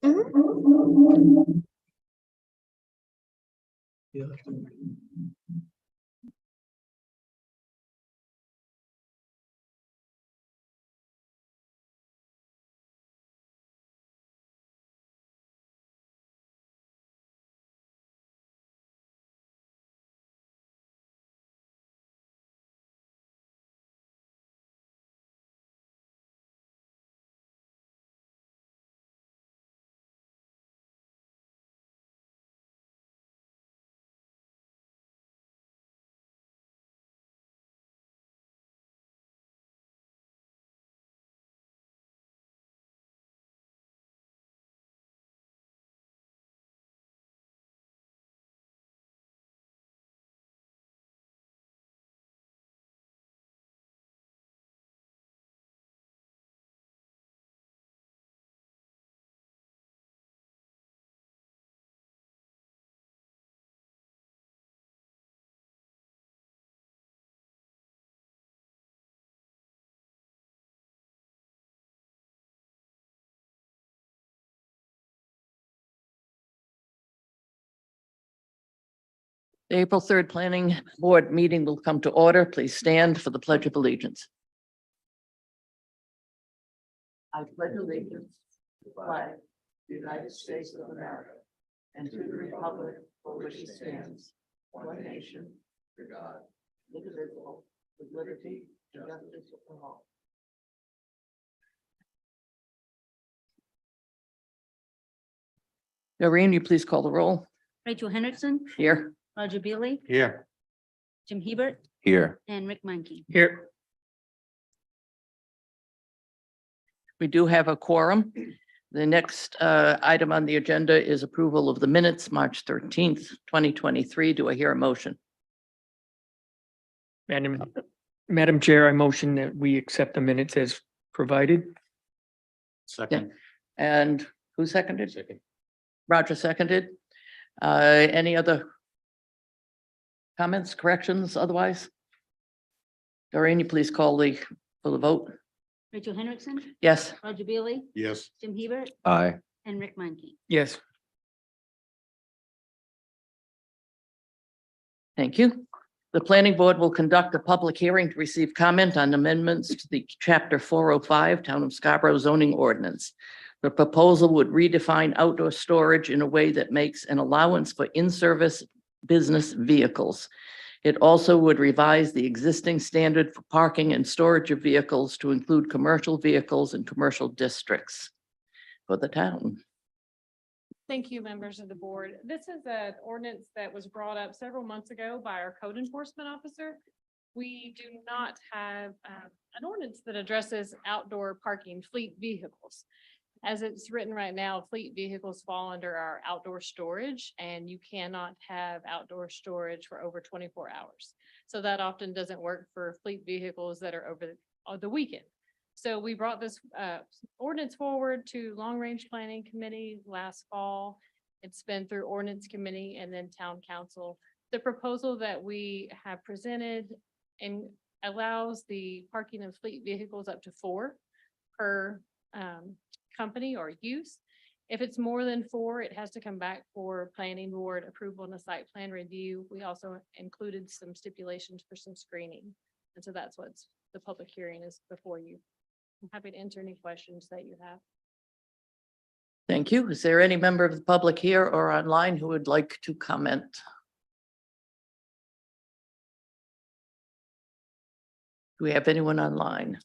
The April 3rd Planning Board meeting will come to order. Please stand for the Pledge of Allegiance. I pledge allegiance to the flag of the United States of America and to the republic for which it stands, one nation, under God, indivisible, with liberty and justice for all. Doreen, you please call the roll. Rachel Hendrickson, Here. Roger Beely, Here. Jim Hebert, Here. and Rick Munky. Here. We do have a quorum. The next item on the agenda is approval of the minutes, March 13th, 2023. Do I hear a motion? Madam Chair, I motion that we accept the minutes as provided. Second. And who seconded? Second. Roger seconded. Any other comments, corrections, otherwise? Doreen, you please call for the vote. Rachel Hendrickson, Yes. Roger Beely, Yes. Jim Hebert, Aye. and Rick Munky. Yes. Thank you. The planning board will conduct a public hearing to receive comment on amendments to the chapter 405 Town of Scarborough zoning ordinance. The proposal would redefine outdoor storage in a way that makes an allowance for in-service business vehicles. It also would revise the existing standard for parking and storage of vehicles to include commercial vehicles and commercial districts for the town. Thank you, members of the board. This is an ordinance that was brought up several months ago by our code enforcement officer. We do not have an ordinance that addresses outdoor parking fleet vehicles. As it's written right now, fleet vehicles fall under our outdoor storage, and you cannot have outdoor storage for over 24 hours. So that often doesn't work for fleet vehicles that are over the weekend. So we brought this ordinance forward to Long Range Planning Committee last fall. It's been through Ordinance Committee and then Town Council. The proposal that we have presented and allows the parking of fleet vehicles up to 4 per company or use. If it's more than 4, it has to come back for planning board approval and a site plan review. We also included some stipulations for some screening. And so that's what's the public hearing is before you. I'm happy to answer any questions that you have. Thank you. Is there any member of the public here or online who would like to comment? Do we have anyone online?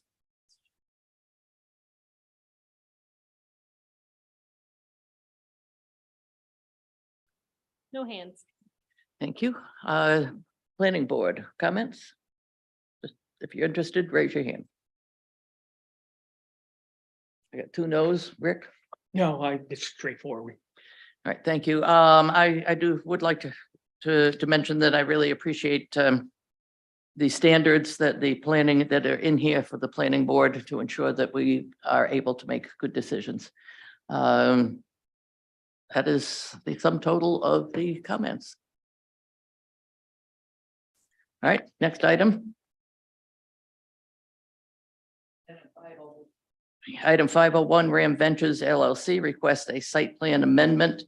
No hands. Thank you. Planning board comments? If you're interested, raise your hand. I got 2 no's. Rick? No, it's straightforward. All right, thank you. I would like to mention that I really appreciate the standards that the planning that are in here for the planning board to ensure that we are able to make good decisions. That is the sum total of the comments. All right, next item. Item 501, Ram Ventures LLC requests a site plan amendment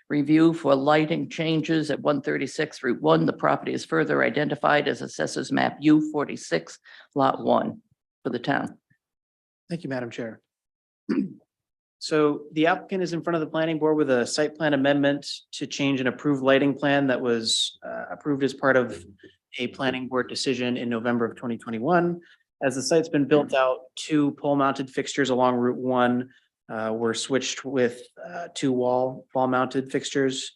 review for lighting changes at 136 Route 1. The property is further identified as Assessors Map U46, Lot 1 for the town. Thank you, Madam Chair. So the applicant is in front of the planning board with a site plan amendment to change an approved lighting plan that was approved as part of a planning board decision in November of 2021. As the site's been built out, 2 pole mounted fixtures along Route 1 were switched with 2 wall mounted fixtures.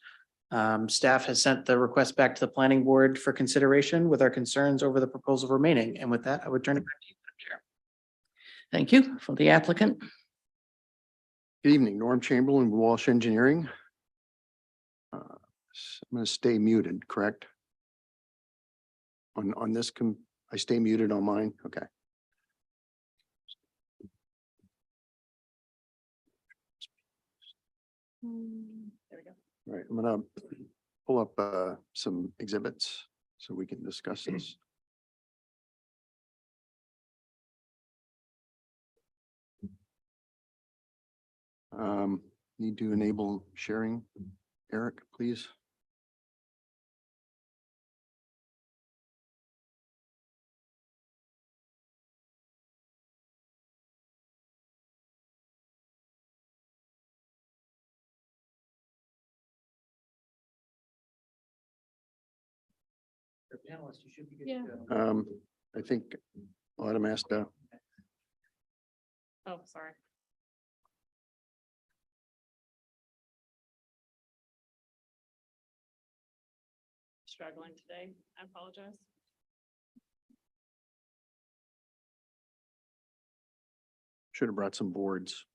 Staff has sent the request back to the planning board for consideration with our concerns over the proposal remaining. And with that, I would turn it back to you, Madam Chair. Thank you. For the applicant. Good evening, Norm Chamberlain, Walsh Engineering. I'm going to stay muted, correct? On this, I stay muted on mine? Okay. There we go. All right, I'm going to pull up some exhibits so we can discuss this. Need to enable sharing. Eric, please. Yeah. I think Autumn asked to. Oh, sorry. Struggling today. I apologize. Should have brought some boards.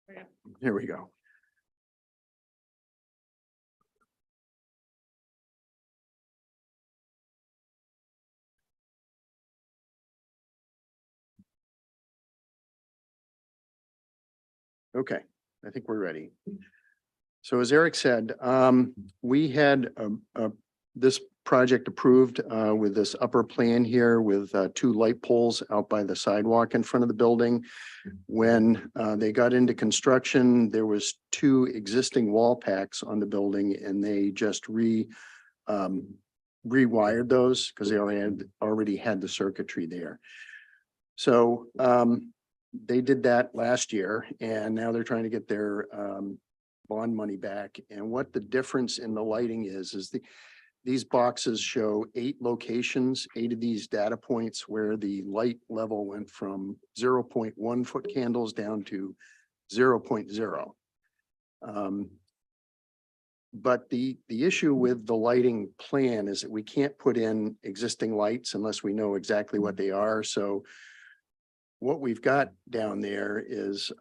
There we go. Here we go. Okay, I think we're ready. So as Eric said, we had this project approved with this upper plan here with 2 light poles out by the sidewalk in front of the building. When they got into construction, there was 2 existing wall packs on the building, and they just rewired those because they already had the circuitry there. So they did that last year, and now they're trying to get their bond money back. And what the difference in the lighting is these boxes show 8 locations, 8 of these data points where the light level went from 0.1 foot candles down to 0.0. But the issue with the lighting plan is that we can't put in existing lights unless we know exactly what they are. So what we've got down there is,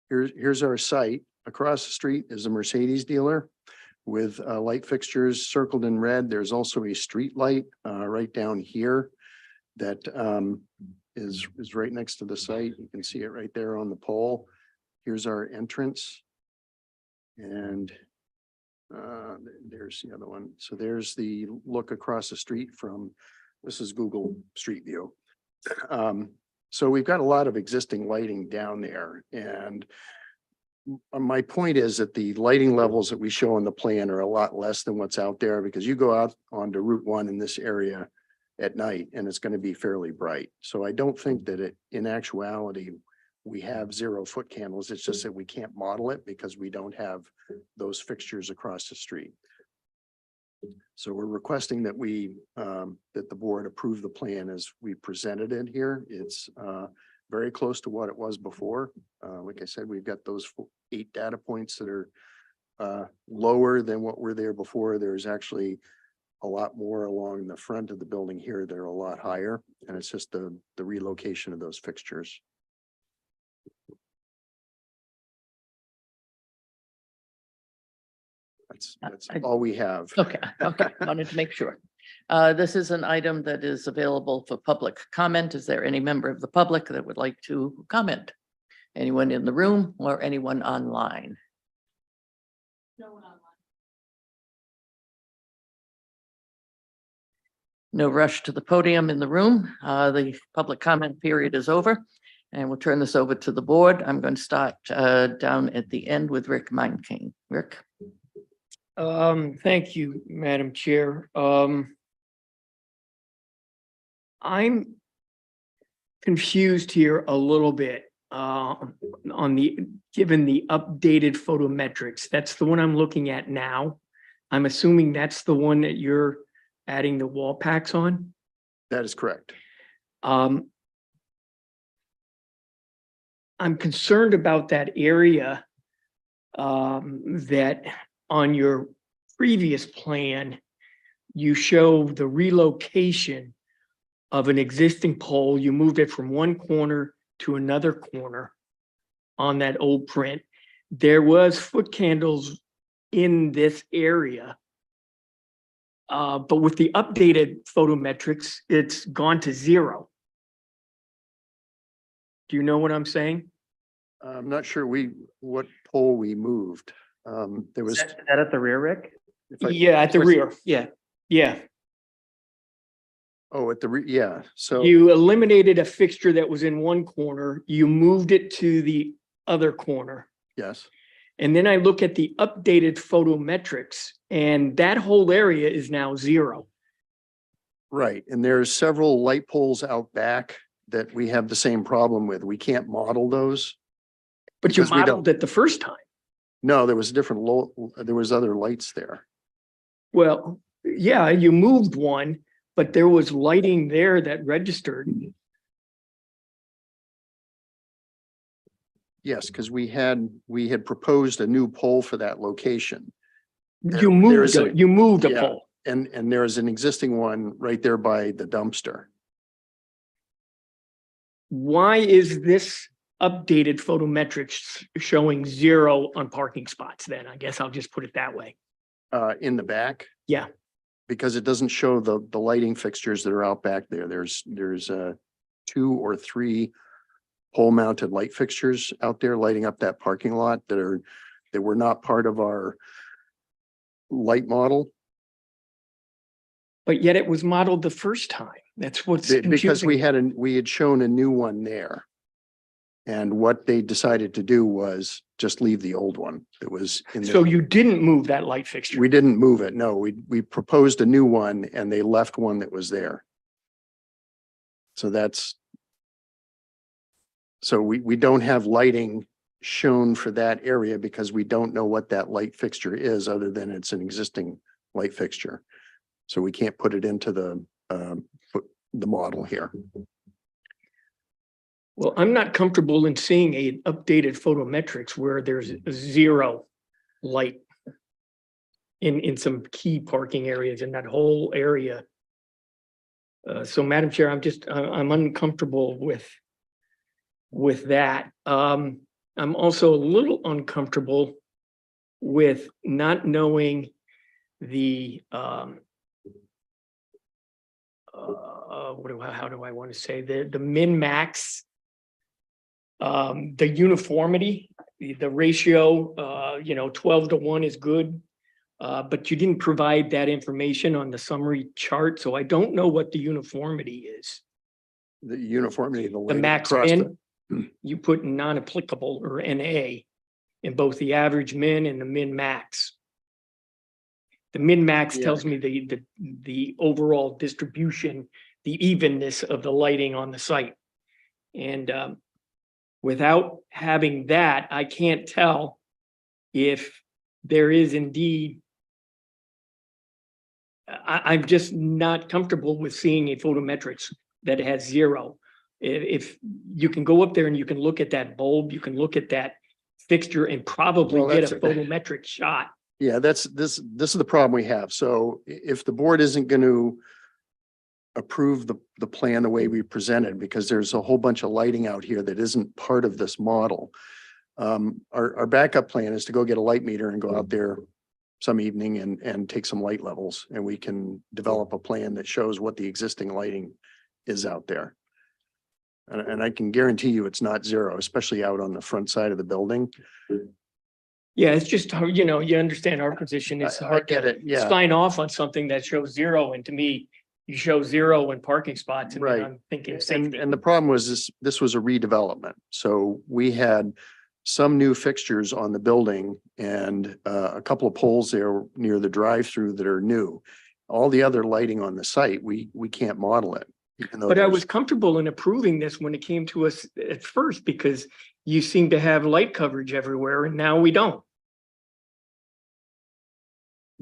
here's our site. Across the street is a Mercedes dealer with light fixtures circled in red. There's also a street light right down here that is right next to the site. You can see it right there on the pole. Here's our entrance. And there's the other one. So there's the look across the street from, this is Google Street View. So we've got a lot of existing lighting down there, and my point is that the lighting levels that we show on the plan are a lot less than what's out there, because you go out onto Route 1 in this area at night and it's going to be fairly bright. So I don't think that in actuality, we have 0 foot candles. It's just that we can't model it because we don't have those fixtures across the street. So we're requesting that that the board approve the plan as we presented it here. It's very close to what it was before. Like I said, we've got those 8 data points that are lower than what were there before. There's actually a lot more along the front of the building here that are a lot higher, and it's just the relocation of those fixtures. That's all we have. Okay, wanted to make sure. This is an item that is available for public comment. Is there any member of the public that would like to comment? Anyone in the room or anyone online? No one online. No rush to the podium in the room. The public comment period is over. And we'll turn this over to the board. I'm going to start down at the end with Rick Meinking. Rick? Thank you, Madam Chair. I'm confused here a little bit given the updated photometrics. That's the one I'm looking at now. I'm assuming that's the one that you're adding the wall packs on. That is correct. I'm concerned about that area that on your previous plan, you show the relocation of an existing pole. You moved it from one corner to another corner on that old print. There was foot candles in this area. But with the updated photometrics, it's gone to 0. Do you know what I'm saying? I'm not sure what pole we moved. There was. Is that at the rear, Rick? if I- Yeah, at the rear. Yeah, Yeah. Oh, at the, yeah, so. You eliminated a fixture that was in one corner, you moved it to the other corner. Yes, And then I look at the updated photometrics and that whole area is now 0. right. And there's several light poles out back that we have the same problem with. We can't model those. But you Because we don't- modeled it the first time. No, there was there was other lights there. Well, yeah, you moved one, but there was lighting there that registered. Yes, because we had proposed a new pole for that location. You there is a- moved a yeah. pole. And there is an existing one right there by the dumpster. Why is this updated photometrics showing 0 on parking spots then? I guess I'll just put it that way. In the back. Yeah. Because it doesn't show the lighting fixtures that are out back there. There's 2 or 3 pole mounted light fixtures out there lighting up that parking lot that were not part of our light model. But yet it was modeled the first time. That's what's Because confusing. we had shown a new one there. And what they decided to do was just leave the old one. It was in So the, you didn't move that light fixture. we didn't move it. No, we proposed a new one and they left one that was there. So we don't have lighting shown for that area because we don't know what that light fixture is other than it's an existing light fixture. So we can't put it into the model here. Well, I'm not comfortable in seeing a updated photometrics where there's 0 light in some key parking areas in that whole area. So Madam Chair, I'm uncomfortable with that. I'm also a little uncomfortable with not knowing the how do I want to say the min max, the uniformity, the ratio, 12-to-1 is good. But you didn't provide that information on the summary chart, so I don't know what the uniformity is. The uniformity of the The lighting max across min, you put non-applicable or NA in both the average min and the min max. The min max Yeah. tells me the overall distribution, the evenness of the lighting on the site. And without having that, I can't tell if there is indeed. I'm just not comfortable with seeing a photometrics that has 0. If you can go up there and you can look at that bulb, you can look at that fixture and probably Well, get a that's- photometric shot. Yeah, this is the problem we have. So if the board isn't going to approve the plan the way we presented, because there's a whole bunch of lighting out here that isn't part of this model. Our backup plan is to go get a light meter and go out there some evening and take some light levels, and we can develop a plan that shows what the existing lighting is out there. And I can guarantee you it's not 0, especially out on the front side of the building. Yeah, it's just how, you understand our position. It's I hard get to it, yeah. sign off on something that shows 0. And to me, you show 0 in parking spots and then Right. I'm thinking And, safety. and the problem was this was a redevelopment. So we had some new fixtures on the building and a couple of poles there near the drive-through that are new. All the other lighting on the site, we can't model it. even though But I there's- was comfortable in approving this when it came to us at first because you seem to have light coverage everywhere and now we don't.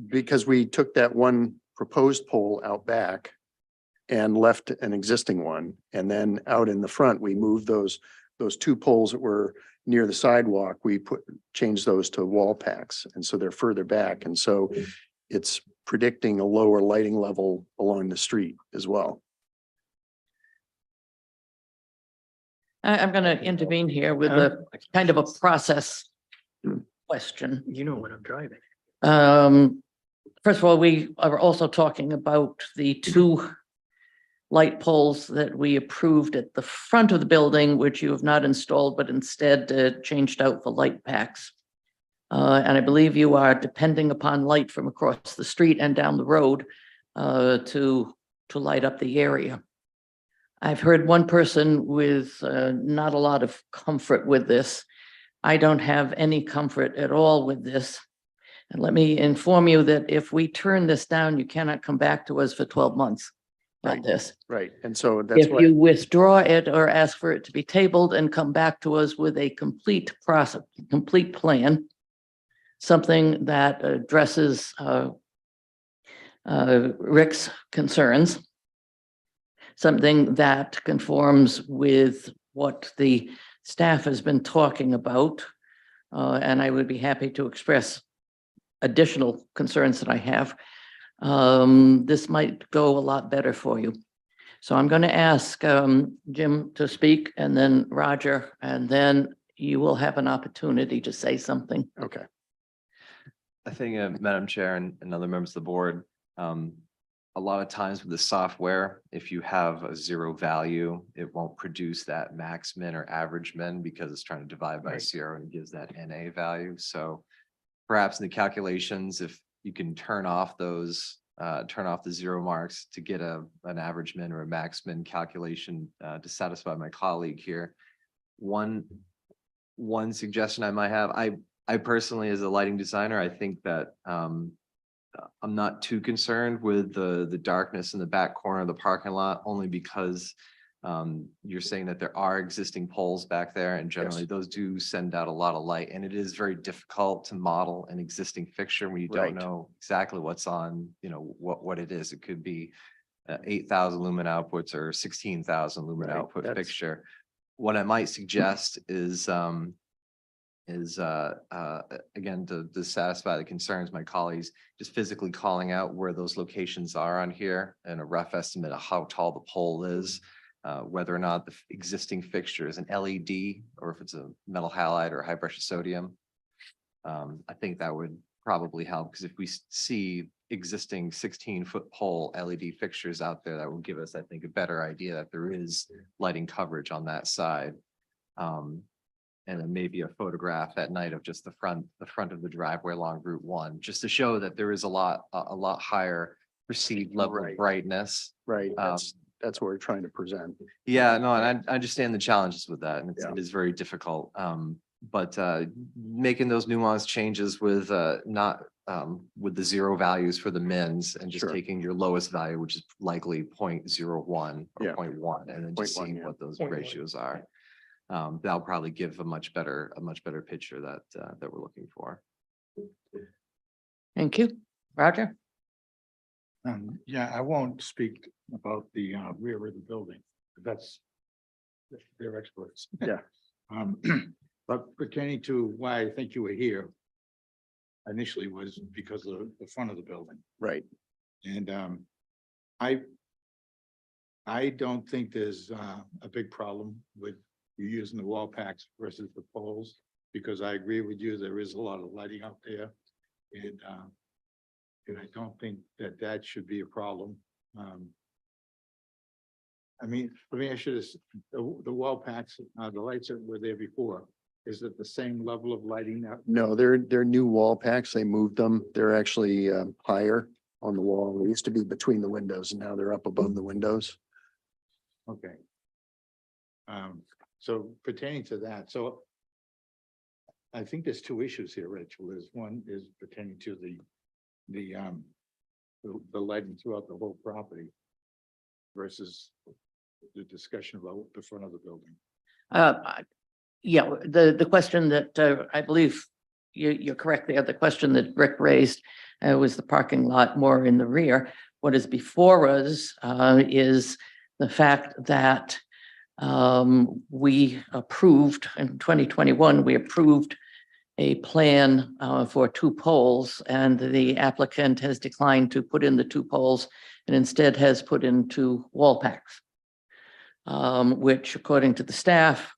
Because we took that one proposed pole out back and left an existing one. And then out in the front, we moved those two poles that were near the sidewalk. We changed those to wall packs. And so they're further back. And so it's predicting a lower lighting level along the street as well. I'm going to intervene here with a kind of a process question. You know when I'm driving. First of all, we are also talking about the 2 light poles that we approved at the front of the building, which you have not installed, but instead changed out for light packs. And I believe you are depending upon light from across the street and down the road to light up the area. I've heard one person with not a lot of comfort with this. I don't have any comfort at all with this. And let me inform you that if we turn this down, you cannot come back to us for 12 months on Right. this. Right. And so that's If why, you withdraw it or ask for it to be tabled and come back to us with a complete process, complete plan, something that addresses Rick's concerns, something that conforms with what the staff has been talking about, and I would be happy to express additional concerns that I have. This might go a lot better for you. So I'm going to ask Jim to speak and then Roger, and then you will have an opportunity to say something. okay. I think, Madam Chair and other members of the board, a lot of times with the software, if you have a 0 value, it won't produce that max min or average min because it's trying to divide by Right. 0 and gives that NA value. So perhaps in the calculations, if you can turn off those, turn off the 0 marks to get an average min or a max min calculation to satisfy my colleague here. One suggestion I might have, I personally, as a lighting designer, I think that I'm not too concerned with the darkness in the back corner of the parking lot, only because you're saying that there are existing poles back there, and generally those do send out a lot of light, and it is very difficult to model an existing fixture when you Right. don't know exactly what's on, what it is. It could be 8,000 lumen outputs or 16,000 lumen Right, output that's- fixture. What I might suggest is again, to satisfy the concerns, my colleagues, just physically calling out where those locations are on here and a rough estimate of how tall the pole is, whether or not the existing fixture is an LED or if it's a metal halide or high pressure sodium. I think that would probably help, because if we see existing 16-foot pole LED fixtures out there, that will give us, I think, a better idea that there is lighting coverage on that side. And then maybe a photograph at night of just the front of the driveway along Route 1, just to show that there is a lot higher perceived level Right. of brightness. Right. That's what we're trying to present. Yeah, no, and I understand the challenges with that, and Yeah. it is very difficult. But making those nuanced changes with not with the 0 values for the mins and just Sure. taking your lowest value, which is likely 0.01 or Yeah. 0.1, and then just 0.1, seeing yeah. what those 0.1. ratios are. That'll probably give a much better picture that we're looking for. Thank you. Roger? Yeah, I won't speak about the rear of the building. That's they're experts. Yeah. But pertaining to why I think you were here initially was because of the front of the building. Right. And I don't think there's a big problem with you using the wall packs versus the poles, because I agree with you, there is a lot of lighting out there. And I don't think that should be a problem. I mean, let me ask you this, the wall packs, the lights that were there before, is it the same level of lighting now? No, they're new wall packs. They moved them. They're actually higher. on the wall. They used to be between the windows and now they're up above the windows. Okay. So pertaining to that, so I think there's two issues here, Rachel. There's one is pertaining to the lighting throughout the whole property versus the discussion about the front of the building. Yeah, the question that I believe you're correct there. The question that Rick raised was the parking lot more in the rear. What is before us is the fact that we approved in 2021, we approved a plan for 2 poles, and the applicant has declined to put in the 2 poles and instead has put in 2 wall packs, which according to the staff,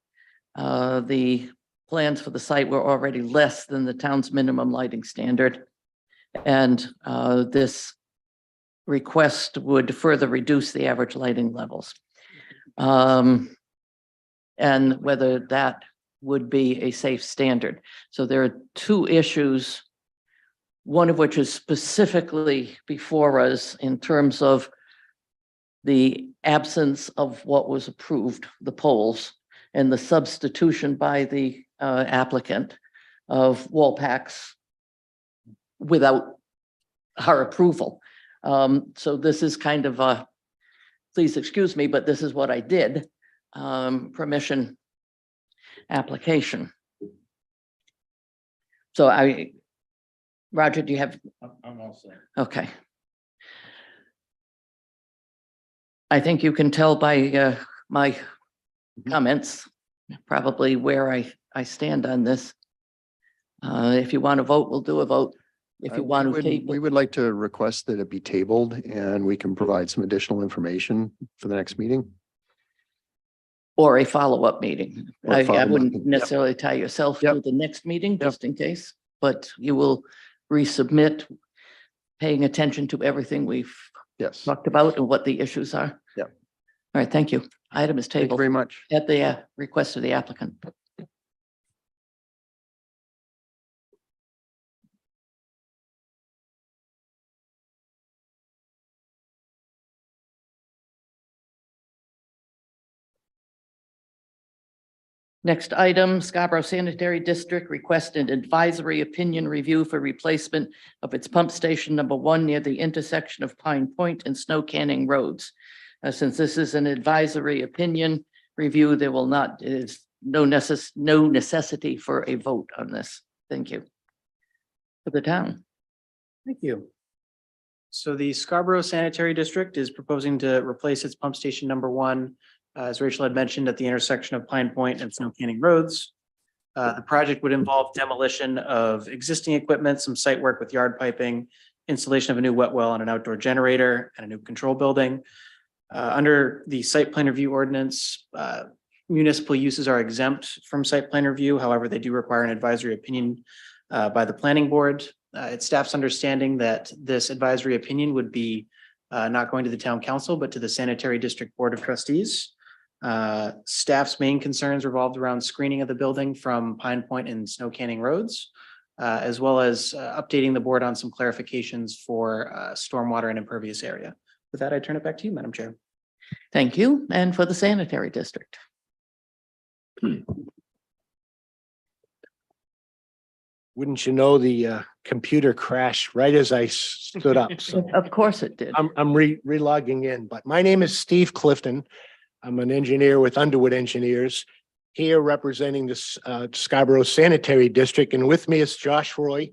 the plans for the site were already less than the town's minimum lighting standard. And this request would further reduce the average lighting levels. And whether that would be a safe standard. So there are 2 issues, one of which is specifically before us in terms of the absence of what was approved, the poles, and the substitution by the applicant of wall packs without our approval. So this is kind of a, please excuse me, but this is what I did, permission application. So Roger, do you have, I'm all set. okay. I think you can tell by my comments, probably where I stand on this. If you want to vote, we'll do a vote. If you want to table. We would like to request that it be tabled and we can provide some additional information for the next meeting. Or a follow-up meeting. Or a I follow-up. wouldn't Yep. necessarily tie yourself to Yep. the next meeting, just in case, but you will resubmit, paying attention to everything we've Yes. talked about and what the issues are. Yep. All right, thank you. Item is Thank you tabled very much. at the request of the applicant. Next item, Scarborough Sanitary District requested advisory opinion review for replacement of its pump station number 1 near the intersection of Pine Point and Snow Canning Roads. Since this is an advisory opinion review, there will not, is no necessity for a vote on this. Thank you. For the town. Thank you. So the Scarborough Sanitary District is proposing to replace its pump station number 1, as Rachel had mentioned, at the intersection of Pine Point and Snow Canning Roads. The project would involve demolition of existing equipment, some site work with yard piping, installation of a new wet well and an outdoor generator, and a new control building. Under the site plan review ordinance, municipal uses are exempt from site plan review. However, they do require an advisory opinion by the planning board. It's staff's understanding that this advisory opinion would be not going to the town council, but to the Sanitary District Board of Trustees. Staff's main concerns revolved around screening of the building from Pine Point and Snow Canning Roads, as well as updating the board on some clarifications for stormwater and impervious area. With that, I turn it back to you, Madam Chair. Thank you. And for the Sanitary District. Wouldn't you know, the computer crashed right as I stood up. So Of course it did. I'm re-logging in, but my name is Steve Clifton. I'm an engineer with Underwood Engineers here representing the Scarborough Sanitary District. And with me is Josh Roy,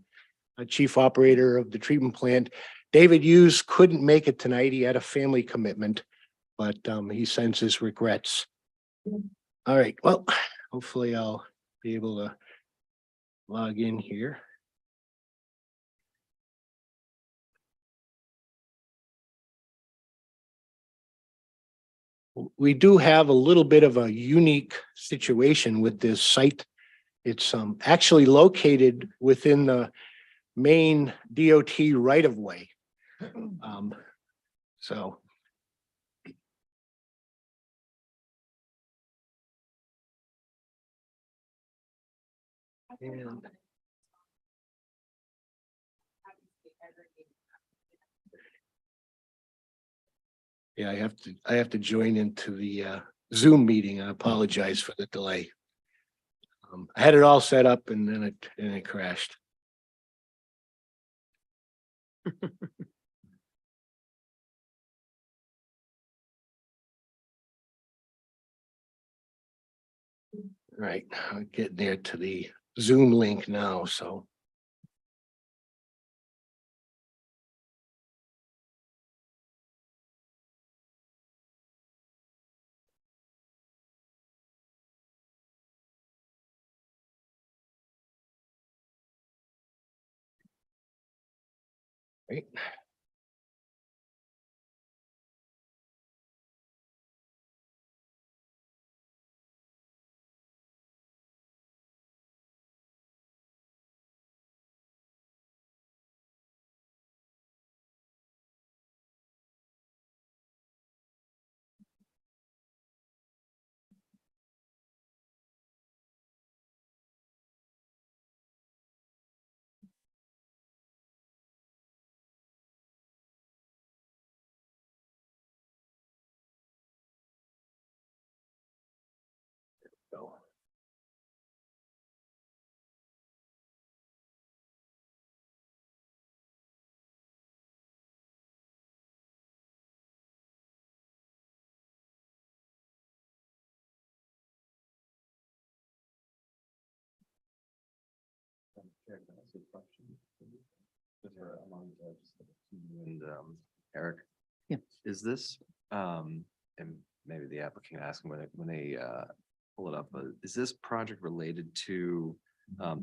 a chief operator of the treatment plant. David Hughes couldn't make it tonight. He had a family commitment, but he sends his regrets. All right, well, hopefully I'll be able to log in here. We do have a little bit of a unique situation with this site. It's actually located within the main DOT right of way. So. And Yeah, I have to join into the Zoom meeting. I apologize for the delay. I had it all set up and then it crashed. Right, I'm getting there to the Zoom link now, so. Right. So. And Eric. Yeah. Is this, and maybe the applicant asked when they pull it up, is this project related to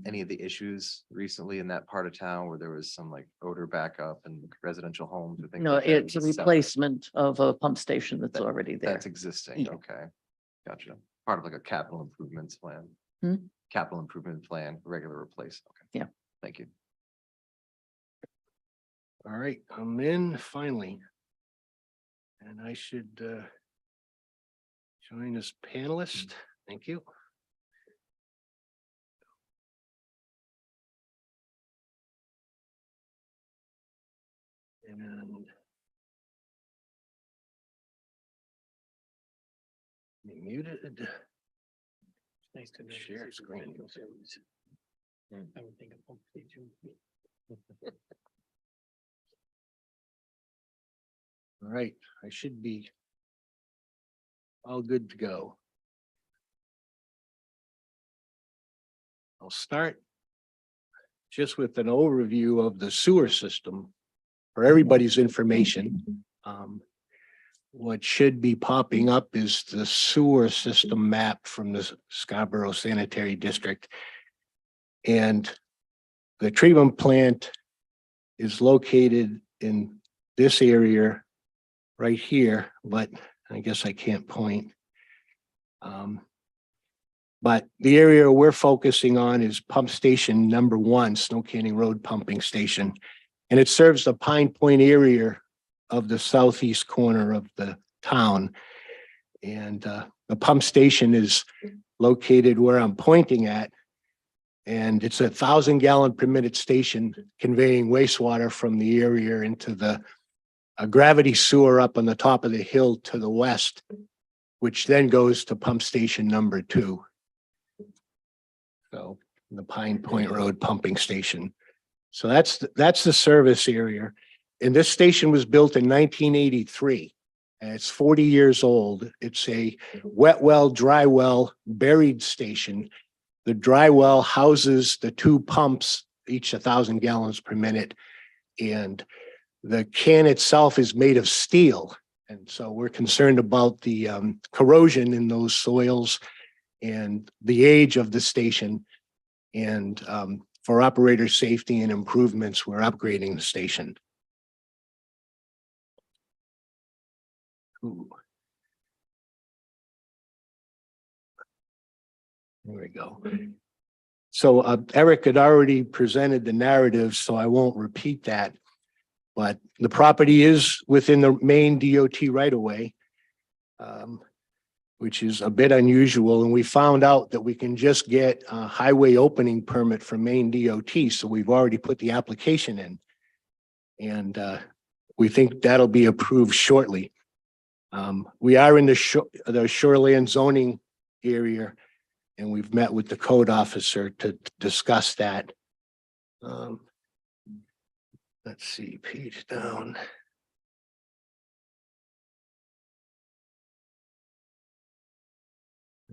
any of the issues recently in that part of town where there was some like odor backup and residential homes or things? No, like that? it's a Separate. replacement of a pump station that's That- already there. That's existing, Yeah. okay. Gotcha. Part of like a capital improvements plan. Hmm? Capital improvement plan, regular replace, okay. Yeah. Thank you. All right, I'm in finally. And I should join as panelist. Thank you. And be muted. Nice to know. Share screen. I would think a pump station would be- All right, I should be all good to go. I'll start just with an overview of the sewer system for everybody's information. What should be popping up is the sewer system map from the Scarborough Sanitary District. And the treatment plant is located in this area right here, but I guess I can't point. But the area we're focusing on is pump station number 1, Snow Canyon Road Pumping Station. And it serves the Pine Point area of the southeast corner of the town. And the pump station is located where I'm pointing at. And it's a 1,000-gallon per minute station conveying wastewater from the area into the gravity sewer up on the top of the hill to the west, which then goes to pump station number 2. So the Pine Point Road Pumping Station. So that's the service area. And this station was built in 1983. And it's 40 years old. It's a wet well, dry well, buried station. The dry well houses the 2 pumps, each 1,000 gallons per minute. And the can itself is made of steel. And so we're concerned about the corrosion in those soils and the age of the station. And for operator safety and improvements, we're upgrading the station. Ooh. There we go. So Eric had already presented the narrative, so I won't repeat that. But the property is within the main DOT right of way, which is a bit unusual. And we found out that we can just get a highway opening permit from Maine DOT. So we've already put the application in. And we think that'll be approved shortly. We are in the shoreland zoning area, and we've met with the code officer to discuss that. Let's see, page down.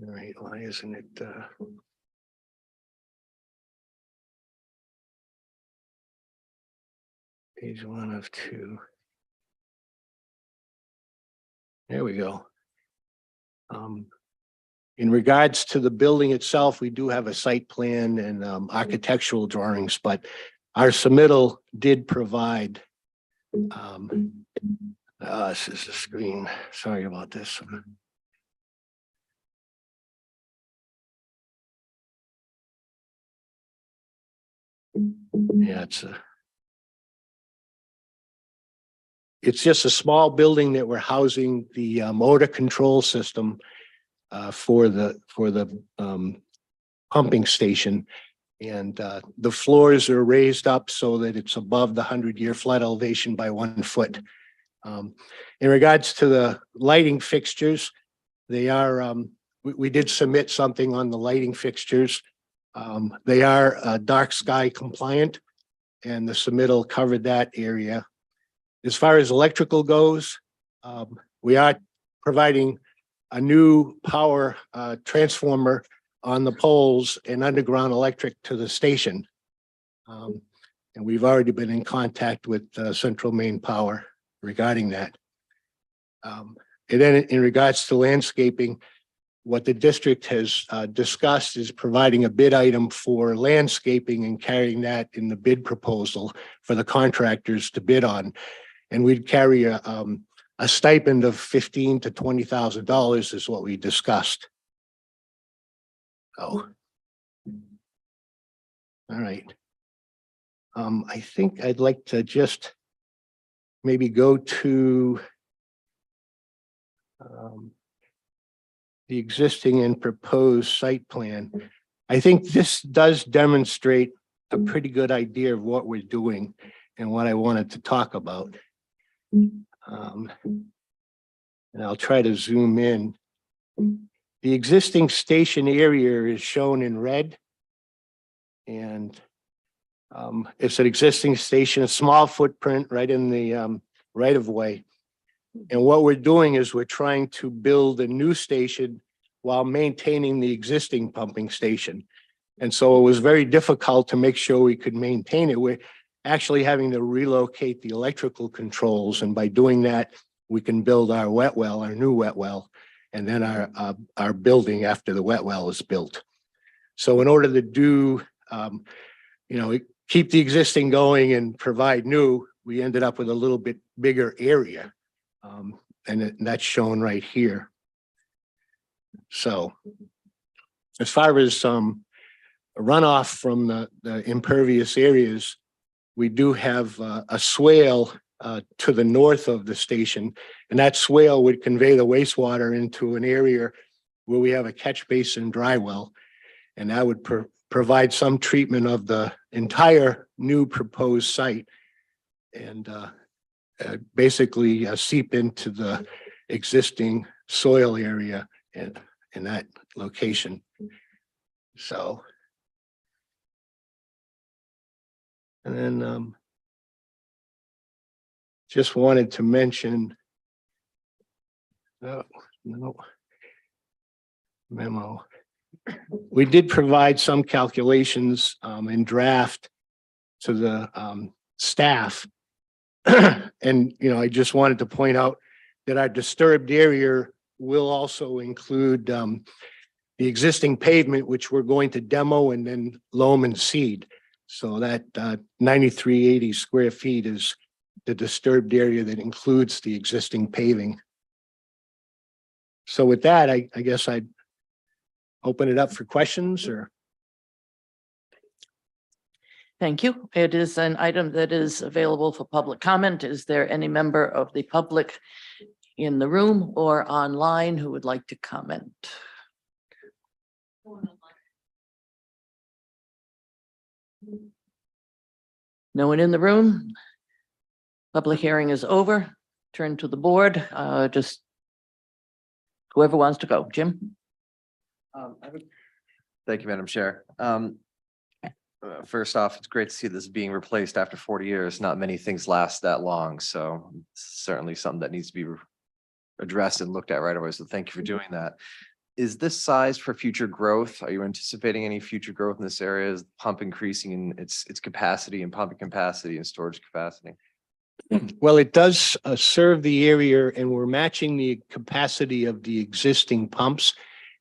All right, why isn't it, page 1 of 2. There we go. In regards to the building itself, we do have a site plan and architectural drawings, but our submittal did provide. This is the screen. Sorry about this. Yeah, it's just a small building that we're housing the motor control system for the pumping station. And the floors are raised up so that it's above the 100-year flood elevation by 1 foot. In regards to the lighting fixtures, they are, we did submit something on the lighting fixtures. They are dark sky compliant, and the submittal covered that area. As far as electrical goes, we are providing a new power transformer on the poles and underground electric to the station. And we've already been in contact with Central Maine Power regarding that. And then in regards to landscaping, what the district has discussed is providing a bid item for landscaping and carrying that in the bid proposal for the contractors to bid on. And we'd carry a stipend of $15,000 to $20,000 is what we discussed. Oh. All right. I think I'd like to just maybe go to the existing and proposed site plan. I think this does demonstrate a pretty good idea of what we're doing and what I wanted to talk about. And I'll try to zoom in. The existing station area is shown in red. And it's an existing station, a small footprint right in the right of way. And what we're doing is we're trying to build a new station while maintaining the existing pumping station. And so it was very difficult to make sure we could maintain it. We're actually having to relocate the electrical controls. And by doing that, we can build our wet well, our new wet well, and then our building after the wet well is built. So in order to do, keep the existing going and provide new, we ended up with a little bit bigger area. And that's shown right here. So as far as runoff from the impervious areas, we do have a swale to the north of the station, and that swale would convey the wastewater into an area where we have a catch basin dry well, and that would provide some treatment of the entire new proposed site and basically seep into the existing soil area in that location. So, and then just wanted to mention, memo. We did provide some calculations in draft to the staff. And, I just wanted to point out that our disturbed area will also include the existing pavement, which we're going to demo and then loam and seed. So that 9,380 square feet is the disturbed area that includes the existing paving. So with that, I guess I'd open it up for questions or. Thank you. It is an item that is available for public comment. Is there any member of the public in the room or online who would like to comment? No one in the room? Public hearing is over. Turn to the board. Just Whoever wants to go. Jim? Thank you, Madam Chair. First off, it's great to see this being replaced after 40 years. Not many things last that long, so certainly something that needs to be addressed and looked at right away. So thank you for doing that. Is this sized for future growth? Are you anticipating any future growth in this area? Is the pump increasing in its capacity and pumping capacity and storage capacity? Well, it does serve the area and we're matching the capacity of the existing pumps.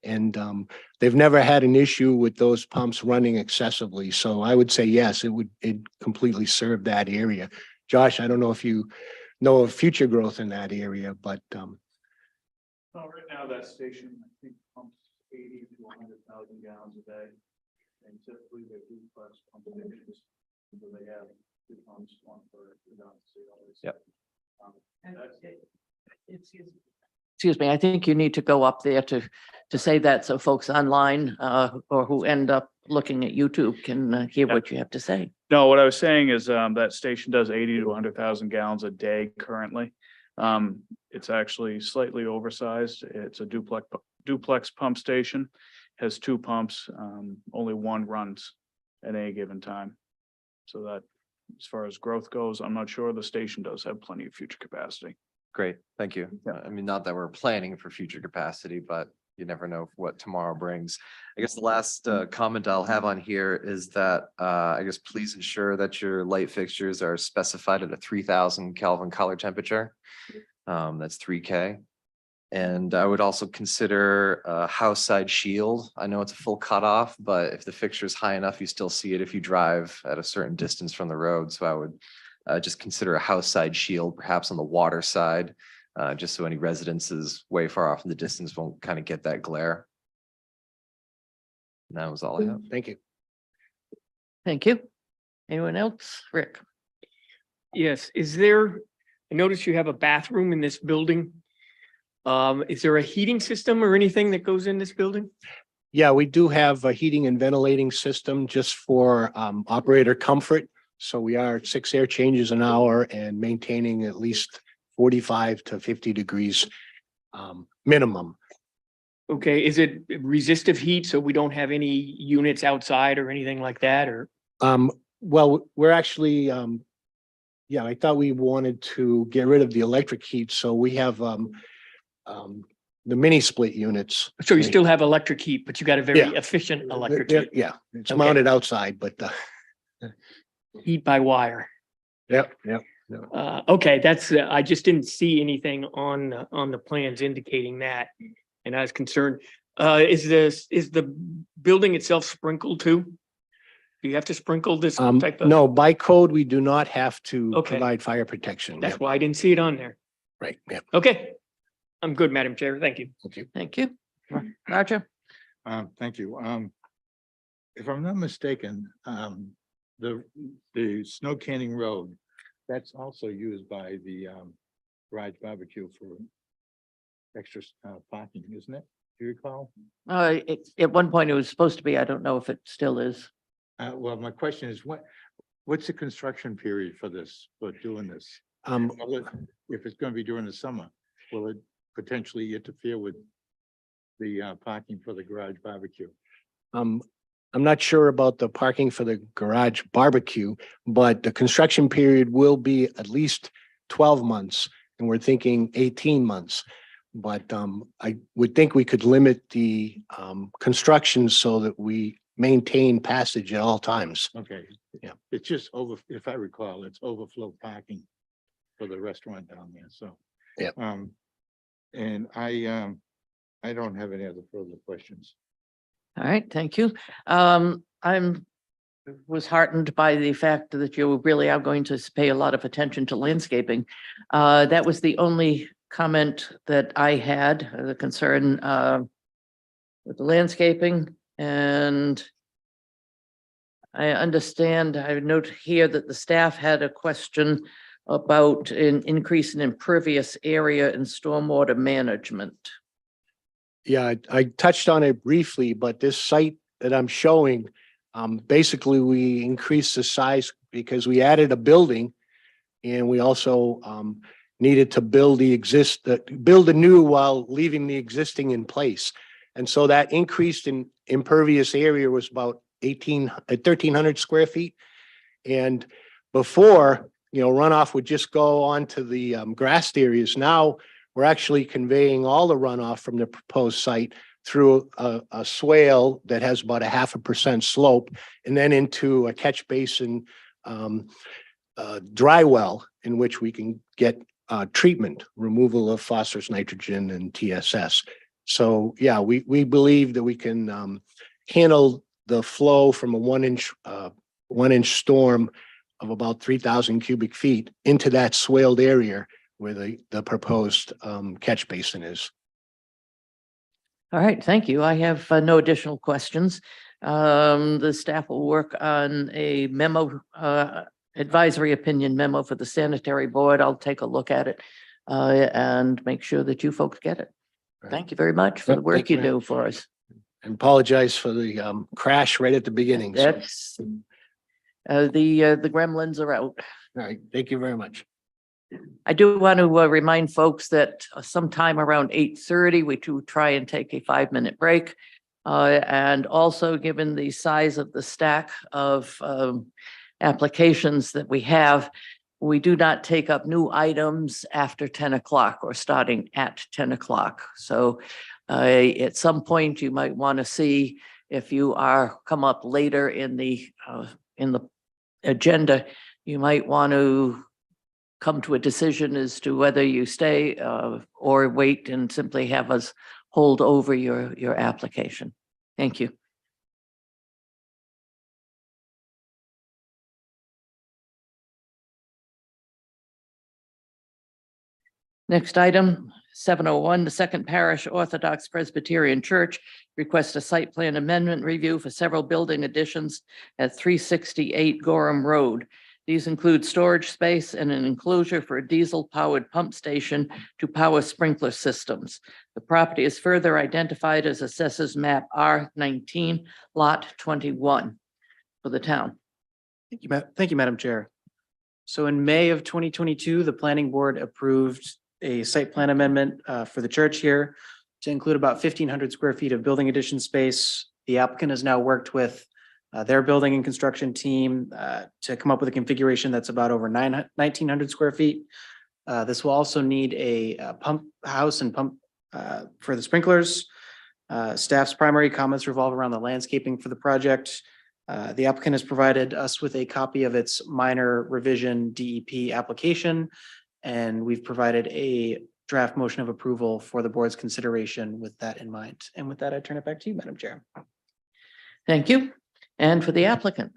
And they've never had an issue with those pumps running excessively. So I would say, yes, it completely serve that area. Josh, I don't know if you know of future growth in that area, but Right now, that station, I think, pumps 80 to 100,000 gallons a day. And typically they do plus pump stations. So they have two pumps, one for redundancy always. Yep. Excuse me, I think you need to go up there to say that so folks online or who end up looking at YouTube can hear what you have to say. No, what I was saying is that station does 80 to 100,000 gallons a day currently. It's actually slightly oversized. It's a duplex pump station, has two pumps, only one runs at any given time. So that, as far as growth goes, I'm not sure. The station does have plenty of future capacity. Great, thank you. Yeah. I mean, not that we're planning for future capacity, but you never know what tomorrow brings. I guess the last comment I'll have on here is that I guess please ensure that your light fixtures are specified at a 3,000 Kelvin color temperature. That's 3K. And I would also consider a house side shield. I know it's a full cutoff, but if the fixture is high enough, you still see it if you drive at a certain distance from the road. So I would just consider a house side shield, perhaps on the water side, just so any residences way far off in the distance won't kind of get that glare. And that was all I have. thank you. Thank you. Anyone else? Rick? Yes, I notice you have a bathroom in this building. Is there a heating system or anything that goes in this building? Yeah, we do have a heating and ventilating system just for operator comfort. So we are at 6 air changes an hour and maintaining at least 45 to 50 degrees minimum. Okay, is it resistive heat, so we don't have any units outside or anything like that, or? Well, we're actually, yeah, I thought we wanted to get rid of the electric heat, so we have the mini split units. So you still have electric heat, but you got a very Yeah. efficient electric heat, Yeah, it's Okay. mounted outside, but heat by wire. yep. Okay, that's, I just didn't see anything on the plans indicating that. And I was concerned, is the building itself sprinkled too? Do you have to sprinkle this type of? No, by code, we do not have to Okay. provide fire protection. That's Yep, why I didn't see it on there. right, yeah. Okay. I'm good, Madam Chair. Thank you. Thank you. Roger? Thank you. If I'm not mistaken, the Snow Canning Road, that's also used by the Garage Barbecue for extra parking, isn't it? Do you recall? At one point it was supposed to be, I don't know if it still is. Well, my question is, what's the construction period for this, for doing this? Will it- If it's gonna be during the summer, will it potentially interfere with the parking for the Garage Barbecue? I'm not sure about the parking for the garage barbecue, but the construction period will be at least 12 months and we're thinking 18 months. But I would think we could limit the construction so that we maintain passage at all times. Okay. Yeah. It's just if I recall, it's overflow parking for the restaurant down there, so. Yeah. And I don't have any other further questions. All right, thank you. Was heartened by the fact that you really are going to pay a lot of attention to landscaping. That was the only comment that I had, the concern with the landscaping. And I understand, I note here that the staff had a question about an increase in impervious area and stormwater management. Yeah, I touched on it briefly, but this site that I'm showing, basically we increased the size because we added a building and we also needed to build build anew while leaving the existing in place. And so that increase in impervious area was about 1,300 square feet. And before, runoff would just go onto the grassed areas. Now we're actually conveying all the runoff from the proposed site through a swale that has about 0.5% slope, and then into a catch basin dry well in which we can get treatment, removal of phosphorus, nitrogen, and TSS. So yeah, we believe that we can handle the flow from a 1-inch storm of about 3,000 cubic feet into that swaled area where the proposed catch basin is. All right, thank you. I have no additional questions. The staff will work on a memo, advisory opinion memo for the sanitary board. I'll take a look at it and make sure that you folks get it. Thank you very much for the Yep, work thank you, you ma'am. do for us. And apologize for the crash right at the beginning. So, That's the gremlins are out. all right, thank you very much. I do want to remind folks that sometime around 8:30, we do try and take a 5-minute break. And also, given the size of the stack of applications that we have, we do not take up new items after 10 o'clock or starting at 10 o'clock. So at some point, you might want to see if you are come up later in the agenda, you might want to come to a decision as to whether you stay or wait and simply have us hold over your application. Thank you. Next item, 701, the Second Parish Orthodox Presbyterian Church requests a site plan amendment review for several building additions at 368 Gorham Road. These include storage space and an enclosure for a diesel-powered pump station to power sprinkler systems. The property is further identified as Assessors Map R19, Lot 21 for the town. Thank you, Madam Chair. So in May of 2022, the planning board approved a site plan amendment for the church here to include about 1,500 square feet of building addition space. The applicant has now worked with their building and construction team to come up with a configuration that's about over 1,900 square feet. This will also need a pump house and pump for the sprinklers. Staff's primary comments revolve around the landscaping for the project. The applicant has provided us with a copy of its minor revision DEP application, and we've provided a draft motion of approval for the board's consideration with that in mind. And with that, I turn it back to you, Madam Chair. Thank you. And for the applicant.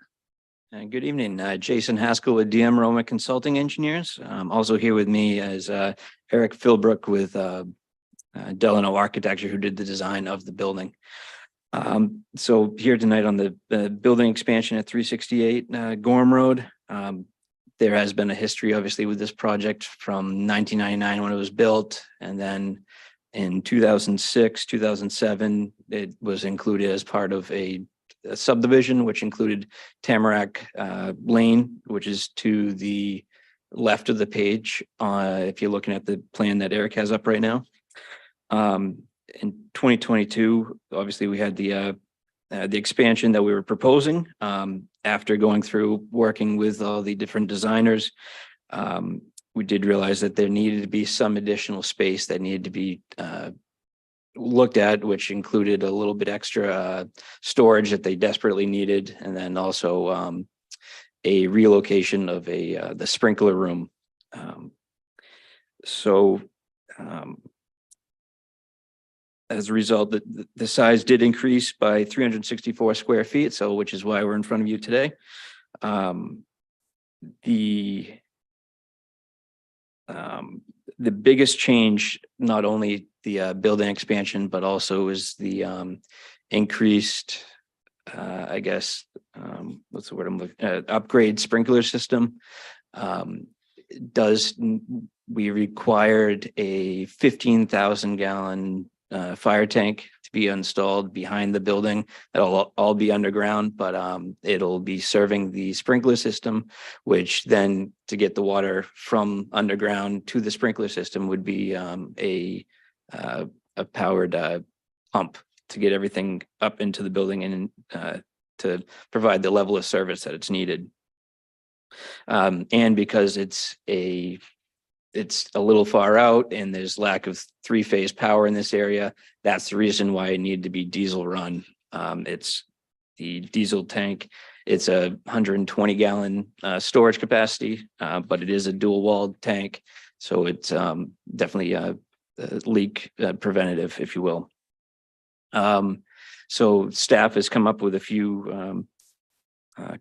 Good evening, Jason Haskell with DM Roma Consulting Engineers. Also here with me is Eric Philbrook with Delano Architecture, who did the design of the building. So here tonight on the building expansion at 368 Gorham Road. There has been a history, obviously, with this project from 1999 when it was built, and then in 2006, 2007, it was included as part of a subdivision, which included Tamarack Lane, which is to the left of the page, if you're looking at the plan that Eric has up right now. In 2022, obviously, we had the expansion that we were proposing. After going through working with all the different designers, we did realize that there needed to be some additional space that needed to be looked at, which included a little bit extra storage that they desperately needed, and then also a relocation of the sprinkler room. As a result, the size did increase by 364 square feet, so which is why we're in front of you today. The biggest change, not only the building expansion, but also is the increased, I guess, what's the word I'm looking at? Upgrade sprinkler system. We required a 15,000 gallon fire tank to to be installed behind the building. That'll all be underground, but it'll be serving the sprinkler system, which then to get the water from underground to the sprinkler system would be a powered pump to get everything up into the building and to provide the level of service that it's needed. And because it's a little far out and there's lack of three-phase power in this area, that's the reason why it needed to be diesel run. It's the diesel tank. It's a 120 gallon storage capacity, but it is a dual walled tank. So it's definitely a leak preventative, if you will. So staff has come up with a few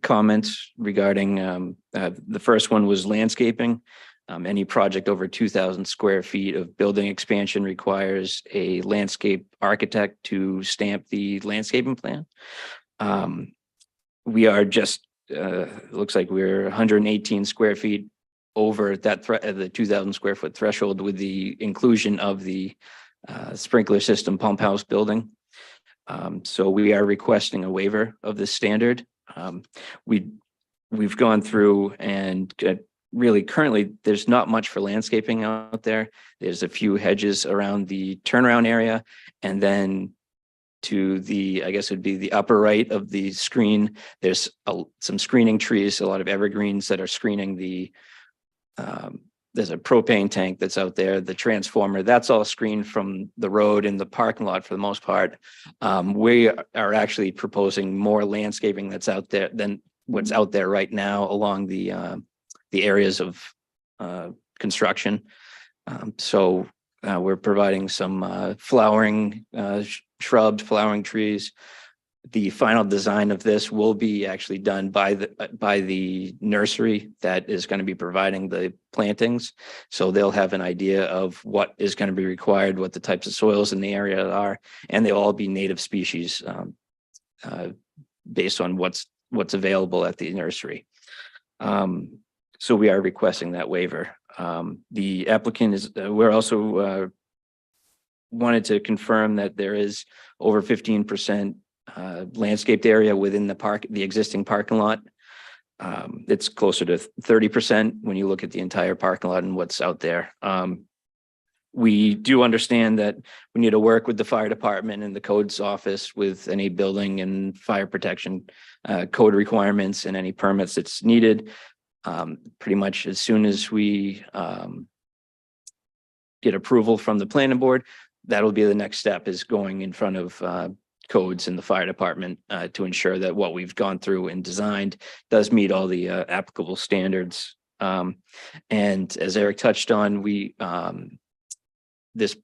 comments regarding the first one was landscaping. Any project over 2,000 square feet of building expansion requires a landscape architect to stamp the landscaping plan. We are just, looks like we're 118 square feet over that the 2,000 square foot threshold with the inclusion of the sprinkler system pump house building. So we are requesting a waiver of this standard. We've gone through and really currently there's not much for landscaping out there. There's a few hedges around the turnaround area, and then to the, I guess it'd be the upper right of the screen, there's some screening trees, a lot of evergreens that are screening the there's a propane tank that's out there, the transformer, that's all screened from the road in the parking lot for the most part. We are actually proposing more landscaping that's out there than what's out there right now along the areas of construction. So we're providing some flowering shrubs, flowering trees. The final design of this will be actually done by the nursery that is going to be providing the plantings. So they'll have an idea of what is going to be required, what the types of soils in the area are, and they'll all be native species based on what's available at the nursery. So we are requesting that waiver. The applicant is, we're also wanted to confirm that there is over 15% landscaped area within the existing parking lot. It's closer to 30% when you look at the entire parking lot and what's out there. We do understand that we need to work with the fire department and the codes office with any building and fire protection code requirements and any permits that's needed. Pretty much as soon as we get approval from the planning board, that'll be the next step, is going in front of codes in the fire department to ensure that what we've gone through and designed does meet all the applicable standards. And as Eric touched on, this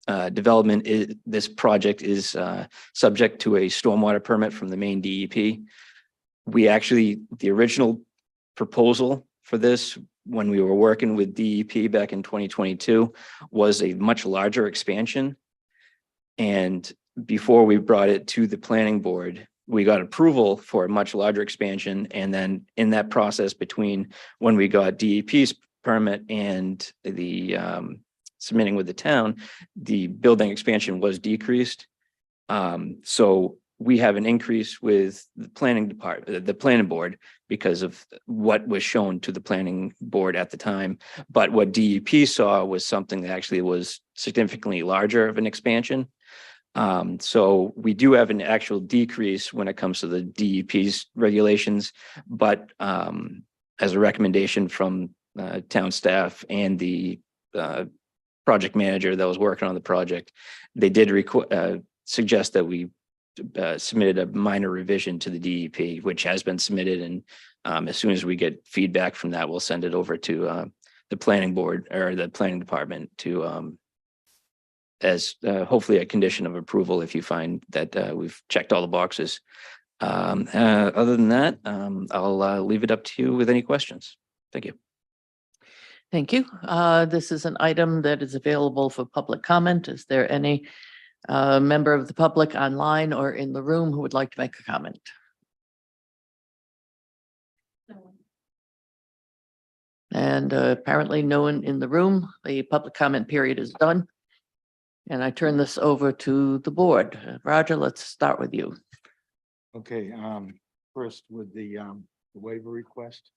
this project is subject to a stormwater permit from the Maine DEP. The original proposal for this, when we were working with DEP back in 2022, was a much larger expansion. And before we brought it to the planning board, we got approval for a much larger expansion. And then in that process between when we got DEP's permit and the submitting with the town, the building expansion was decreased. So we have an increase with the planning department, the planning board, because of what was shown to the planning board at the time. But what DEP saw was something that actually was significantly larger of an expansion. So we do have an actual decrease when it comes to the DEP's regulations, but as a recommendation from town staff and the project manager that was working on the project, they did suggest that we submitted a minor revision to the DEP, which has been submitted. And as soon as we get feedback from that, we'll send it over to the planning board or the planning department to as hopefully a condition of approval if you find that we've checked all the boxes. Other than that, I'll leave it up to you with any questions. Thank you. Thank you. This is an item that is available for public comment. Is there any member of the public online or in the room who would like to make a comment? And apparently no one in the room. The public comment period is done. And I turn this over to the board. Roger, let's start with you. Okay, first with the waiver request.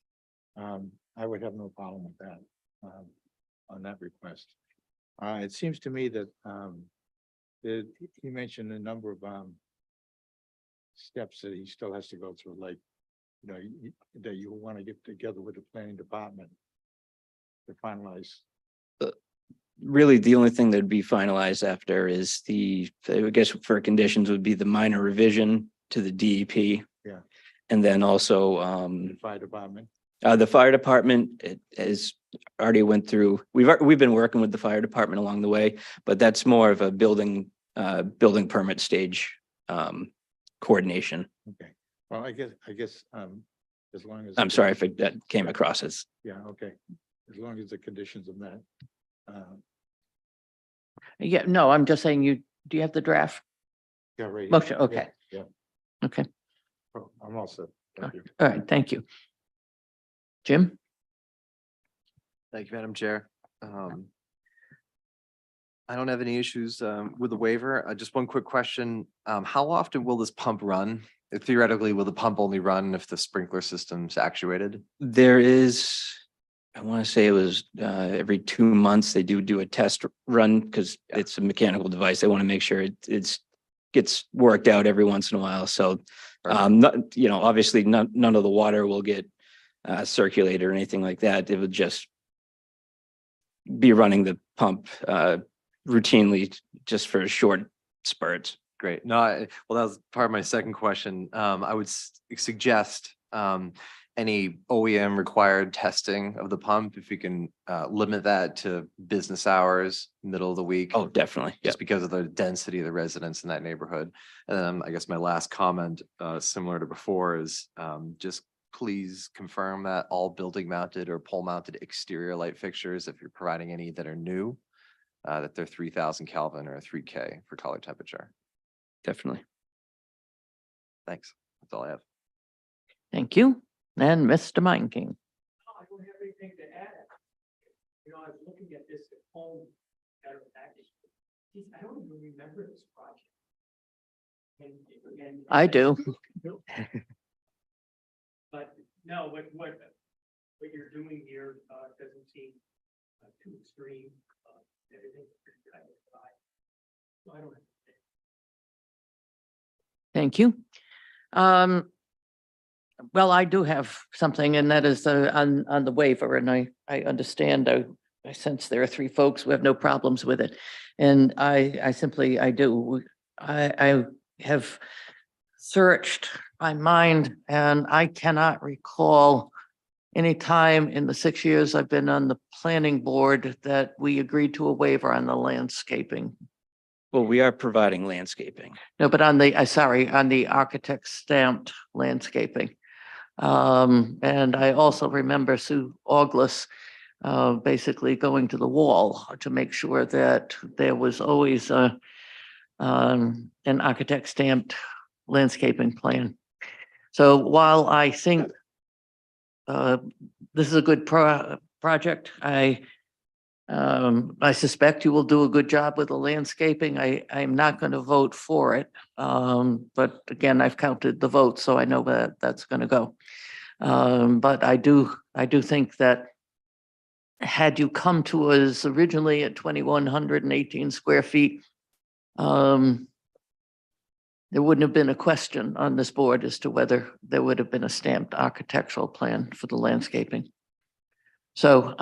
I would have no problem with that, on that request. It seems to me that, that he mentioned a number of, steps that he still has to go through, like, you know, that you want to get together with the planning department to finalize. Really, the only thing that'd be finalized after is I guess for conditions would be the minor revision to the DEP. Yeah. And then also, The fire department. the fire department, it has already went through, we've been working with the fire department along the way, but that's more of a building permit stage, coordination. Okay, well, I guess, as long as. I'm sorry if that came across as, Yeah, okay, as long as the conditions are met. Yeah, no, I'm just saying do you have the draft Yeah, right. here. motion? Yeah, Okay, Yeah, okay. oh, I'm all set. Thank you. All right, thank you. Jim? Thank you, Madam Chair. I don't have any issues with the waiver. Just one quick question. How often will this pump run? Theoretically, will the pump only run if the sprinkler system's actuated? there is, I want to say it was every 2 months, they do a test run because it's a mechanical device. They want to make sure it's gets worked out every once in a while. So not, obviously none of the water will get circulated or anything like that. It would just be running the pump routinely just for short spurts. Great. No, well, that was part of my second question. I would suggest any OEM required testing of the pump, if we can limit that to business hours, middle of the week. Oh, definitely. Yeah. Just because of the density of the residents in that neighborhood. And then I guess my last comment, similar to before, is just please confirm that all building mounted or pole mounted exterior light fixtures, if you're providing any that are new, that they're 3000 Kelvin or 3K for color temperature. Definitely. Thanks. That's all I have. Thank you. And Mr. Meinking. I don't have anything to add. I was looking at this at home. I don't even remember this project. I do. But no, what you're doing here doesn't seem too extreme. Everything's pretty cut and dry. So I don't have. Thank you. Well, I do have something, and that is on the waiver, and I understand, I sense there are 3 folks who have no problems with it. And I simply, I do. I have searched my mind, and I cannot recall any time in the 6 years I've been on the planning board that we agreed to a waiver on the landscaping. Well, we are providing landscaping. No, but on the, sorry, on the architect stamped landscaping. And I also remember Sue Auglis basically going to the wall to make sure that there was always an architect stamped landscaping plan. So while I think this is a good project, I suspect you will do a good job with the landscaping. I'm not going to vote for it. But again, I've counted the votes, so I know that that's going to go. But I do think that had you come to us originally at 2,118 square feet, there wouldn't have been a question on this board as to whether there would have been a stamped architectural plan for the landscaping. So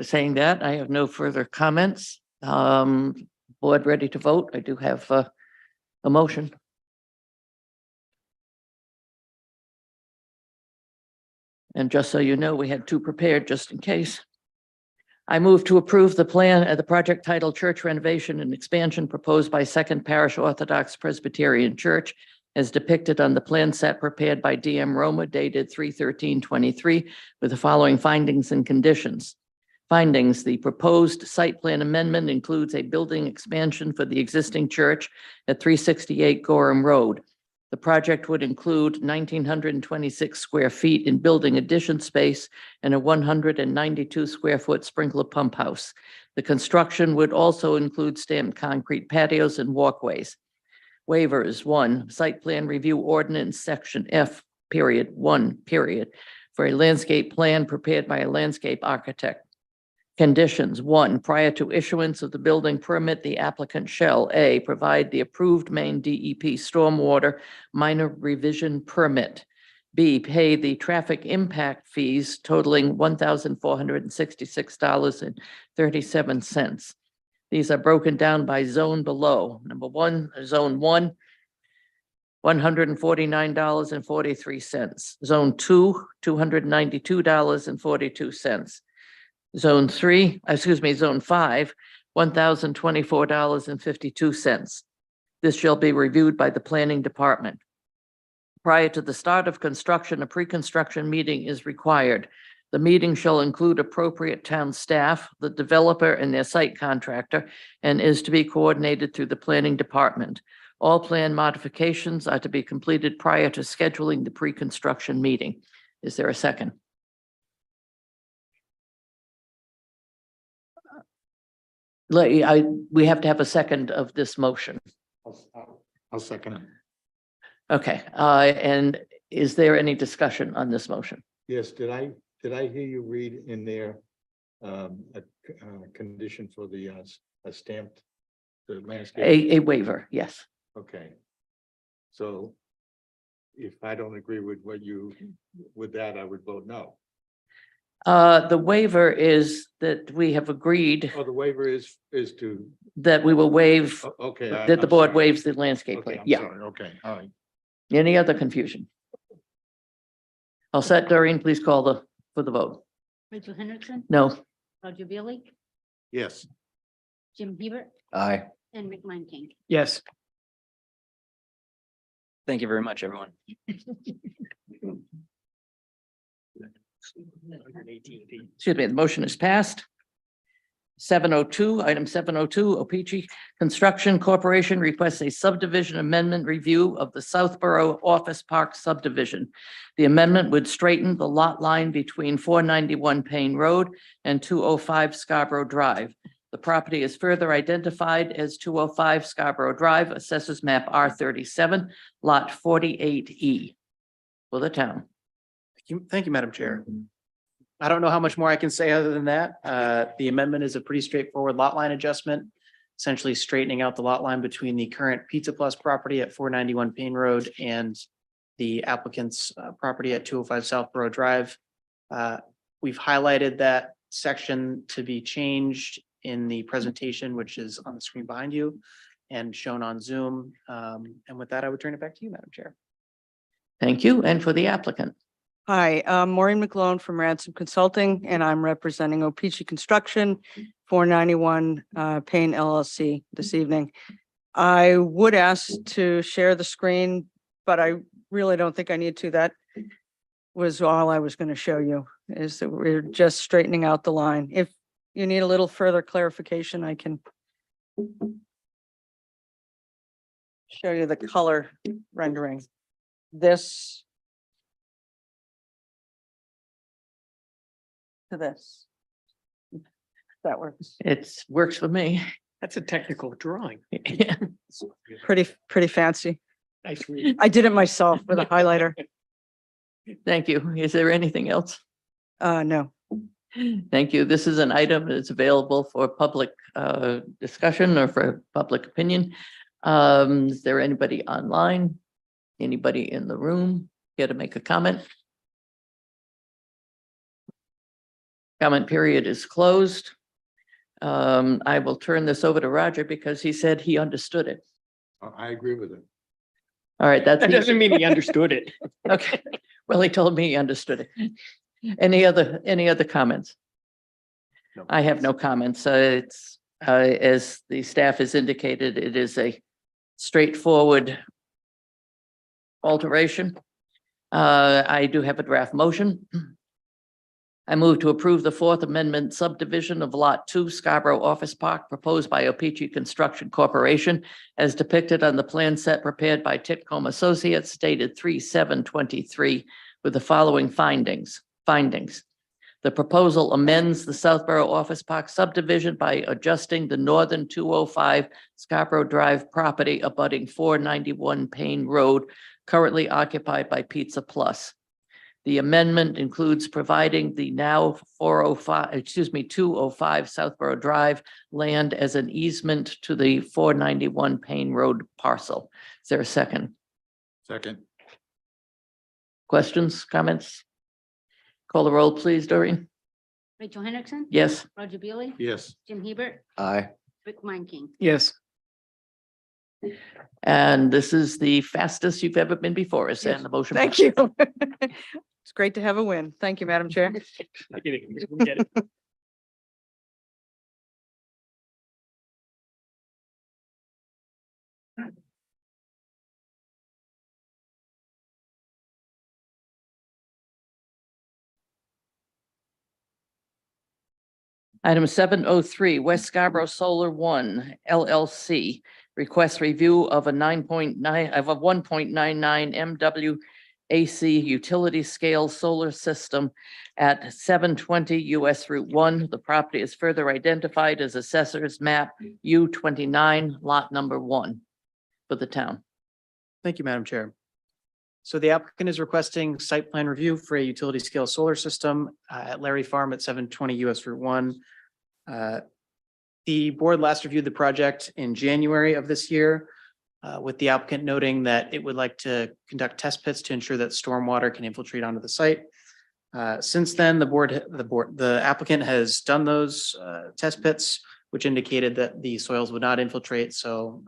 saying that, I have no further comments. Board ready to vote? I do have a motion. And just so you know, we had 2 prepared just in case. I move to approve the plan, the project titled Church Renovation and Expansion proposed by Second Parish Orthodox Presbyterian Church as depicted on the plan set prepared by DM Roma dated 3/13/23 with the following findings and conditions. Findings: the proposed site plan amendment includes a building expansion for the existing church at 368 Gorham Road. The project would include 1,926 square feet in building addition space and a 192 square foot sprinkler pump house. The construction would also include stamped concrete patios and walkways. Waivers, 1, site plan review ordinance, section F, period, 1, period, for a landscape plan prepared by a landscape architect. Conditions, 1, prior to issuance of the building permit, the applicant shall A, provide the approved Maine DEP stormwater minor revision permit. B, pay the traffic impact fees totaling $1,466.37. These are broken down by zone below. Number 1, zone 1, $149.43. Zone 2, $292.42. Zone 3, zone 5, $1,024.52. This shall be reviewed by the planning department. Prior to the start of construction, a pre-construction meeting is required. The meeting shall include appropriate town staff, the developer and their site contractor, and is to be coordinated through the planning department. All plan modifications are to be completed prior to scheduling the pre-construction meeting. Is there a second? We have to have a second of this motion. I'll second it. Okay, and is there any discussion on this motion? Yes, did I hear you read in there a condition for the a stamped the landscape? A waiver, yes. Okay. So if I don't agree with with that, I would vote no. The waiver is that we have agreed Oh, the waiver is to, that we will waive, okay. that the board waives the landscape Okay, plan. I'm Yeah. sorry. Okay, all right. Any other confusion? All set, Doreen, please call for the vote. Rachel Hendrickson, No. Roger Bailey, Yes, Jim Hebert, Aye. and Rick Montague. Yes. Thank you very much, everyone. Excuse me, the motion is passed. 702, item 702, O-Pee-Chee Construction Corporation requests a subdivision amendment review of the Southborough Office Park subdivision. The amendment would straighten the lot line between 491 Payne Road and 205 Scarborough Drive. The property is further identified as 205 Scarborough Drive, Assessors Map R37, Lot 48E for the town. Thank you, Madam Chair. I don't know how much more I can say other than that. The amendment is a pretty straightforward lot line adjustment, essentially straightening out the lot line between the current Pizza Plus property at 491 Payne Road and the applicant's property at 205 Southborough Drive. We've highlighted that section to be changed in the presentation, which is on the screen behind you and shown on Zoom. And with that, I would turn it back to you, Madam Chair. Thank you. And for the applicant. Hi, I'm Maureen McGlone from Ransom Consulting, and I'm representing O-Pee-Chee Construction, 491 Payne LLC this evening. I would ask to share the screen, but I really don't think I need to. That was all I was going to show you, is that we're just straightening out the line. If you need a little further clarification, I can show you the color rendering. This to this. That works. It works for me. That's a technical drawing. Pretty fancy. Nice read. I did it myself with a highlighter. Thank you. Is there anything else? No. Thank you. This is an item that's available for public discussion or for public opinion. Is there anybody online? Anybody in the room here to make a comment? Comment period is closed. I will turn this over to Roger because he said he understood it. I agree with it. All right, that's. That doesn't mean he understood it. Okay, well, he told me he understood it. Any other comments? No. I have no comments. It's, as the staff has indicated, it is a straightforward alteration. I do have a draft motion. I move to approve the Fourth Amendment subdivision of Lot 2 Scarborough Office Park proposed by O-Pee-Chee Construction Corporation as depicted on the plan set prepared by Titcomb Associates dated 3/7/23 with the following findings. The proposal amends the Southborough Office Park subdivision by adjusting the northern 205 Scarborough Drive property abutting 491 Payne Road, currently occupied by Pizza Plus. The amendment includes providing the now 205 Southborough Drive land as an easement to the 491 Payne Road parcel. Is there a second? Second. Questions, comments? Call the roll, please, Doreen. Rachel Hendrickson. Yes. Roger Bailey. Yes. Jim Hebert. Aye. Rick Monking. Yes. And this is the fastest you've ever been before us, and the motion. Thank you. It's great to have a win. Thank you, Madam Chair. I get it. We get it. Item 703, West Scarborough Solar One LLC requests review of a 1.99 MW AC utility scale solar system at 720 US Route 1. The property is further identified as Assessor's Map U29, Lot Number 1 for the town. Thank you, Madam Chair. So the applicant is requesting site plan review for a utility scale solar system at Larry Farm at 720 US Route 1. The board last reviewed the project in January of this year, with the applicant noting that it would like to conduct test pits to ensure that stormwater can infiltrate onto the site. Since then, the applicant has done those test pits, which indicated that the soils would not infiltrate. So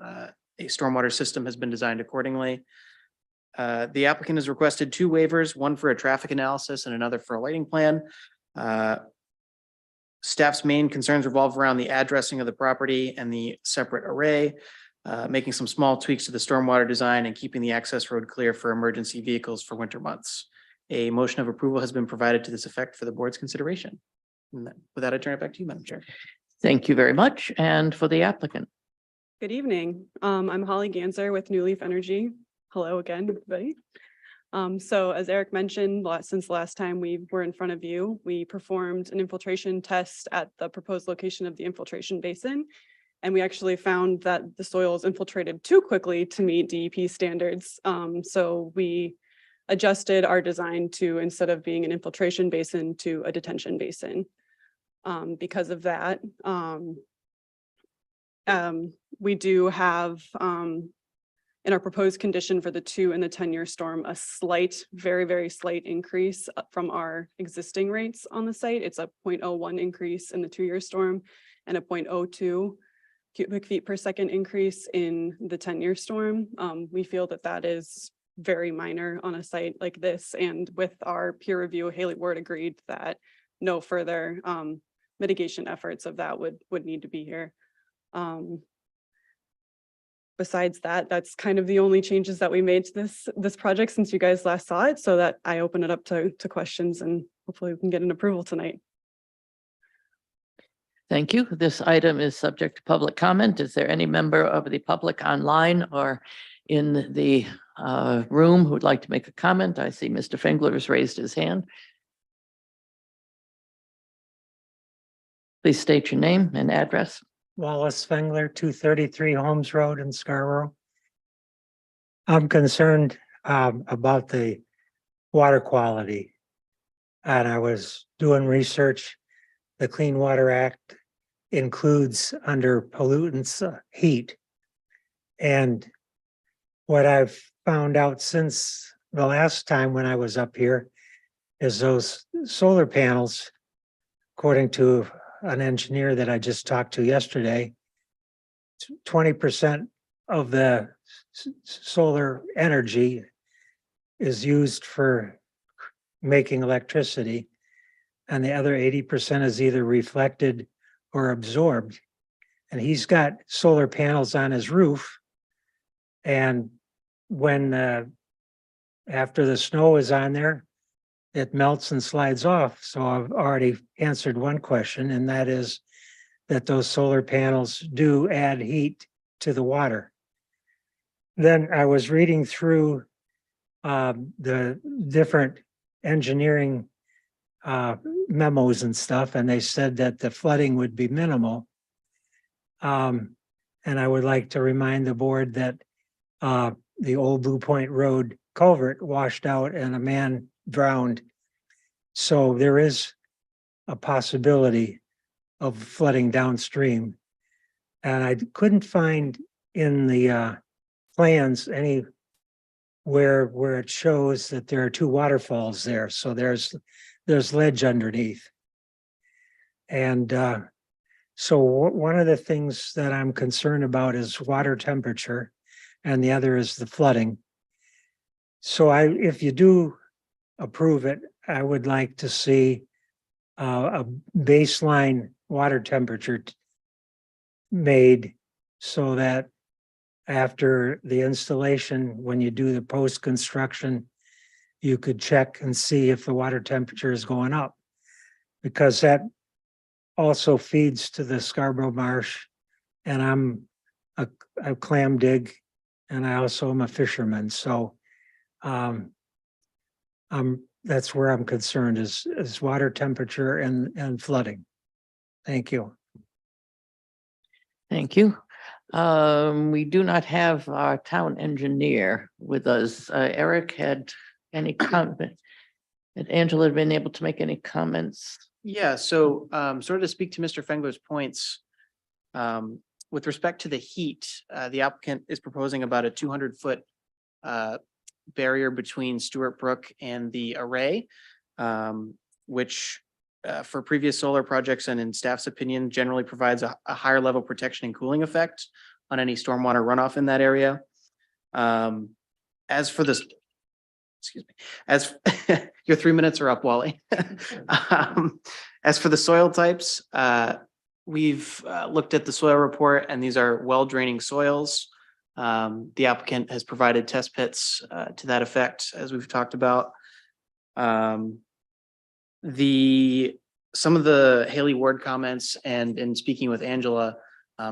a stormwater system has been designed accordingly. The applicant has requested 2 waivers, one for a traffic analysis and another for a lighting plan. Staff's main concerns revolve around the addressing of the property and the separate array, making some small tweaks to the stormwater design and keeping the access road clear for emergency vehicles for winter months. A motion of approval has been provided to this effect for the board's consideration. And with that, I turn it back to you, Madam Chair. Thank you very much. And for the applicant. Good evening. I'm Holly Ganser with New Leaf Energy. Hello again, everybody. So as Eric mentioned, since the last time we were in front of you, we performed an infiltration test at the proposed location of the infiltration basin. And we actually found that the soils infiltrated too quickly to meet DEP standards. So we adjusted our design to, instead of being an infiltration basin, to a detention basin. Because of that, we do have in our proposed condition for the 2 and the 10-year storm, a slight, very, very slight increase from our existing rates on the site. It's a 0.01 increase in the 2-year storm and a 0.02 cubic feet per second increase in the 10-year storm. We feel that that is very minor on a site like this. And with our peer review, Haley Ward agreed that no further mitigation efforts of that would need to be here. Besides that, that's kind of the only changes that we made to this project since you guys last saw it, so that I open it up to questions and hopefully we can get an approval tonight. Thank you. This item is subject to public comment. Is there any member of the public online or in the room who would like to make a comment? I see Mr. Fengler has raised his hand. Please state your name and address. Wallace Fengler, 233 Holmes Road in Scarborough. I'm concerned about the water quality. And I was doing research. The Clean Water Act includes under pollutants heat. And what I've found out since the last time when I was up here is those solar panels, according to an engineer that I just talked to yesterday, 20% of the solar energy is used for making electricity, and the other 80% is either reflected or absorbed. And he's got solar panels on his roof. And when after the snow is on there, it melts and slides off. So I've already answered one question, and that is that those solar panels do add heat to the water. Then I was reading through the different engineering memos and stuff, and they said that the flooding would be minimal. And I would like to remind the board that the old Blue Point Road culvert washed out and a man drowned. So there is a possibility of flooding downstream. And I couldn't find in the plans any where it shows that there are two waterfalls there. So there's ledge underneath. And so one of the things that I'm concerned about is water temperature, and the other is the flooding. So if you do approve it, I would like to see a baseline water temperature made so that after the installation, when you do the post-construction, you could check and see if the water temperature is going up, because that also feeds to the Scarborough Marsh. And I'm a clam dig, and I also am a fisherman. So that's where I'm concerned is water temperature and flooding. Thank you. Thank you. We do not have our town engineer with us. Eric, had any comment? Had Angela been able to make any comments? Yeah, so sort of to speak to Mr. Fengler's points, with respect to the heat, the applicant is proposing about a 200-foot barrier between Stewart Brook and the array, which for previous solar projects and in staff's opinion, generally provides a higher level protection and cooling effect on any stormwater runoff in that area. As for this, excuse me, as your 3 minutes are up, Wally. As for the soil types, we've looked at the soil report, and these are well draining soils. The applicant has provided test pits to that effect, as we've talked about. Some of the Haley Ward comments and in speaking with Angela,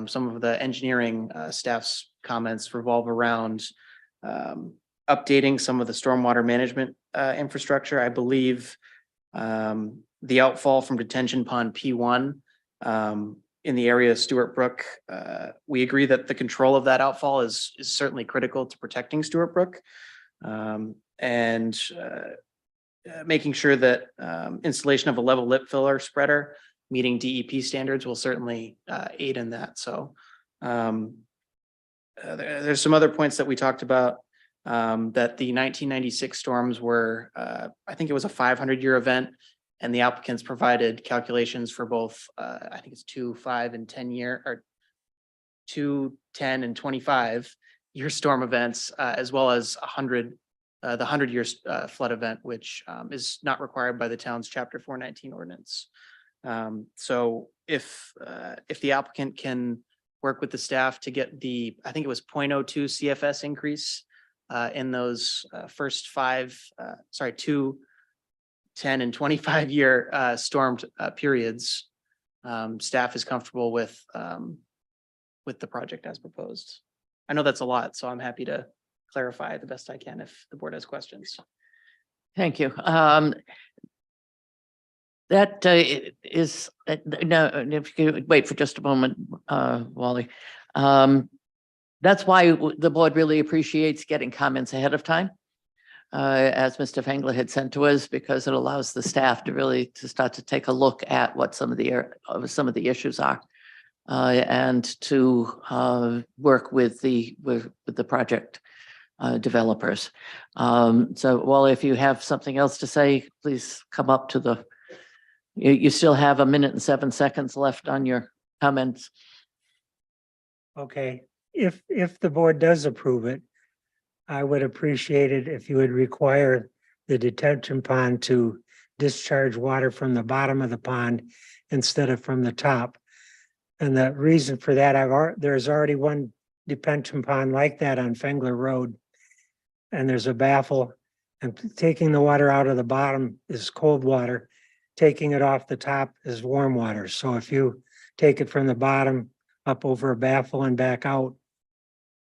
some of the engineering staff's comments revolve around updating some of the stormwater management infrastructure. I believe the outfall from detention pond P1 in the area of Stewart Brook, we agree that the control of that outfall is certainly critical to protecting Stewart Brook. And making sure that installation of a level lip filler spreader meeting DEP standards will certainly aid in that. So there's some other points that we talked about, that the 1996 storms were, I think it was a 500-year event, and the applicants provided calculations for both, I think it's 2, 5, and 10 year, or 2, 10, and 25-year storm events, as well as the 100-year flood event, which is not required by the town's Chapter 419 ordinance. So if the applicant can work with the staff to get the, I think it was 0.02 CFS increase in those first 2, 10, and 25-year stormed periods, staff is comfortable with the project as proposed. I know that's a lot, so I'm happy to clarify the best I can if the board has questions. Thank you. That is, no, if you could wait for just a moment, Wally. That's why the board really appreciates getting comments ahead of time, as Mr. Fengler had sent to us, because it allows the staff to start to take a look at what some of the issues are, and to work with the project developers. So Wally, if you have something else to say, please come up to the, you still have 1 minute and 7 seconds left on your comments. Okay, if the board does approve it, I would appreciate it if you would require the detention pond to discharge water from the bottom of the pond instead of from the top. And the reason for that, there's already one detention pond like that on Fengler Road. And there's a baffle, and taking the water out of the bottom is cold water. Taking it off the top is warm water. So if you take it from the bottom up over a baffle and back out,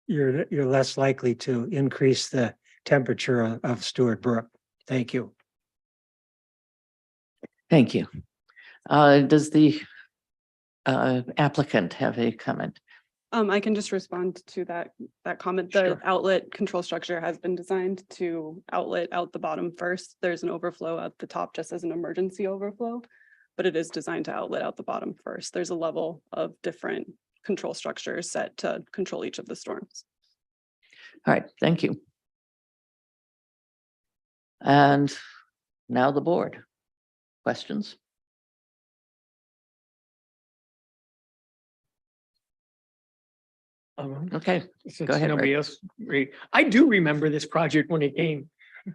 you're less likely to increase the temperature of Stewart Brook. Thank you. Thank you. Does the applicant have a comment? I can just respond to that comment. The Sure. outlet control structure has been designed to outlet out the bottom first. There's an overflow at the top just as an emergency overflow, but it is designed to outlet out the bottom first. There's a level of different control structures set to control each of the storms. All right, thank you. And now the board. Questions? Okay, Since Go ahead, nobody else, I do remember this project when it came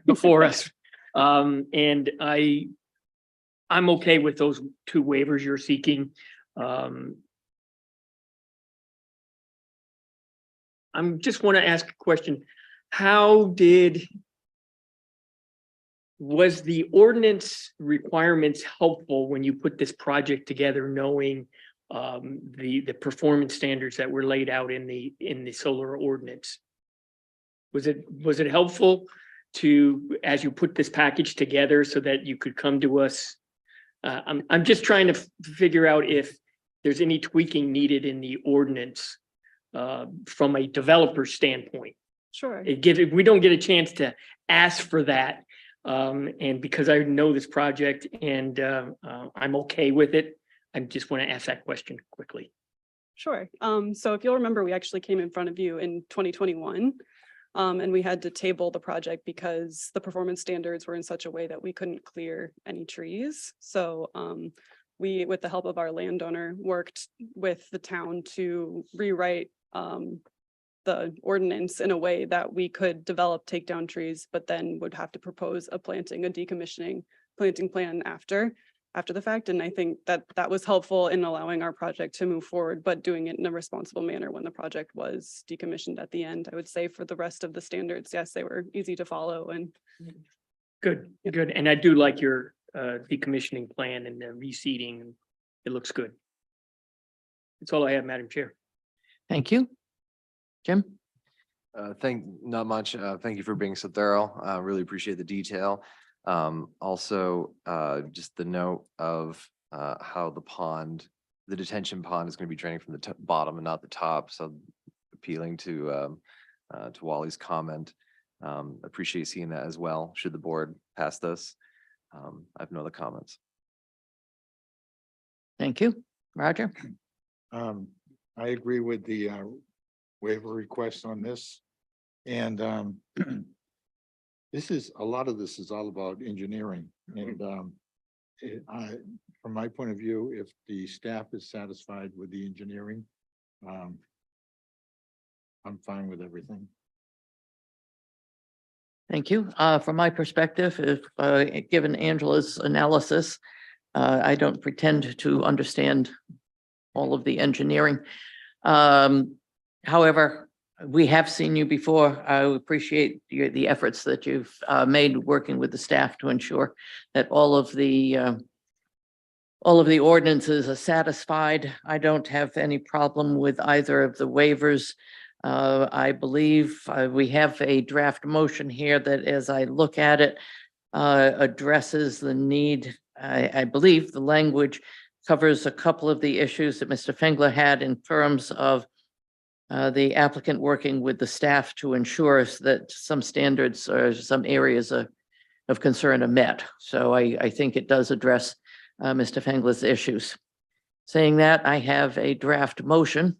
before us. And I'm okay with those two waivers you're seeking. I'm just want to ask a question. Was the ordinance requirements helpful when you put this project together, knowing the performance standards that were laid out in the solar ordinance? Was it helpful to, as you put this package together so that you could come to us? I'm just trying to figure out if there's any tweaking needed in the ordinance from a developer standpoint. Sure. We don't get a chance to ask for that. And because I know this project and I'm okay with it, I just want to ask that question quickly. Sure. So if you'll remember, we actually came in front of you in 2021. And we had to table the project because the performance standards were in such a way that we couldn't clear any trees. So we, with the help of our landowner, worked with the town to rewrite the ordinance in a way that we could develop takedown trees, but then would have to propose a decommissioning planting plan after the fact. And I think that was helpful in allowing our project to move forward, but doing it in a responsible manner when the project was decommissioned at the end. I would say for the rest of the standards, yes, they were easy to follow and Good. And I do like your decommissioning plan and the reseeding. It looks good. That's all I have, Madam Chair. Thank you. Jim? Not much. Thank you for being so thorough. Really appreciate the detail. Also, just the note of how the detention pond is going to be draining from the bottom and not the top. So appealing to Wally's comment. Appreciate seeing that as well. Should the board pass this? I have no other comments. Thank you. Roger? I agree with the waiver request on this. And a lot of this is all about engineering. And from my point of view, if the staff is satisfied with the engineering, I'm fine with everything. Thank you. From my perspective, if given Angela's analysis, I don't pretend to understand all of the engineering. However, we have seen you before. I appreciate the efforts that you've made working with the staff to ensure that all of the ordinances are satisfied. I don't have any problem with either of the waivers. I believe we have a draft motion here that, as I look at it, addresses the need. I believe the language covers a couple of the issues that Mr. Fengler had in terms of the applicant working with the staff to ensure that some standards or some areas of concern are met. So I think it does address Mr. Fengler's issues. Saying that, I have a draft motion.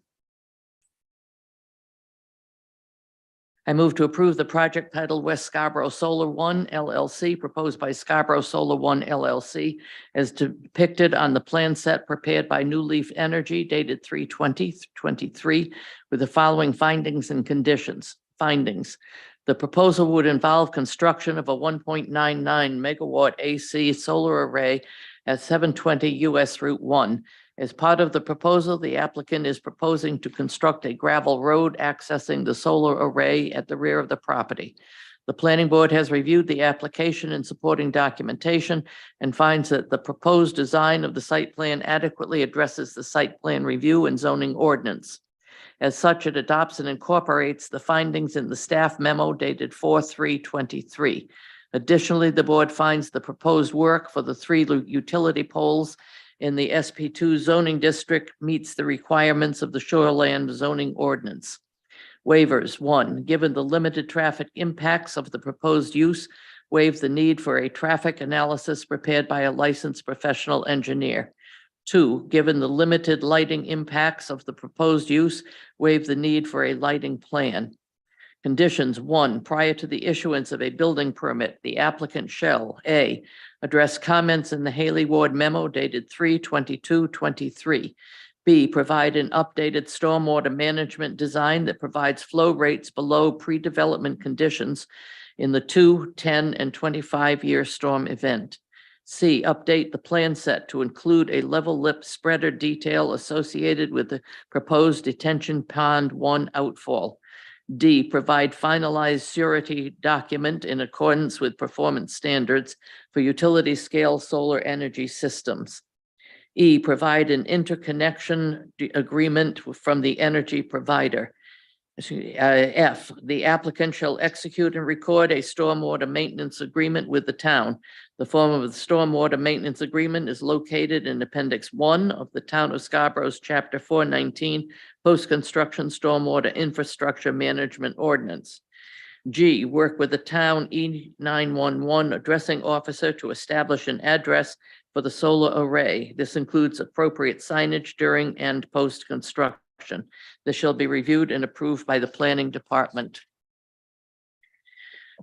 I move to approve the project titled West Scarborough Solar One LLC, proposed by Scarborough Solar One LLC, as depicted on the plan set prepared by New Leaf Energy dated 3/20/23, with the following findings and conditions. Findings: the proposal would involve construction of a 1.99 megawatt AC solar array at 720 US Route 1. As part of the proposal, the applicant is proposing to construct a gravel road accessing the solar array at the rear of the property. The planning board has reviewed the application and supporting documentation and finds that the proposed design of the site plan adequately addresses the site plan review and zoning ordinance. As such, it adopts and incorporates the findings in the staff memo dated 4/3/23. Additionally, the board finds the proposed work for the three utility poles in the SP2 zoning district meets the requirements of the shoreland zoning ordinance. Waivers: 1, given the limited traffic impacts of the proposed use, waive the need for a traffic analysis prepared by a licensed professional engineer. 2, given the limited lighting impacts of the proposed use, waive the need for a lighting plan. Conditions: 1, prior to the issuance of a building permit, the applicant shall: A, address comments in the Haley Ward memo dated 3/22/23. B, provide an updated stormwater management design that provides flow rates below pre-development conditions in the 2, 10, and 25-year storm event. C, update the plan set to include a level lip spreader detail associated with the proposed detention pond 1 outfall. D, provide finalized surety document in accordance with performance standards for utility scale solar energy systems. E, provide an interconnection agreement from the energy provider. F, the applicant shall execute and record a stormwater maintenance agreement with the town. The form of the stormwater maintenance agreement is located in Appendix 1 of the Town of Scarborough's Chapter 419 Post-Construction Stormwater Infrastructure Management Ordinance. G, work with the town E911 addressing officer to establish an address for the solar array. This includes appropriate signage during and post-construction. This shall be reviewed and approved by the planning department.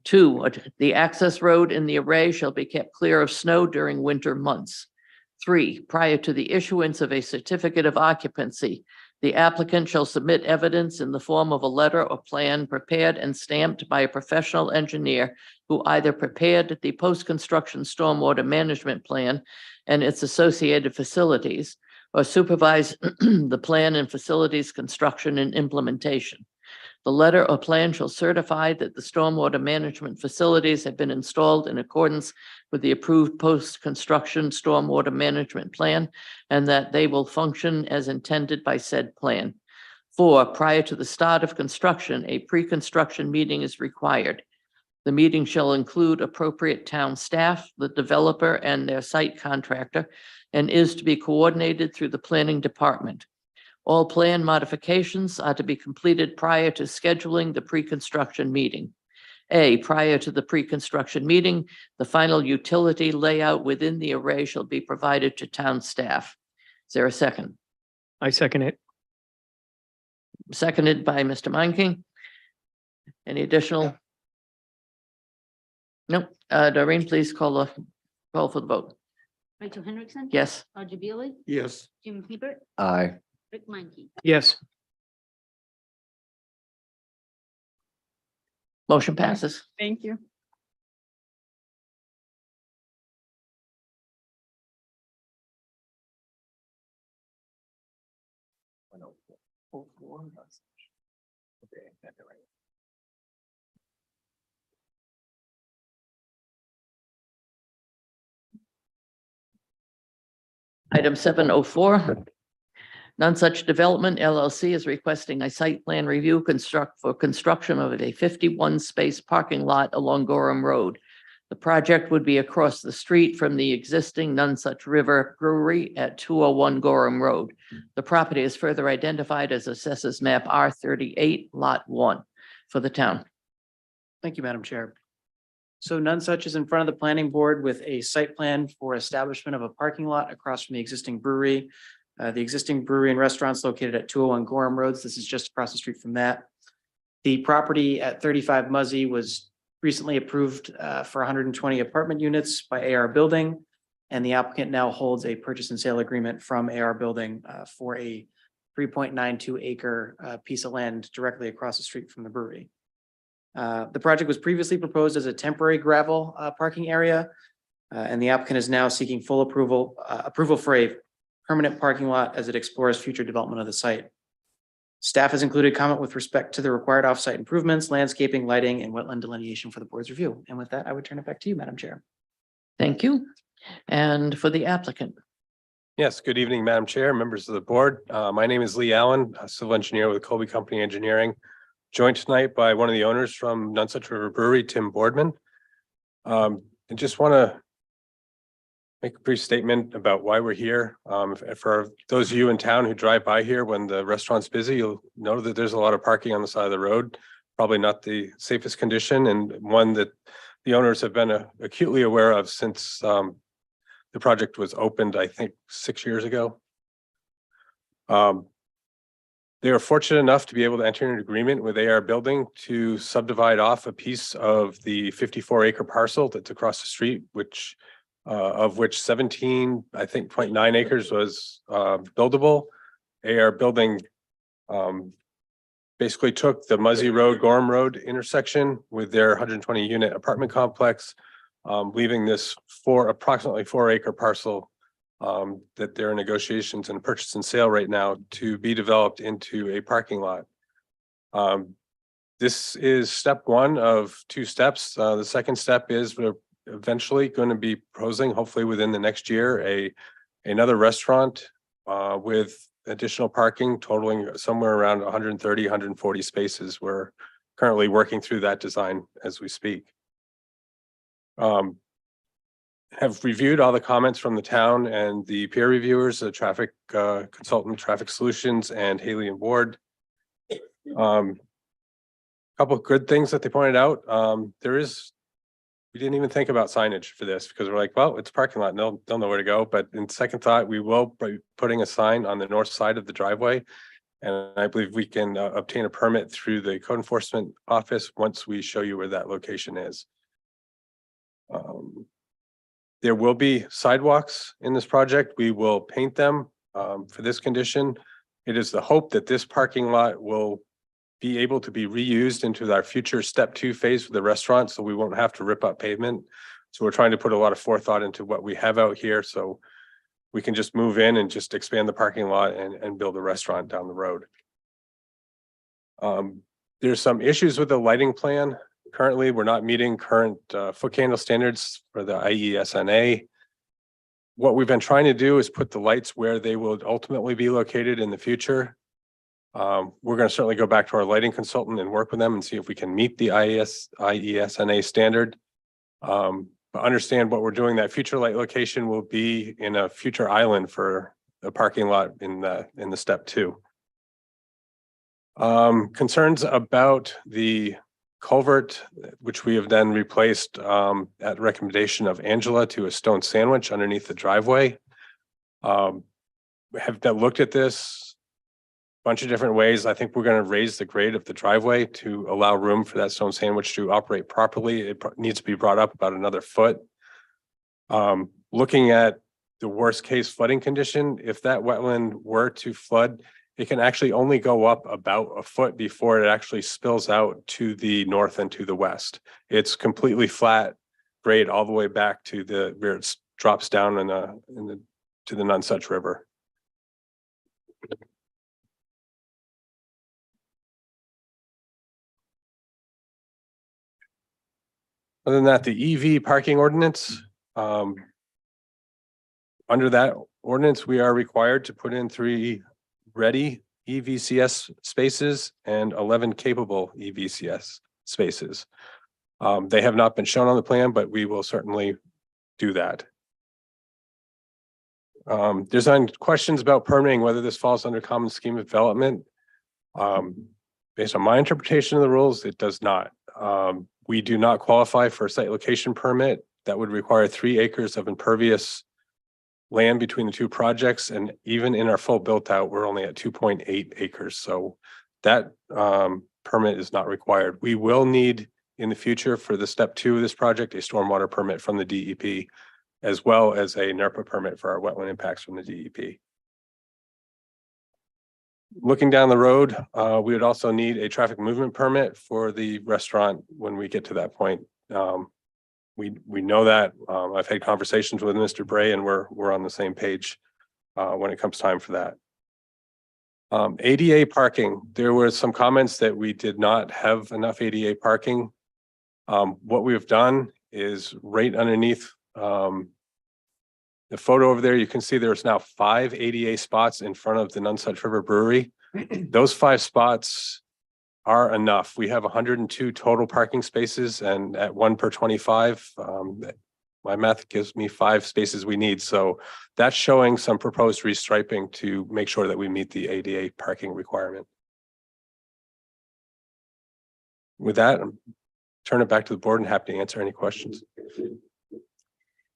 2, the access road in the array shall be kept clear of snow during winter months. 3, prior to the issuance of a certificate of occupancy, the applicant shall submit evidence in the form of a letter or plan prepared and stamped by a professional engineer who either prepared the post-construction stormwater management plan and its associated facilities, or supervise the plan and facilities construction and implementation. The letter or plan shall certify that the stormwater management facilities have been installed in accordance with the approved post-construction stormwater management plan and that they will function as intended by said plan. 4, prior to the start of construction, a pre-construction meeting is required. The meeting shall include appropriate town staff, the developer, and their site contractor, and is to be coordinated through the planning department. All plan modifications are to be completed prior to scheduling the pre-construction meeting. A, prior to the pre-construction meeting, the final utility layout within the array shall be provided to town staff. Is there a second? I second it. Seconded by Mr. Meinking. Any additional? Nope. Doreen, please call for the vote. Rachel Hendrickson. Yes. Roger Beely, Yes. Jim Hebert, Aye. Rick Manky. Yes. Motion passes. Thank you. Item 704. None Such Development LLC is requesting a site plan review for construction of a 51 space parking lot along Gorham Road. The project would be across the street from the existing None Such River Brewery at 201 Gorham Road. The property is further identified as Assessors Map R38 Lot 1 for the town. Thank you, Madam Chair. So None Such is in front of the planning board with a site plan for establishment of a parking lot across from the existing brewery. The existing brewery and restaurants located at 201 Gorham Roads. This is just across the street from that. The property at 35 Muzzy was recently approved for 120 apartment units by AR Building. And the applicant now holds a purchase and sale agreement from AR Building for a 3.92 acre piece of land directly across the street from the brewery. The project was previously proposed as a temporary gravel parking area. And the applicant is now seeking full approval for a permanent parking lot as it explores future development of the site. Staff has included comment with respect to the required offsite improvements, landscaping, lighting, and wetland delineation for the board's review. And with that, I would turn it back to you, Madam Chair. Thank you. And for the applicant. Yes, good evening, Madam Chair, members of the board. My name is Lee Allen, a civil engineer with Colby Company Engineering, joined tonight by one of the owners from None Such River Brewery, Tim Boardman. I just want to make a brief statement about why we're here. For those of you in town who drive by here when the restaurant's busy, you'll know that there's a lot of parking on the side of the road. Probably not the safest condition, and one that the owners have been acutely aware of since the project was opened, I think, 6 years ago. They are fortunate enough to be able to enter an agreement with AR Building to subdivide off a piece of the 54-acre parcel that's across the street, which of which 17, I think 0.9 acres was buildable. AR Building basically took the Muzzy Road, Gorham Road intersection with their 120 unit apartment complex, leaving this approximately 4-acre parcel that they're in negotiations and purchase and sale right now to be developed into a parking lot. This is step one of 2 steps. The second step is we're eventually going to be proposing, hopefully within the next year, another restaurant with additional parking totaling somewhere around 130, 140 spaces. We're currently working through that design as we speak. Have reviewed all the comments from the town and the peer reviewers, the traffic consultant, Traffic Solutions, and Haley and Ward. Couple of good things that they pointed out. We didn't even think about signage for this because we're like, well, it's a parking lot, they'll know where to go. But in second thought, we will be putting a sign on the north side of the driveway. And I believe we can obtain a permit through the code enforcement office once we show you where that location is. There will be sidewalks in this project. We will paint them for this condition. It is the hope that this parking lot will be able to be reused into our future step 2 phase for the restaurant, so we won't have to rip up pavement. So we're trying to put a lot of forethought into what we have out here, so we can just move in and just expand the parking lot and build a restaurant down the road. There's some issues with the lighting plan. Currently, we're not meeting current foot candle standards for the IESNA. What we've been trying to do is put the lights where they will ultimately be located in the future. We're going to certainly go back to our lighting consultant and work with them and see if we can meet the IESNA standard. But understand what we're doing. That future light location will be in a future island for the parking lot in the step 2. Concerns about the culvert, which we have then replaced at recommendation of Angela to a stone sandwich underneath the driveway. We have looked at this a bunch of different ways. I think we're going to raise the grade of the driveway to allow room for that stone sandwich to operate properly. It needs to be brought up about another foot. Looking at the worst case flooding condition, if that wetland were to flood, it can actually only go up about a foot before it actually spills out to the north and to the west. It's completely flat grade all the way back to where it drops down to the Nonsuch River. Other than that, the EV parking ordinance, under that ordinance, we are required to put in 3 ready EVCS spaces and 11 capable EVCS spaces. They have not been shown on the plan, but we will certainly do that. There's questions about permitting, whether this falls under common scheme of development. Based on my interpretation of the rules, it does not. We do not qualify for a site location permit that would require 3 acres of impervious land between the 2 projects. And even in our full built out, we're only at 2.8 acres. So that permit is not required. We will need in the future for the step 2 of this project, a stormwater permit from the DEP, as well as a NERPA permit for our wetland impacts from the DEP. Looking down the road, we would also need a traffic movement permit for the restaurant when we get to that point. We know that. I've had conversations with Mr. Bray and we're on the same page when it comes time for that. ADA parking, there were some comments that we did not have enough ADA parking. What we have done is right underneath the photo over there, you can see there's now 5 ADA spots in front of the Nonsuch River Brewery. Those 5 spots are enough. We have 102 total parking spaces and at 1 per 25, my math gives me 5 spaces we need. So that's showing some proposed restriping to make sure that we meet the ADA parking requirement. With that, turn it back to the board and happy to answer any questions.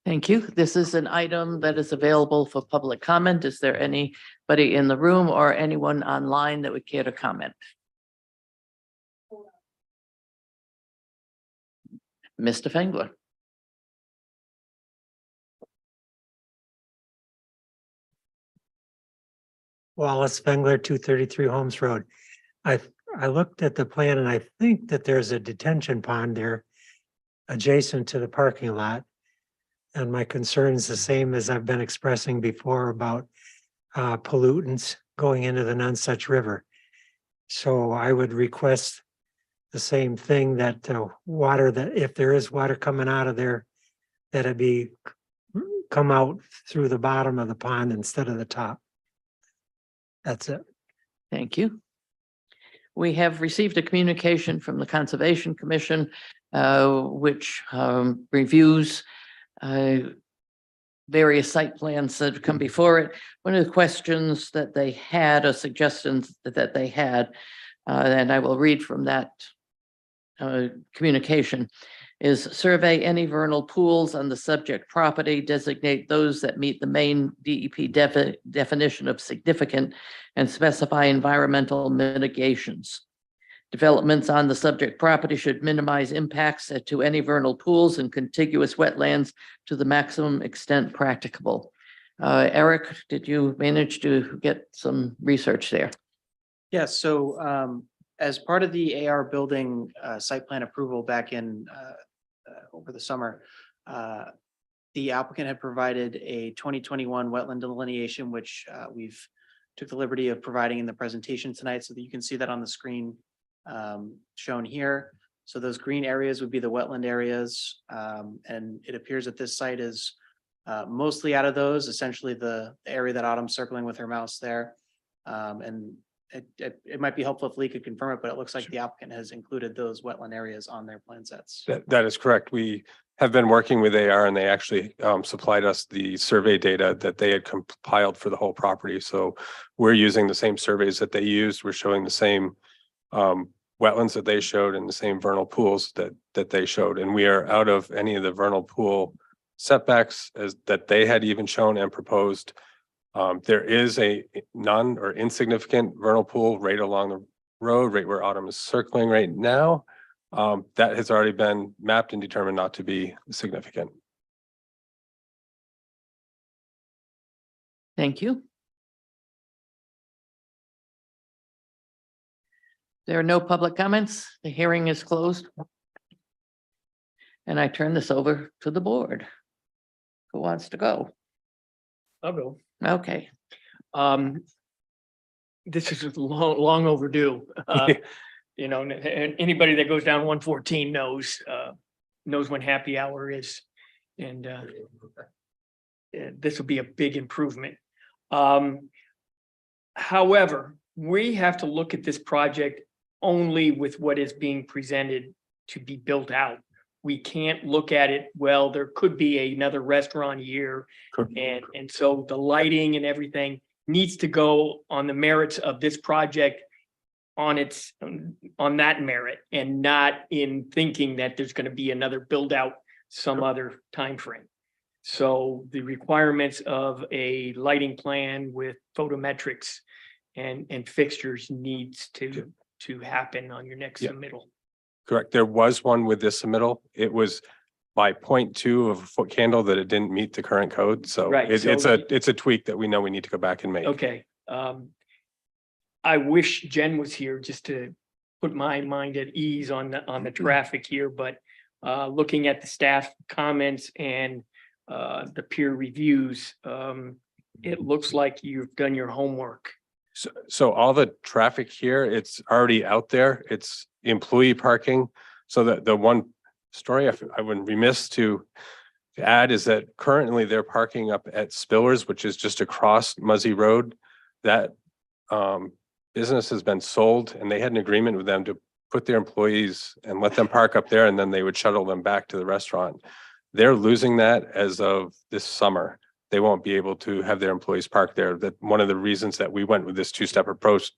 Thank you. This is an item that is available for public comment. Is there anybody in the room or anyone online that would care to comment? Mr. Fengler. Wallace Spengler, 233 Holmes Road. I looked at the plan and I think that there's a detention pond there adjacent to the parking lot. And my concern is the same as I've been expressing before about pollutants going into the Nonsuch River. So I would request the same thing, that water, that if there is water coming out of there, that it come out through the bottom of the pond instead of the top. That's it. Thank you. We have received a communication from the Conservation Commission, which reviews various site plans that have come before it. One of the questions that they had, or suggestions that they had, and I will read from that communication, is survey any vernal pools on the subject property, designate those that meet the main DEP definition of significant, and specify environmental mitigations. Developments on the subject property should minimize impacts to any vernal pools and contiguous wetlands to the maximum extent practicable. Eric, did you manage to get some research there? Yes, so as part of the AR building site plan approval back in over the summer, the applicant had provided a 2021 wetland delineation, which we've took the liberty of providing in the presentation tonight, so that you can see that on the screen shown here. So those green areas would be the wetland areas, and it appears that this site is mostly out of those, essentially the area that Autumn's circling with her mouse there. And it might be helpful if Lee could confirm it, but it looks like the applicant has included those wetland areas on their plan sets. That is correct. We have been working with AR and they actually supplied us the survey data that they had compiled for the whole property. So we're using the same surveys that they used. We're showing the same wetlands that they showed and the same vernal pools that they showed. And we are out of any of the vernal pool setbacks as that they had even shown and proposed. There is a none or insignificant vernal pool right along the road, right where Autumn is circling right now. That has already been mapped and determined not to be significant. Thank you. There are no public comments. The hearing is closed. And I turn this over to the board. Who wants to go? I'll go. Okay. This is long overdue. You know, and anybody that goes down 114 knows when happy hour is. And this will be a big improvement. However, we have to look at this project only with what is being presented to be built out. We can't look at it, well, there could be another restaurant here. And so the lighting and everything needs to go on the merits of this project on that merit, and not in thinking that there's going to be another build out some other time frame. So the requirements of a lighting plan with photometrics and fixtures needs to happen on your next submittal. Correct. There was one with this submittal. It was by 0.2 of a foot candle that it didn't meet the current code. So Right, it's a tweak that we know we need to go back and make. Okay. I wish Jen was here just to put my mind at ease on the traffic here, but looking at the staff comments and the peer reviews, it looks like you've done your homework. So all the traffic here, it's already out there. It's employee parking. So that the one story I would remiss to add is that currently they're parking up at Spillers, which is just across Muzzy Road. That business has been sold and they had an agreement with them to put their employees and let them park up there and then they would shuttle them back to the restaurant. They're losing that as of this summer. They won't be able to have their employees park there. That one of the reasons that we went with this two-step approach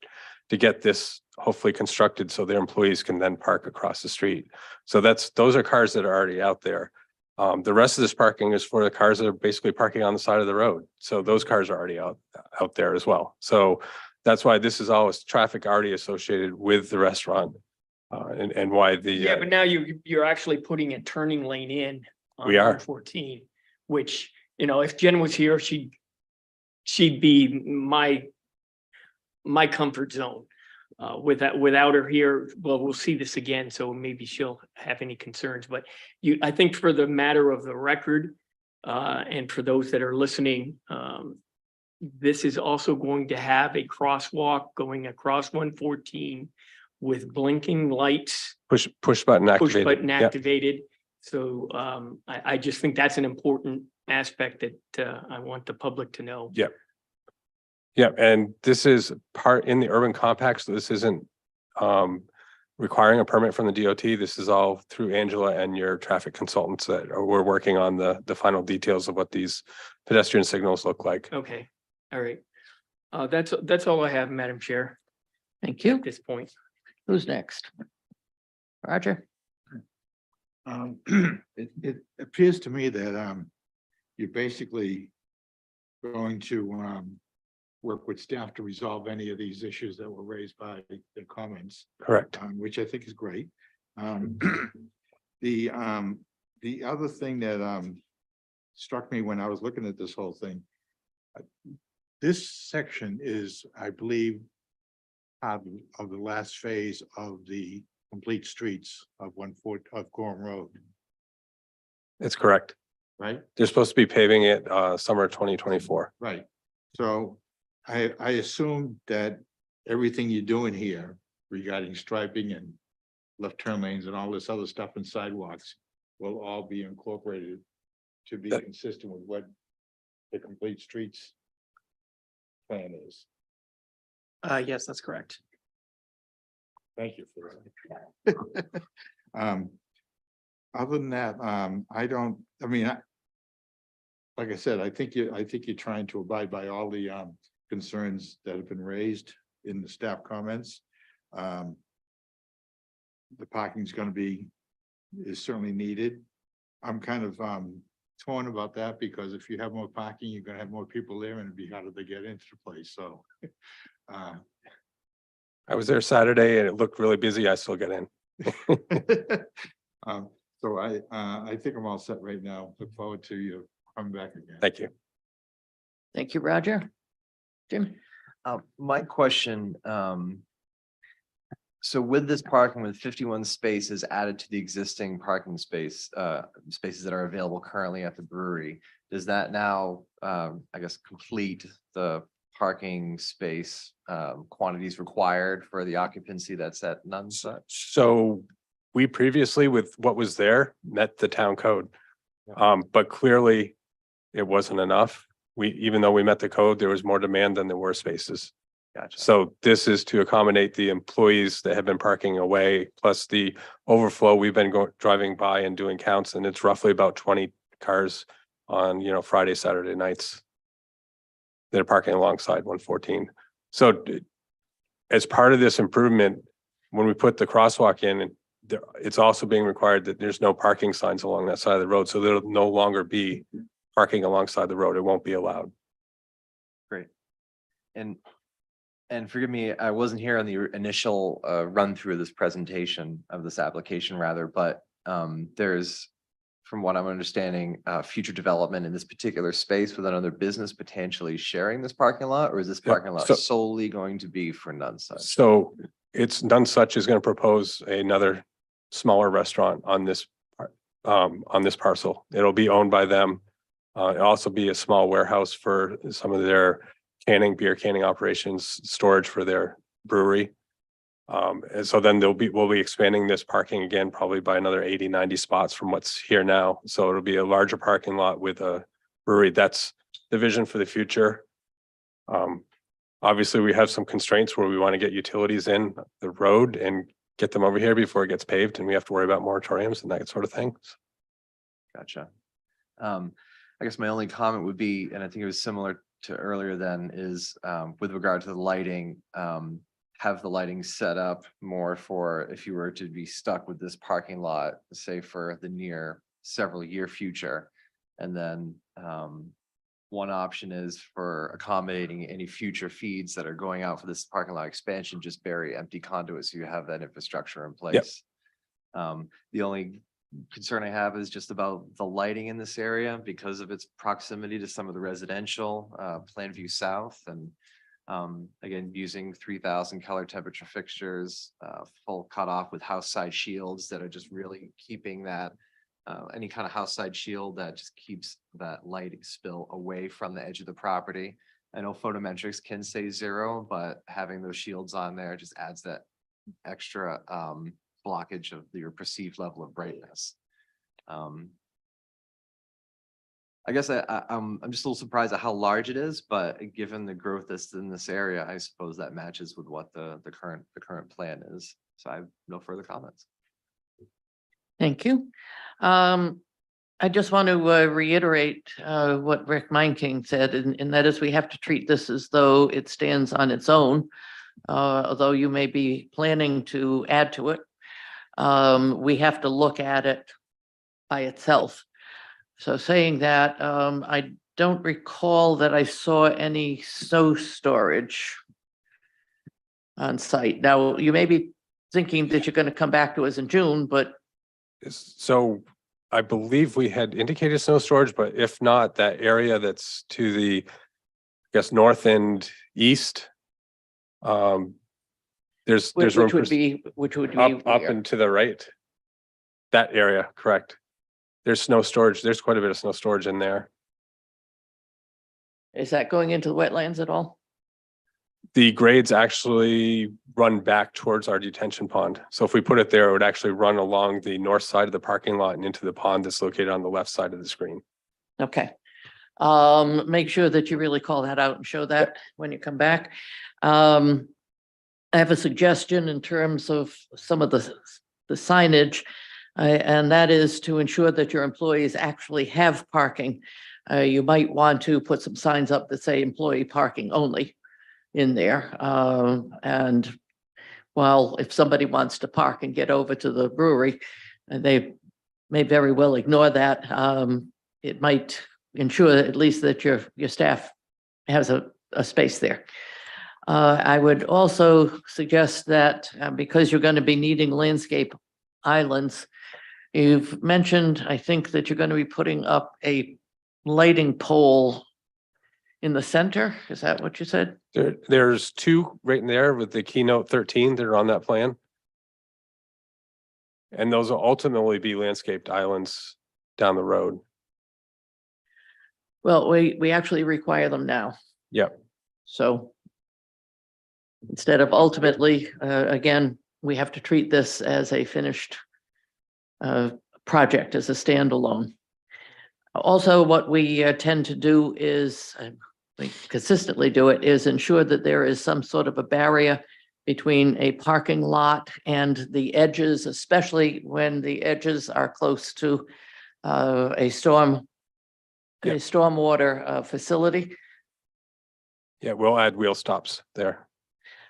to get this hopefully constructed so their employees can then park across the street. So those are cars that are already out there. The rest of this parking is for the cars that are basically parking on the side of the road. So those cars are already out there as well. So that's why this is always traffic already associated with the restaurant. And why the. Yeah, but now you're actually putting a turning lane in. On We are. 14, which, you know, if Jen was here, she'd be my comfort zone. Without her here, well, we'll see this again, so maybe she'll have any concerns, but I think for the matter of the record, and for those that are listening, this is also going to have a crosswalk going across 114 with blinking lights, Push button push activated. button Yep. activated. So I just think that's an important aspect that I want the public to know. Yep. Yeah, and this is part in the urban compact, so this isn't requiring a permit from the DOT. This is all through Angela and your traffic consultants that we're working on the final details of what these pedestrian signals look like. Okay, all right. That's all I have, Madam Chair, Thank you. at this point. Who's next? Roger? It appears to me that you're basically going to work with staff to resolve any of these issues that were raised by the comments, Correct. which I think is great. The other thing that struck me when I was looking at this whole thing, this section is, I believe, part of the last phase of the complete streets of Gorham Road, It's correct. right? They're supposed to be paving it summer 2024. Right. So I assume that everything you're doing here regarding striping and left turn lanes and all this other stuff and sidewalks will all be incorporated to be That- consistent with what the complete streets plan is. Yes, that's correct. Thank you for that. Other than that, like I said, I think you're trying to abide by all the concerns that have been raised in the staff comments. The parking is certainly needed. I'm kind of torn about that because if you have more parking, you're gonna have more people there and it'd be harder to get into the place, so. I was there Saturday and it looked really busy. I still get in. So I think I'm all set right now. Look forward to you coming back again. Thank you. Thank you, Roger. Jim? My question, so with this parking with 51 spaces added to the existing parking spaces that are available currently at the brewery, does that now, I guess, complete the parking space quantities required for the occupancy that's at none such? So we previously with what was there met the town code. But clearly it wasn't enough. Even though we met the code, there was more demand than there were spaces. Gotcha. So this is to accommodate the employees that have been parking away, plus the overflow. We've been driving by and doing counts, and it's roughly about 20 cars on, Friday, Saturday nights. They're parking alongside 114. So as part of this improvement, when we put the crosswalk in, it's also being required that there's no parking signs along that side of the road. So there'll no longer be parking alongside the road. It won't be allowed. Great. And forgive me, I wasn't here on the initial run through of this presentation of this application rather, but there's, from what I'm understanding, future development in this particular space with another business potentially sharing this parking lot, or is this Yeah, parking lot so- solely going to be for none such? So it's None Such is going to propose another smaller restaurant on this parcel. It'll be owned by them. It'll also be a small warehouse for some of their beer canning operations, storage for their brewery. And so then we'll be expanding this parking again, probably by another 80, 90 spots from what's here now. So it'll be a larger parking lot with a brewery. That's the vision for the future. Obviously, we have some constraints where we want to get utilities in the road and get them over here before it gets paved, and we have to worry about moratoriums and that sort of thing. Gotcha. I guess my only comment would be, and I think it was similar to earlier then, is with regard to the lighting, have the lighting set up more for if you were to be stuck with this parking lot, say for the near several year future. And then one option is for accommodating any future feeds that are going out for this parking lot expansion, just bury empty conduits so you have that infrastructure in place. The only concern I have is just about the lighting in this area because of its proximity to some of the residential, Plainview South, and again, using 3,000 color temperature fixtures, full cutoff with house side shields that are just really keeping that any kind of house side shield that just keeps that light spill away from the edge of the property. I know photometrics can say 0, but having those shields on there just adds that extra blockage of your perceived level of brightness. I guess I'm just a little surprised at how large it is, but given the growth that's in this area, I suppose that matches with what the current plan is. So I have no further comments. Thank you. I just want to reiterate what Rick Meinking said, and that is we have to treat this as though it stands on its own, although you may be planning to add to it. We have to look at it by itself. So saying that, I don't recall that I saw any snow storage on site. Now, you may be thinking that you're going to come back to us in June, but So I believe we had indicated snow storage, but if not, that area that's to the, I guess, north and east. There's room which for would be up where? and to the right. That area, correct. There's snow storage. There's quite a bit of snow storage in there. Is that going into the wetlands at all? The grades actually run back towards our detention pond. So if we put it there, it would actually run along the north side of the parking lot and into the pond that's located on the left side of the screen. Okay. Make sure that you really call that out and show that when you come back. I have a suggestion in terms of some of the signage, and that is to ensure that your employees actually have parking. You might want to put some signs up that say employee parking only in there. And while if somebody wants to park and get over to the brewery, they may very well ignore that. It might ensure at least that your staff has a space there. I would also suggest that because you're going to be needing landscape islands, you've mentioned, I think, that you're going to be putting up a lighting pole in the center. Is that what you said? There's 2 right in there with the keynote 13 that are on that plan. And those will ultimately be landscaped islands down the road. Well, we actually require them now. Yep. So instead of ultimately, again, we have to treat this as a finished project, as a standalone. Also, what we tend to do is, we consistently do it, is ensure that there is some sort of a barrier between a parking lot and the edges, especially when the edges are close to a stormwater facility. Yeah, we'll add wheel stops there.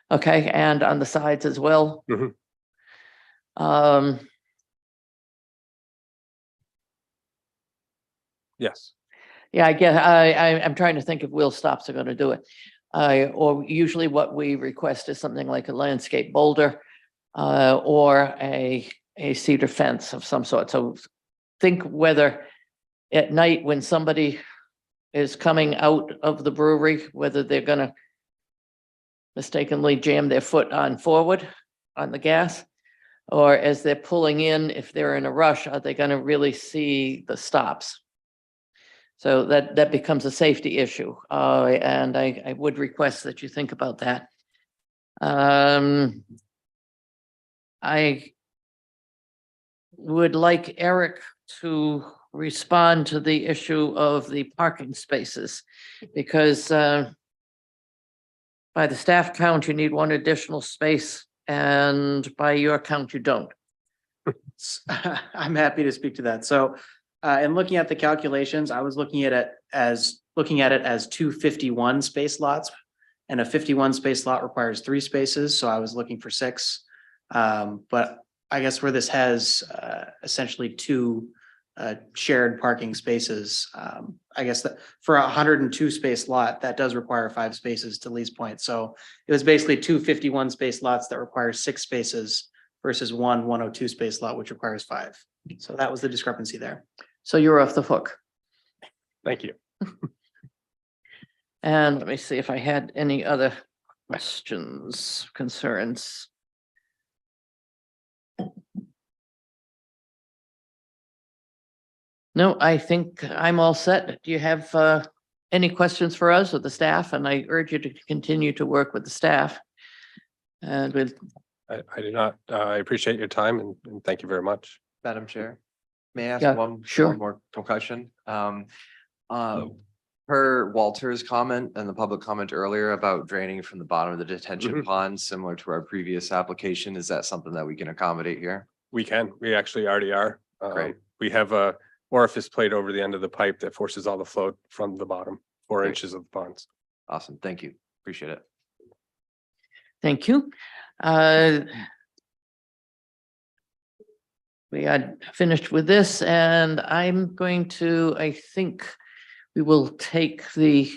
Okay, and on the sides as well. Mhm. Yes. Yeah, I guess I'm trying to think if wheel stops are going to do it. Or usually what we request is something like a landscape boulder or a cedar fence of some sort. So think whether at night when somebody is coming out of the brewery, whether they're going to mistakenly jam their foot on forward on the gas, or as they're pulling in, if they're in a rush, are they going to really see the stops? So that becomes a safety issue, and I would request that you think about that. I would like Eric to respond to the issue of the parking spaces, because By the staff count, you need one additional space, and by your count, you don't. I'm happy to speak to that. So, in looking at the calculations, I was looking at it as two 51 space lots. And a 51 space lot requires 3 spaces, so I was looking for 6. But I guess where this has essentially 2 shared parking spaces, I guess that for a 102 space lot, that does require 5 spaces to Lee's point. So it was basically 2 51 space lots that require 6 spaces versus one 102 space lot, which requires 5. So that was the discrepancy there. So you're off the hook. Thank you. And let me see if I had any other questions, concerns. No, I think I'm all set. Do you have any questions for us or the staff? And I urge you to continue to work with the staff. And with, I do not, I appreciate your time and thank you very much. Madam Chair, may I ask Yeah, one sure. more question? Per Walter's comment and the public comment earlier about draining from the bottom of the detention pond, similar to our previous application, is that something that we can accommodate here? We we actually already are. Great. We have a orifice plate over the end of the pipe that forces all the flow from the bottom, 4 Great. inches of the ponds. Awesome. Thank you. Appreciate it. thank you. We are finished with this, and I'm going to, I think we will take the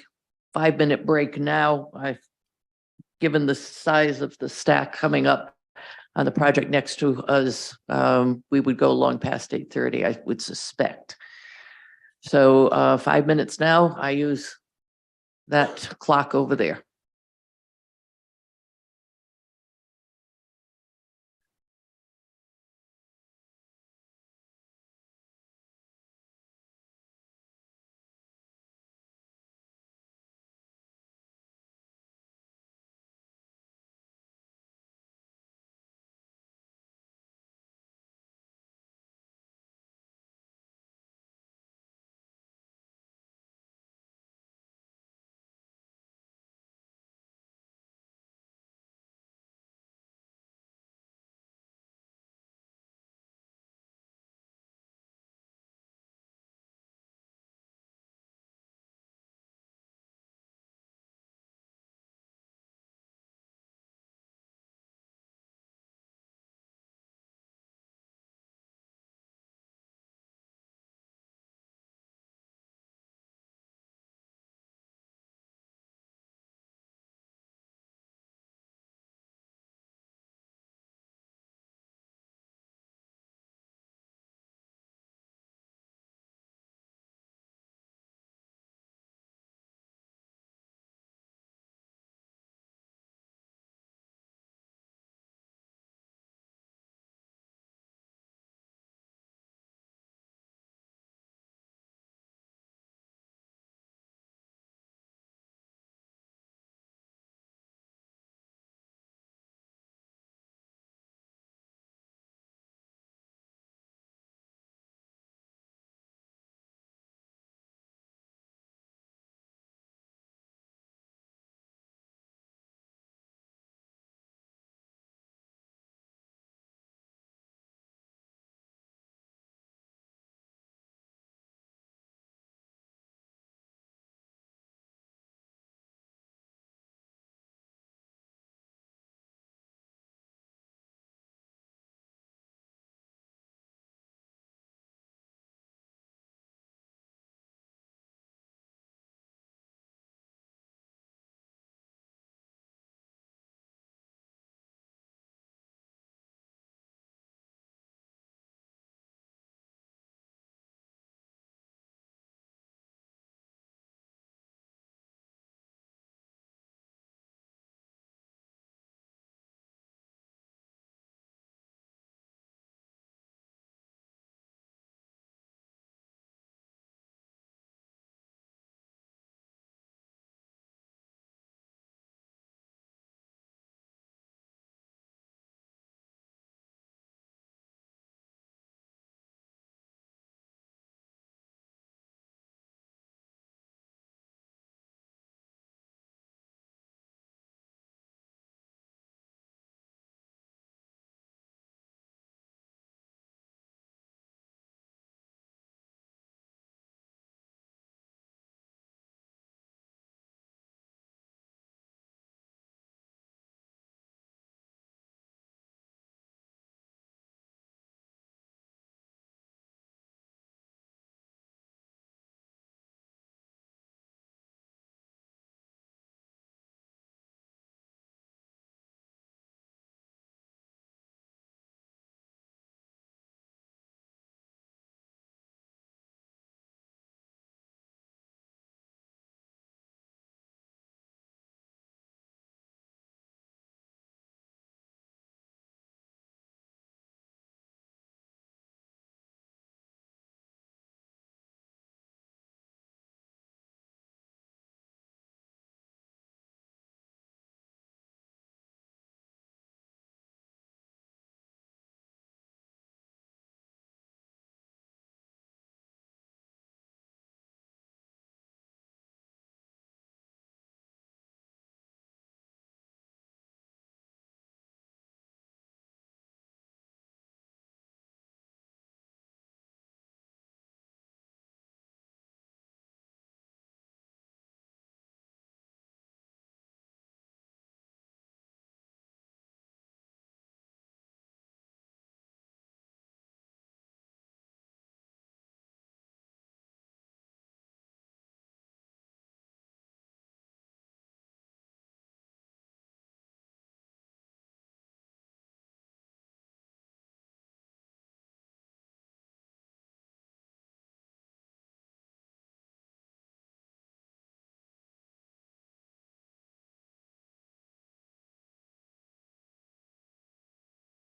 5-minute break now. I've given the size of the stack coming up on the project next to us. We would go long past 8:30, I would suspect. So 5 minutes now. I use that clock over there.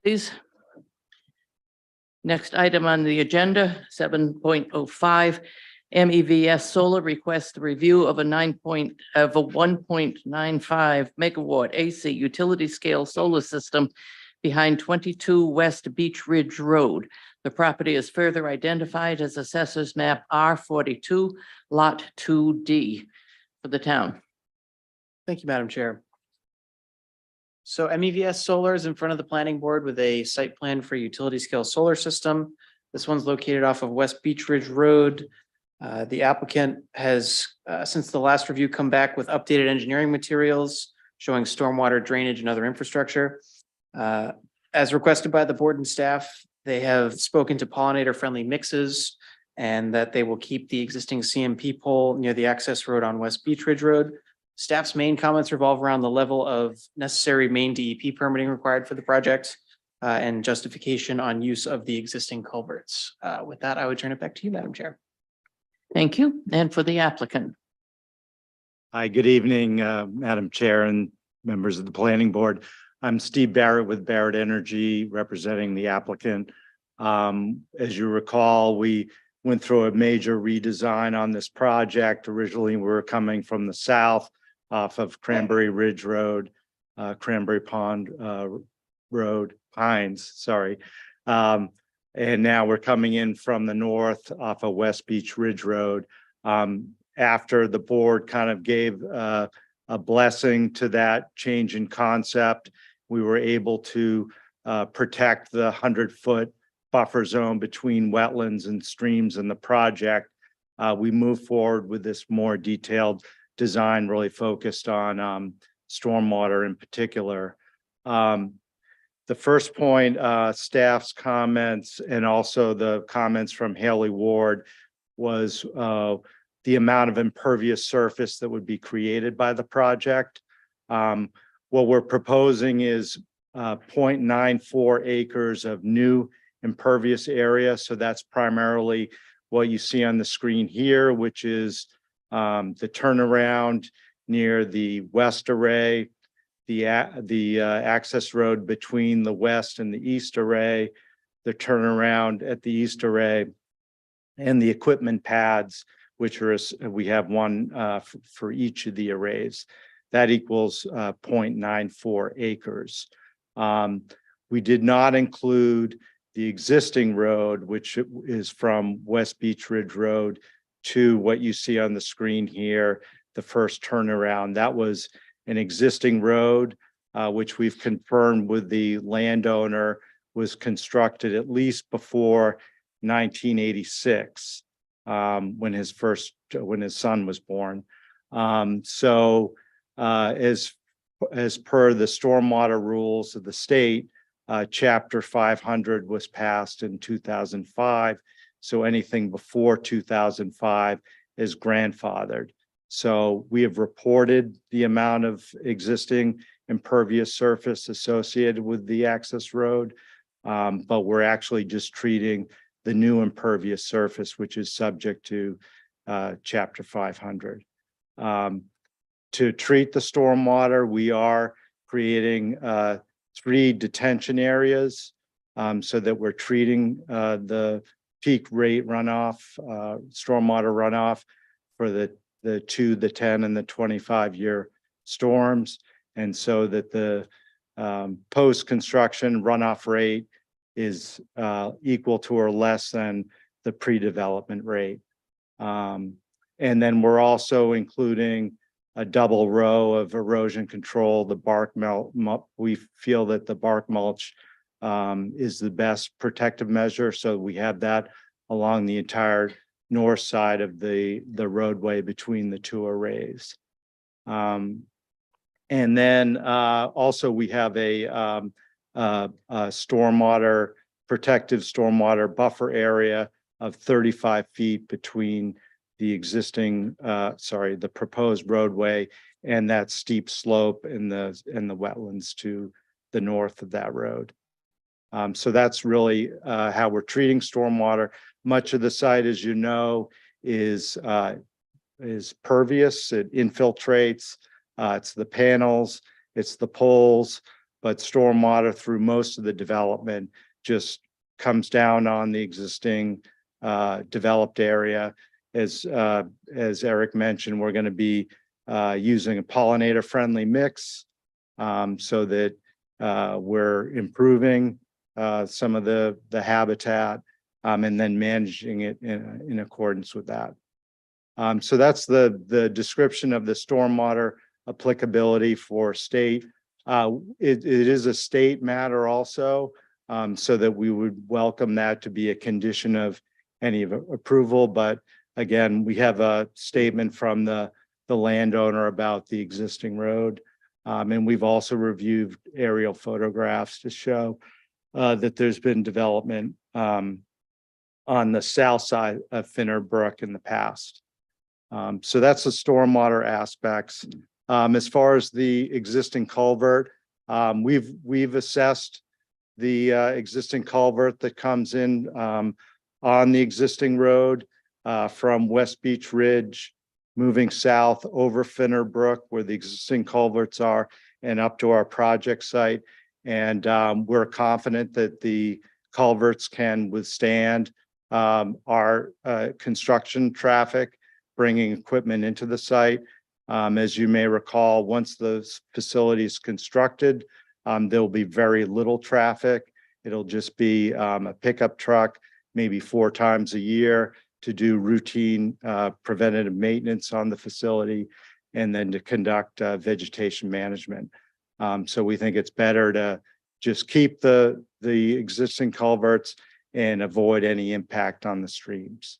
Please. Next item on the agenda, 7.05, MEVS Solar requests the review of a 1.95 megawatt AC utility scale solar system behind 22 West Beach Ridge Road. The property is further identified as Assessors Map R42, Lot 2D for the town. Thank you, Madam Chair. So MEVS Solar is in front of the planning board with a site plan for utility scale solar system. This one's located off of West Beach Ridge Road. The applicant has, since the last review, come back with updated engineering materials showing stormwater drainage and other infrastructure. As requested by the board and staff, they have spoken to pollinator-friendly mixes and that they will keep the existing CMP pole near the access road on West Beach Ridge Road. Staff's main comments revolve around the level of necessary main DEP permitting required for the project and justification on use of the existing culverts. With that, I would turn it back to you, Madam Chair. Thank you. And for the applicant. Hi, good evening, Madam Chair and members of the Planning Board. I'm Steve Barrett with Barrett Energy, representing the applicant. As you recall, we went through a major redesign on this project. Originally, we were coming from the south off of Cranberry Ridge Road, Cranberry Pond Road, Pines, sorry. And now we're coming in from the north off of West Beach Ridge Road. After the board kind of gave a blessing to that change in concept, we were able to protect the 100-foot buffer zone between wetlands and streams in the project. We moved forward with this more detailed design, really focused on stormwater in particular. The first point, staff's comments and also the comments from Haley Ward was the amount of impervious surface that would be created by the project. What we're proposing is 0.94 acres of new impervious area. So that's primarily what you see on the screen here, which is the turnaround near the west array, the access road between the west and the east array, the turnaround at the east array, and the equipment pads, which are, we have one for each of the arrays. That equals 0.94 acres. We did not include the existing road, which is from West Beach Ridge Road to what you see on the screen here, the first turnaround. That was an existing road, which we've confirmed with the landowner was constructed at least before 1986, when his son was born. As per the stormwater rules of the state, Chapter 500 was passed in 2005. So anything before 2005 is grandfathered. So we have reported the amount of existing impervious surface associated with the access road, but we're actually just treating the new impervious surface, which is subject to Chapter 500. To treat the stormwater, we are creating 3 detention areas so that we're treating the peak rate runoff, stormwater runoff for the 2, the 10, and the 25-year storms. And so that the post-construction runoff rate is equal to or less than the pre-development rate. And then we're also including a double row of erosion control, the bark mulch. We feel that the bark mulch is the best protective measure. So we have that along the entire north side of the roadway between the 2 arrays. And then also we have a stormwater, protective stormwater buffer area of 35 feet between the existing, the proposed roadway and that steep slope in the wetlands to the north of that road. So that's really how we're treating stormwater. Much of the site, as you know, is pervious. It infiltrates. It's the panels, it's the poles, but stormwater through most of the development just comes down on the existing developed area. As Eric mentioned, we're going to be using a pollinator-friendly mix so that we're improving some of the habitat and then managing it in accordance with that. So that's the description of the stormwater applicability for state. It is a state matter also, so that we would welcome that to be a condition of any approval. But again, we have a statement from the landowner about the existing road. And we've also reviewed aerial photographs to show that there's been development on the south side of Finner Brook in the past. So that's the stormwater aspects. As far as the existing culvert, we've assessed the existing culvert that comes in on the existing road from West Beach Ridge, moving south over Finner Brook where the existing culverts are and up to our project site. And we're confident that the culverts can withstand our construction traffic, bringing equipment into the site. As you may recall, once the facility is constructed, there'll be very little traffic. It'll just be a pickup truck, maybe 4 times a year to do routine preventative maintenance on the facility and then to conduct vegetation management. So we think it's better to just keep the existing culverts and avoid any impact on the streams.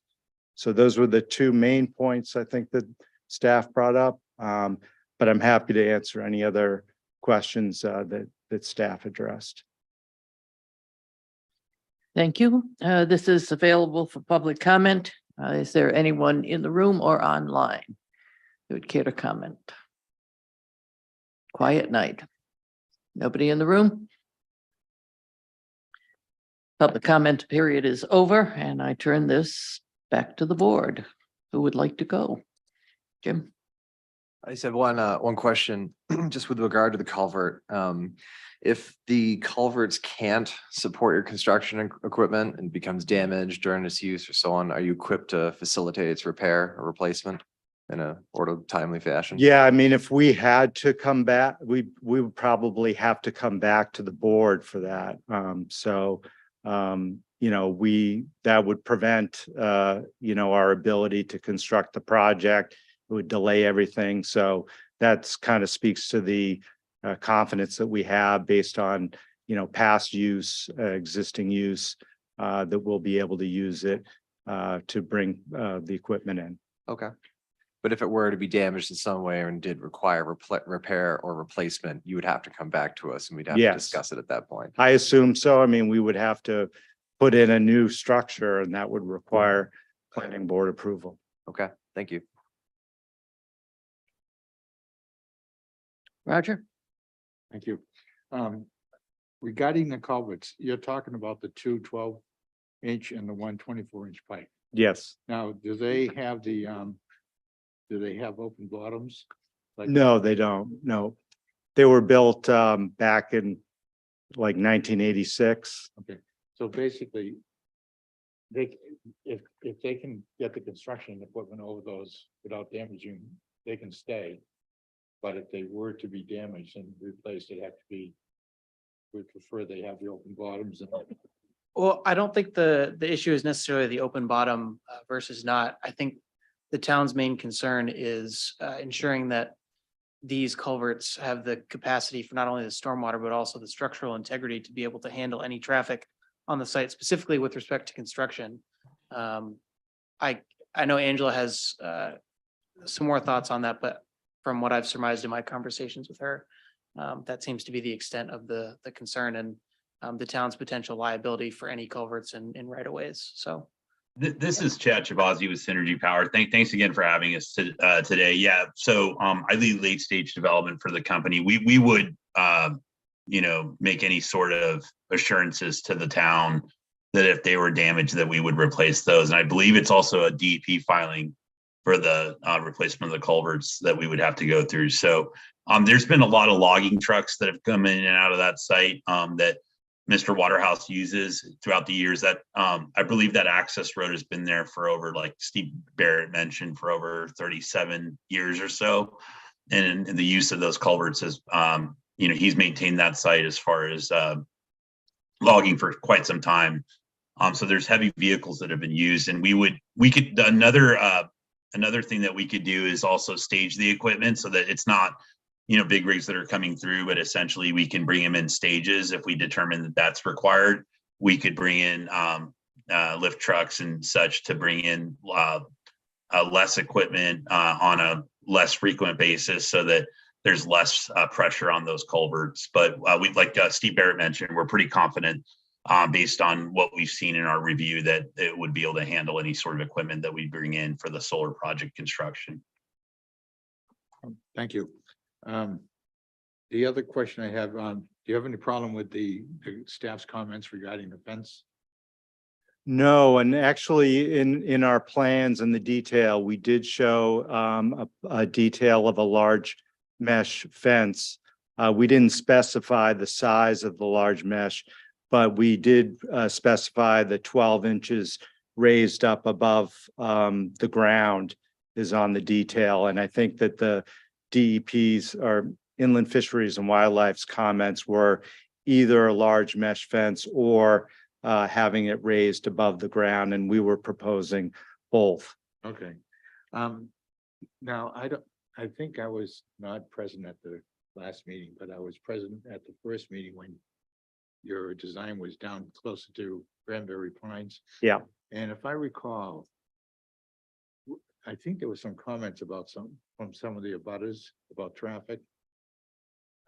So those were the 2 main points I think that staff brought up. But I'm happy to answer any other questions that staff addressed. Thank you. This is available for public comment. Is there anyone in the room or online who would care to comment? Quiet night. Nobody in the room? Public comment period is over, and I turn this back to the board. Who would like to go? Jim? I just have one question, just with regard to the culvert. If the culverts can't support your construction equipment and becomes damaged during its use or so on, are you equipped to facilitate its repair or replacement in a timely fashion? Yeah, I mean, if we had to come back, we would probably have to come back to the board for that. You know, that would prevent, you know, our ability to construct the project. It would delay everything. So that's kind of speaks to the confidence that we have based on, you know, past use, existing use, that we'll be able to use it to bring the equipment in. Okay. But if it were to be damaged in some way and did require repair or replacement, you would have to come back to us and we'd have to Yes. discuss it at that point. I assume so. I mean, we would have to put in a new structure and that would require planning board approval. Okay, thank you. Roger? Thank you. Regarding the culverts, you're talking about the 2 12-inch and the 1 24-inch pipe. Yes. Now, do they have open bottoms? Like- No, they don't. No. They were built back in like 1986. Okay, so basically, if they can get the construction equipment over those without damaging, they can stay. But if they were to be damaged and replaced, it'd have to be, we prefer they have the open bottoms and. Well, I don't think the issue is necessarily the open bottom versus not. I think the town's main concern is ensuring that these culverts have the capacity for not only the stormwater, but also the structural integrity to be able to handle any traffic on the site, specifically with respect to construction. I know Angela has some more thoughts on that, but from what I've surmised in my conversations with her, that seems to be the extent of the concern and the town's potential liability for any culverts in right of ways. So. This is Chad Chavazi with Synergy Power. Thanks again for having us today. Yeah, so I lead late stage development for the company. We would make any sort of assurances to the town that if they were damaged, that we would replace those. And I believe it's also a DEP filing for the replacement of the culverts that we would have to go through. So There's been a lot of logging trucks that have come in and out of that site that Mr. Waterhouse uses throughout the years. That I believe that access road has been there for over, like Steve Barrett mentioned, for over 37 years or so. And the use of those culverts is, he's maintained that site as far as logging for quite some time. So there's heavy vehicles that have been used, and another thing that we could do is also stage the equipment so that it's not, big rigs that are coming through, but essentially we can bring them in stages. If we determine that that's required, we could bring in lift trucks and such to bring in less equipment on a less frequent basis so that there's less pressure on those culverts. But we'd like Steve Barrett mentioned, we're pretty confident based on what we've seen in our review that it would be able to handle any sort of equipment that we bring in for the solar project construction. Thank you. The other question I have, do you have any problem with the staff's comments regarding the fence? No, and actually in our plans and the detail, we did show a detail of a large mesh fence. We didn't specify the size of the large mesh, but we did specify the 12 inches raised up above the ground is on the detail. And I think that the DEP's or Inland Fisheries and Wildlife's comments were either a large mesh fence or having it raised above the ground, and we were proposing both. Okay. Now, I think I was not present at the last meeting, but I was present at the first meeting when your design was down closer to Cranberry Pines. Yeah. And if I recall, I think there was some comments about from some of the abutters about traffic.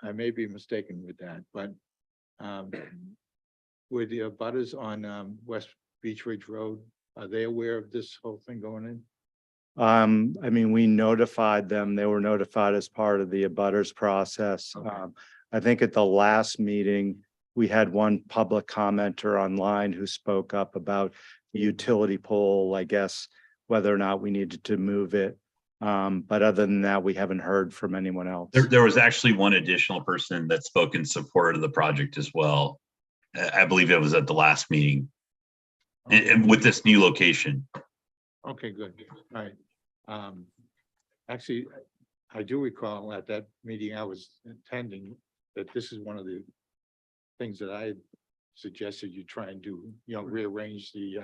I may be mistaken with that, but were the abutters on West Beach Ridge Road, are they aware of this whole thing going in? I mean, we notified them. They were notified as part of the abutters process. Okay. I think at the last meeting, we had one public commenter online who spoke up about the utility pole, I guess, whether or not we needed to move it. But other than that, we haven't heard from anyone else. There was actually one additional person that spoke in support of the project as well. I believe it was at the last meeting and with this new location. Okay, good. All right. Actually, I do recall at that meeting I was attending that this is one of the things that I suggested you try and do, rearrange the,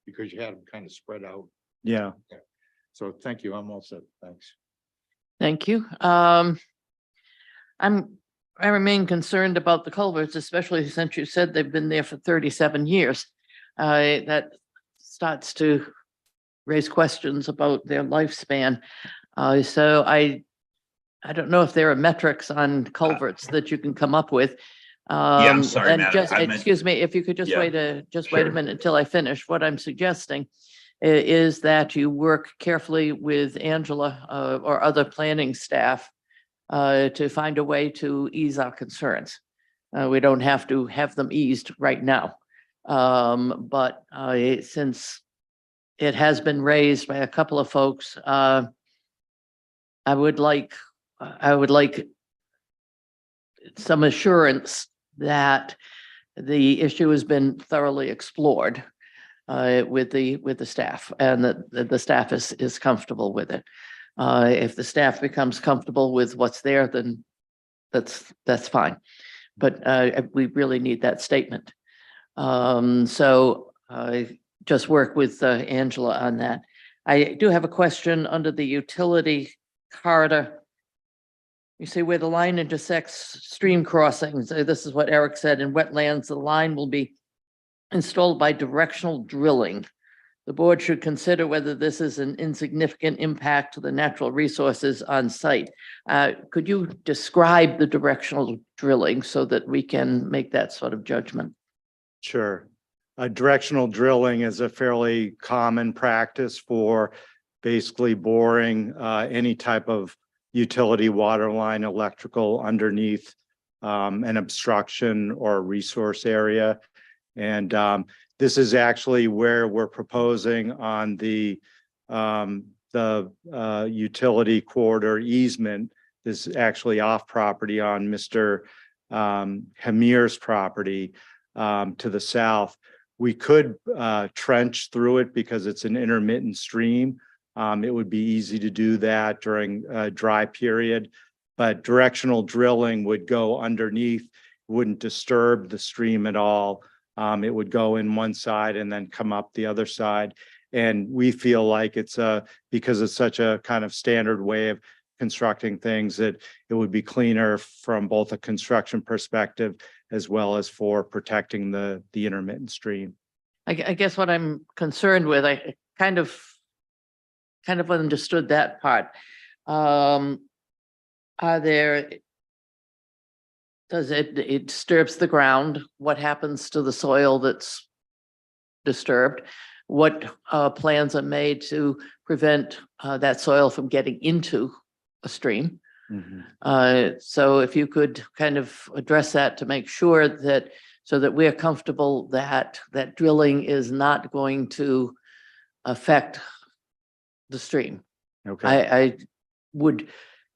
because you had them kind of spread out. Yeah. So thank you. I'm all set. Thanks. Thank you. I remain concerned about the culverts, especially since you said they've been there for 37 years. That starts to raise questions about their lifespan. So I don't know if there are metrics on culverts that you can come up with. I'm sorry, and Madam. just, I meant- excuse me, if you could just Yeah, wait a sure. minute until I finish. What I'm suggesting is that you work carefully with Angela or other planning staff to find a way to ease our concerns. We don't have to have them eased right now. But since it has been raised by a couple of folks, I would like some assurance that the issue has been thoroughly explored with the staff, and that the staff is comfortable with it. If the staff becomes comfortable with what's there, then that's fine. But we really need that statement. So just work with Angela on that. I do have a question under the utility corridor. You see where the line intersects stream crossings. This is what Eric said. In wetlands, the line will be installed by directional drilling. The board should consider whether this is an insignificant impact to the natural resources on site. Could you describe the directional drilling so that we can make that sort of judgment? Sure. Directional drilling is a fairly common practice for basically boring any type of utility water line, electrical underneath an obstruction or resource area. And this is actually where we're proposing on the utility corridor easement this is actually off property on Mr. Hamir's property to the south. We could trench through it because it's an intermittent stream. It would be easy to do that during a dry period, but directional drilling would go underneath, wouldn't disturb the stream at all. It would go in one side and then come up the other side. And we feel like because it's such a kind of standard way of constructing things, that it would be cleaner from both a construction perspective as well as for protecting the intermittent stream. I guess what I'm concerned with, I kind of understood that part. Does it disturbs the ground? What happens to the soil that's disturbed? What plans are made to prevent that soil from getting into a stream? So if you could kind of address that to make sure that, so that we're comfortable that drilling is not going to affect the stream. Okay. I would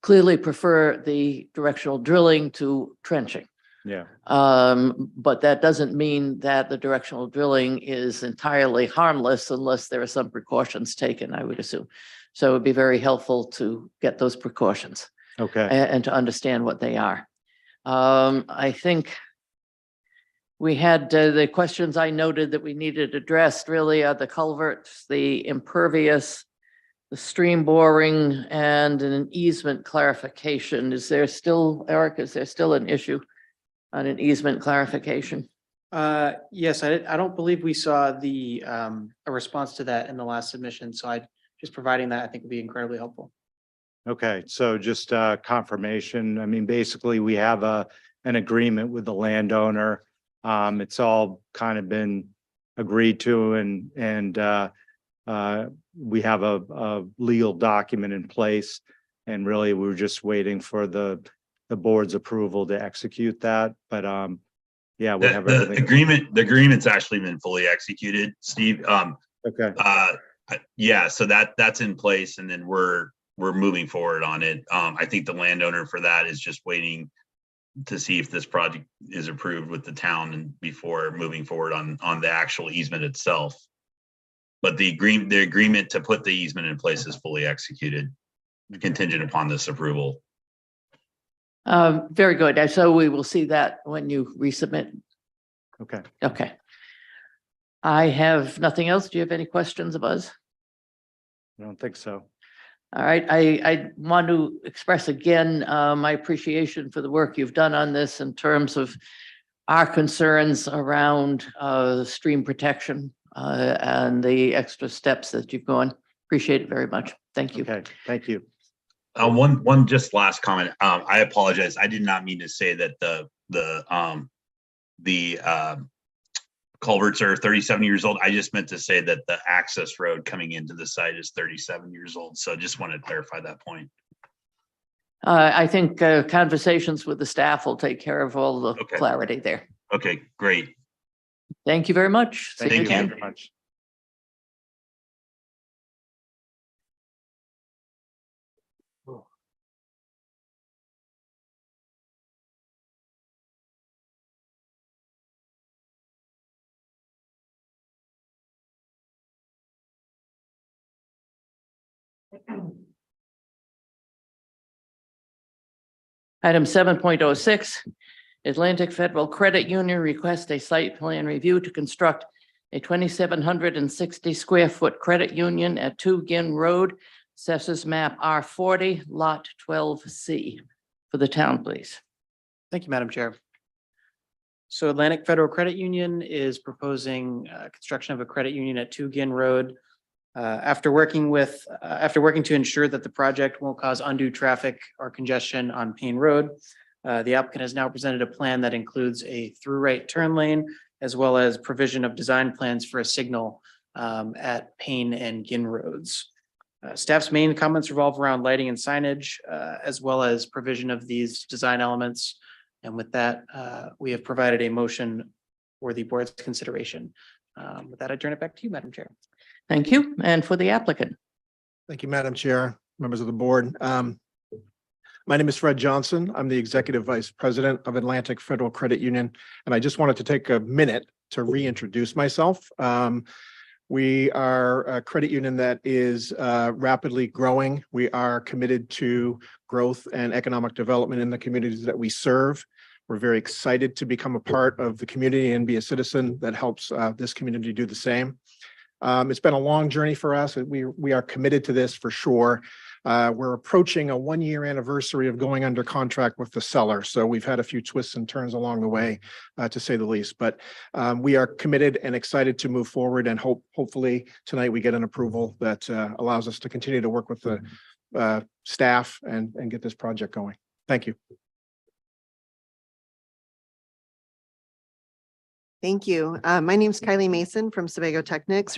clearly prefer the directional drilling to trenching. Yeah. But that doesn't mean that the directional drilling is entirely harmless unless there are some precautions taken, I would assume. So it'd be very helpful to get those precautions Okay. and to understand what they are. I think we had the questions I noted that we needed addressed really are the culverts, the impervious, the stream boring, and an easement clarification. Is there still, Eric, is there still an issue on an easement clarification? Yes, I don't believe we saw a response to that in the last submission, so just providing that I think would be incredibly helpful. Okay, so just confirmation. I mean, basically, we have an agreement with the landowner. It's all kind of been agreed to, and we have a legal document in place, and really we're just waiting for the board's approval to execute that. But yeah, we have The everything. the agreement's actually been fully executed, Steve. Okay. Yeah, so that's in place, and then we're moving forward on it. I think the landowner for that is just waiting to see if this project is approved with the town and before moving forward on the actual easement itself. But the agreement to put the easement in place is fully executed, contingent upon this approval. Very good. So we will see that when you resubmit. Okay. Okay. I have nothing else. Do you have any questions of us? I don't think so. All right, I want to express again my appreciation for the work you've done on this in terms of our concerns around stream protection and the extra steps that you've gone. Appreciate it very much. Thank you. Okay, thank you. One just last comment. I apologize. I did not mean to say that the culverts are 37 years old. I just meant to say that the access road coming into the site is 37 years old. So just want to clarify that point. I think conversations with the staff will take care of all the clarity there. Okay, great. Thank you very much. See Thank you again. Very much. Item 7.06, Atlantic Federal Credit Union requests a site plan review to construct a 2,760 square foot credit union at 2 Ginn Road, Assessors Map R40, Lot 12C. For the town, please. Thank you, Madam Chair. So Atlantic Federal Credit Union is proposing construction of a credit union at 2 Ginn Road. After working to ensure that the project won't cause undue traffic or congestion on Payne Road, the applicant has now presented a plan that includes a through right turn lane, as well as provision of design plans for a signal at Payne and Ginn Roads. Staff's main comments revolve around lighting and signage, as well as provision of these design elements. And with that, we have provided a motion for the board's consideration. With that, I turn it back to you, Madam Chair. Thank you. And for the applicant. Thank you, Madam Chair, members of the board. My name is Fred Johnson. I'm the Executive Vice President of Atlantic Federal Credit Union, and I just wanted to take a minute to reintroduce myself. We are a credit union that is rapidly growing. We are committed to growth and economic development in the communities that we serve. We're very excited to become a part of the community and be a citizen that helps this community do the same. It's been a long journey for us, and we are committed to this for sure. We're approaching a 1-year anniversary of going under contract with the seller. So we've had a few twists and turns along the way, to say the least. But we are committed and excited to move forward, and hopefully tonight we get an approval that allows us to continue to work with the staff and get this project going. Thank you. Thank you. My name is Kylie Mason from Sebago Technics,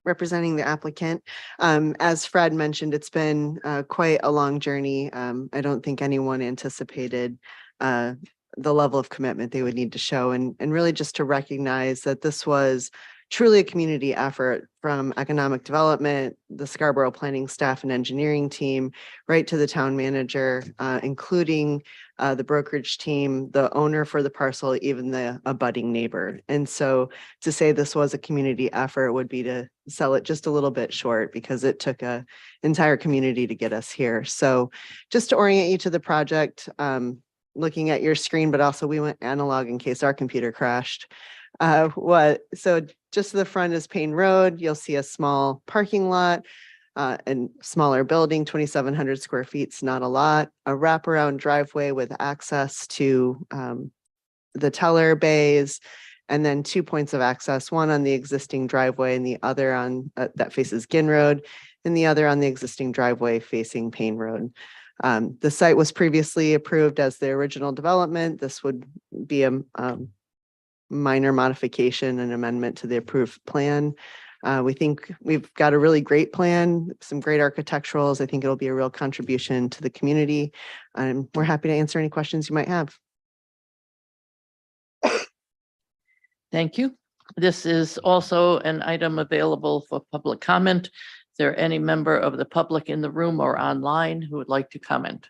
representing the applicant. As Fred mentioned, it's been quite a long journey. I don't think anyone anticipated the level of commitment they would need to show, and really just to recognize that this was truly a community effort from economic development, the Scarborough planning staff and engineering team, right to the town manager, including the brokerage team, the owner for the parcel, even the abutting neighbor. And so to say this was a community effort would be to sell it just a little bit short, because it took an entire community to get us here. So just to orient you to the project, looking at your screen, but also we went analog in case our computer crashed. So just to the front is Payne Road. You'll see a small parking lot, and smaller building, 2,700 square feet is not a lot. A wraparound driveway with access to the teller bays, and then 2 points of access, one on the existing driveway and the other on that faces Ginn Road, and the other on the existing driveway facing Payne Road. The site was previously approved as the original development. This would be a minor modification and amendment to the approved plan. We think we've got a really great plan, some great architecturals. I think it'll be a real contribution to the community. We're happy to answer any questions you might have. Thank you. This is also an item available for public comment. Is there any member of the public in the room or online who would like to comment?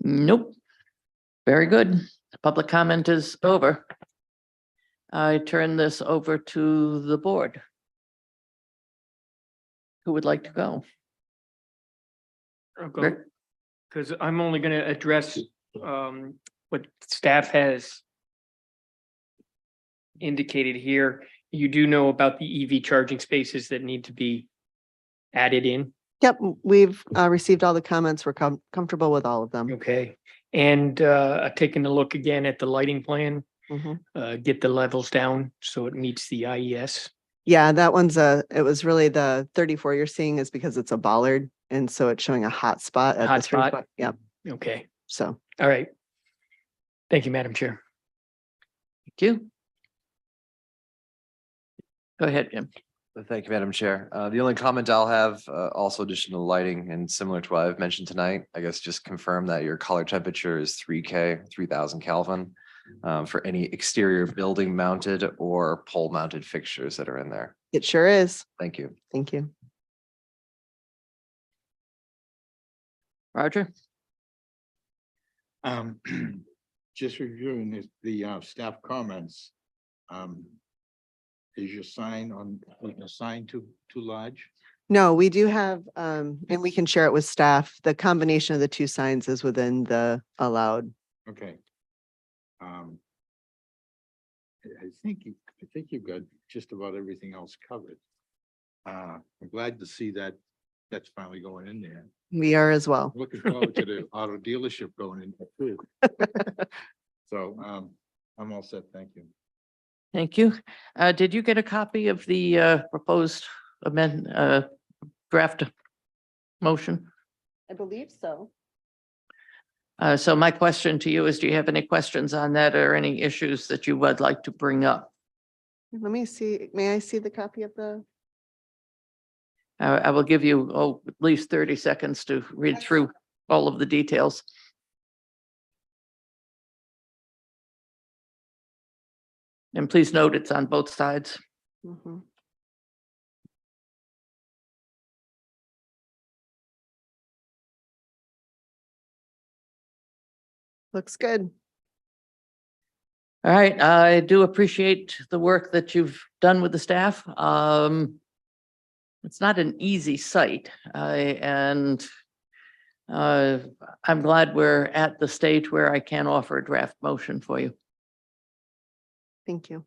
Nope. Very good. Public comment is over. I turn this over to the board. Who would like to go? I'll go, Rick? because I'm only going to address what staff has indicated here. You do know about the EV charging spaces that need to be added in. Yep, we've received all the comments. We're comfortable with all of them. Okay. And taking a look again at the lighting plan, get the levels down so it meets the IES. Yeah, that one's it was really the 34 you're seeing is because it's a bollard. And so it's showing a hot spot at Hot the 3 spot? foot. Yep. Okay. So, All right. Thank you, Madam Chair. Thank you. Go ahead, Jim. Thank you, Madam Chair. The only comment I'll have, also additional lighting and similar to what I've mentioned tonight, I guess just confirm that your color temperature is 3,000 Kelvin for any exterior building mounted or pole mounted fixtures that are in there. it sure is. Thank you. Thank you. Roger? Just reviewing the staff comments. Is your sign too large? No, we do have, and we can share it with staff. The combination of the two signs is within the allowed. Okay. I think you've got just about everything else covered. I'm glad to see that that's finally going in there. We are as well. Looking forward to the auto dealership going in there too. So I'm all set. Thank you. Thank you. Did you get a copy of the proposed draft motion? I believe so. So my question to you is, do you have any questions on that or any issues that you would like to bring up? Let me see. May I see the copy of the? I will give you, at least 30 seconds to read through all of the details. And please note it's on both sides. Mhm. Looks good. All right, I do appreciate the work that you've done with the staff. It's not an easy site, and I'm glad we're at the stage where I can offer a draft motion for you. Thank you.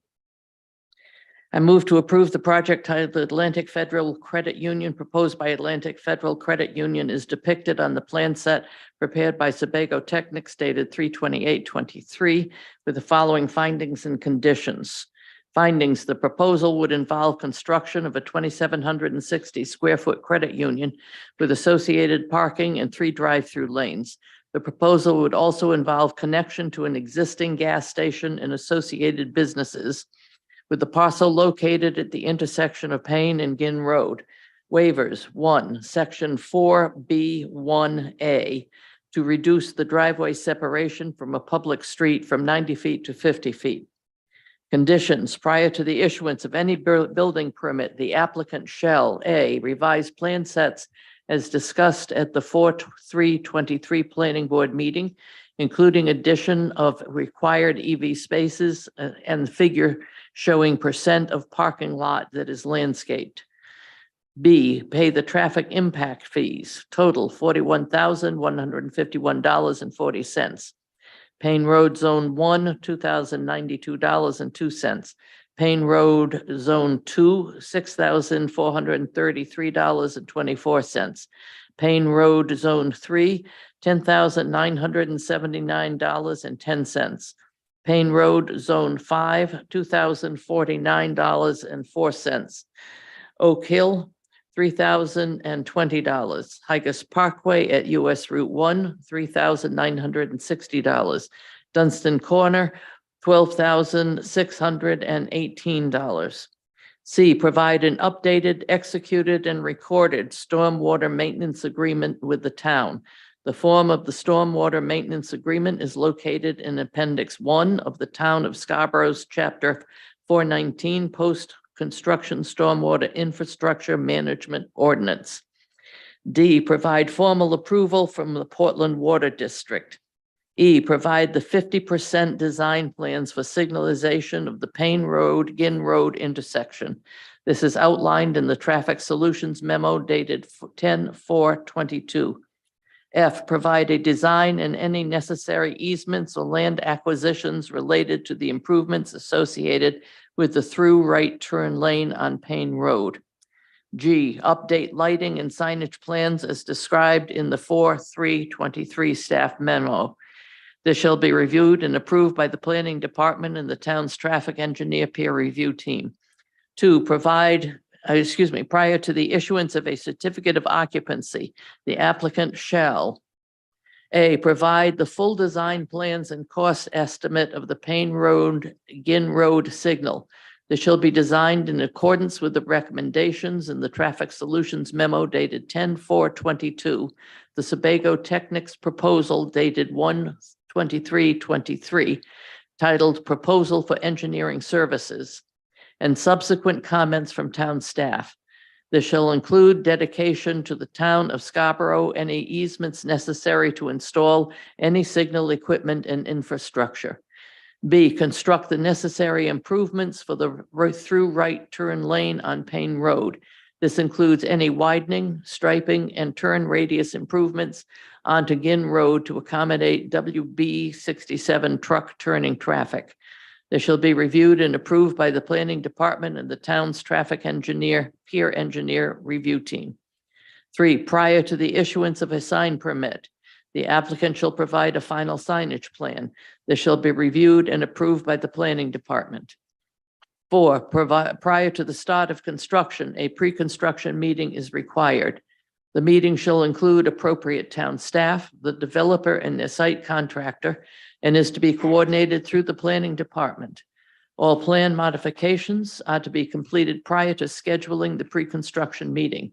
I move to approve the project titled Atlantic Federal Credit Union proposed by Atlantic Federal Credit Union is depicted on the plan set prepared by Sebago Technics dated 3/28/23 with the following findings and conditions. Findings: the proposal would involve construction of a 2,760 square foot credit union with associated parking and 3 drive-through lanes. The proposal would also involve connection to an existing gas station and associated businesses, with the parcel located at the intersection of Payne and Ginn Road. Waivers: 1, section 4B1A, to reduce the driveway separation from a public street from 90 feet to 50 feet. Conditions: prior to the issuance of any building permit, the applicant shall: A, revise plan sets as discussed at the 4/3/23 Planning Board meeting, including addition of required EV spaces and figure showing percent of parking lot that is landscaped. B, pay the traffic impact fees, total $41,151.40. Payne Road Zone 1, $2,092.02. Payne Road Zone 2, $6,433.24. Payne Road Zone 3, $10,979.10. Payne Road Zone 5, $2,049.04. Oak Hill, $3,020. Higas Parkway at US Route 1, $3,960. Dunstan Corner, $12,618. C, provide an updated, executed, and recorded stormwater maintenance agreement with the town. The form of the stormwater maintenance agreement is located in Appendix 1 of the Town of Scarborough's Chapter 419 Post-Construction Stormwater Infrastructure Management Ordinance. D, provide formal approval from the Portland Water District. E, provide the 50% design plans for signalization of the Payne Road, Ginn Road intersection. This is outlined in the Traffic Solutions memo dated 10/4/22. F, provide a design and any necessary easements or land acquisitions related to the improvements associated with the through right turn lane on Payne Road. G, update lighting and signage plans as described in the 4/3/23 staff memo. This shall be reviewed and approved by the planning department and the town's traffic engineer peer review team. 2, prior to the issuance of a certificate of occupancy, the applicant shall: A, provide the full design plans and cost estimate of the Payne Road, Ginn Road signal. This shall be designed in accordance with the recommendations in the Traffic Solutions memo dated 10/4/22, the Sebago Technics proposal dated 1/23/23, titled Proposal for Engineering Services, and subsequent comments from town staff. This shall include dedication to the town of Scarborough, any easements necessary to install any signal equipment and infrastructure. B, construct the necessary improvements for the through right turn lane on Payne Road. This includes any widening, striping, and turn radius improvements onto Ginn Road to accommodate WB 67 truck turning traffic. This shall be reviewed and approved by the planning department and the town's traffic engineer, peer engineer review team. 3, prior to the issuance of a sign permit, the applicant shall provide a final signage plan. This shall be reviewed and approved by the planning department. 4, prior to the start of construction, a pre-construction meeting is required. The meeting shall include appropriate town staff, the developer, and the site contractor, and is to be coordinated through the planning department. All plan modifications are to be completed prior to scheduling the pre-construction meeting.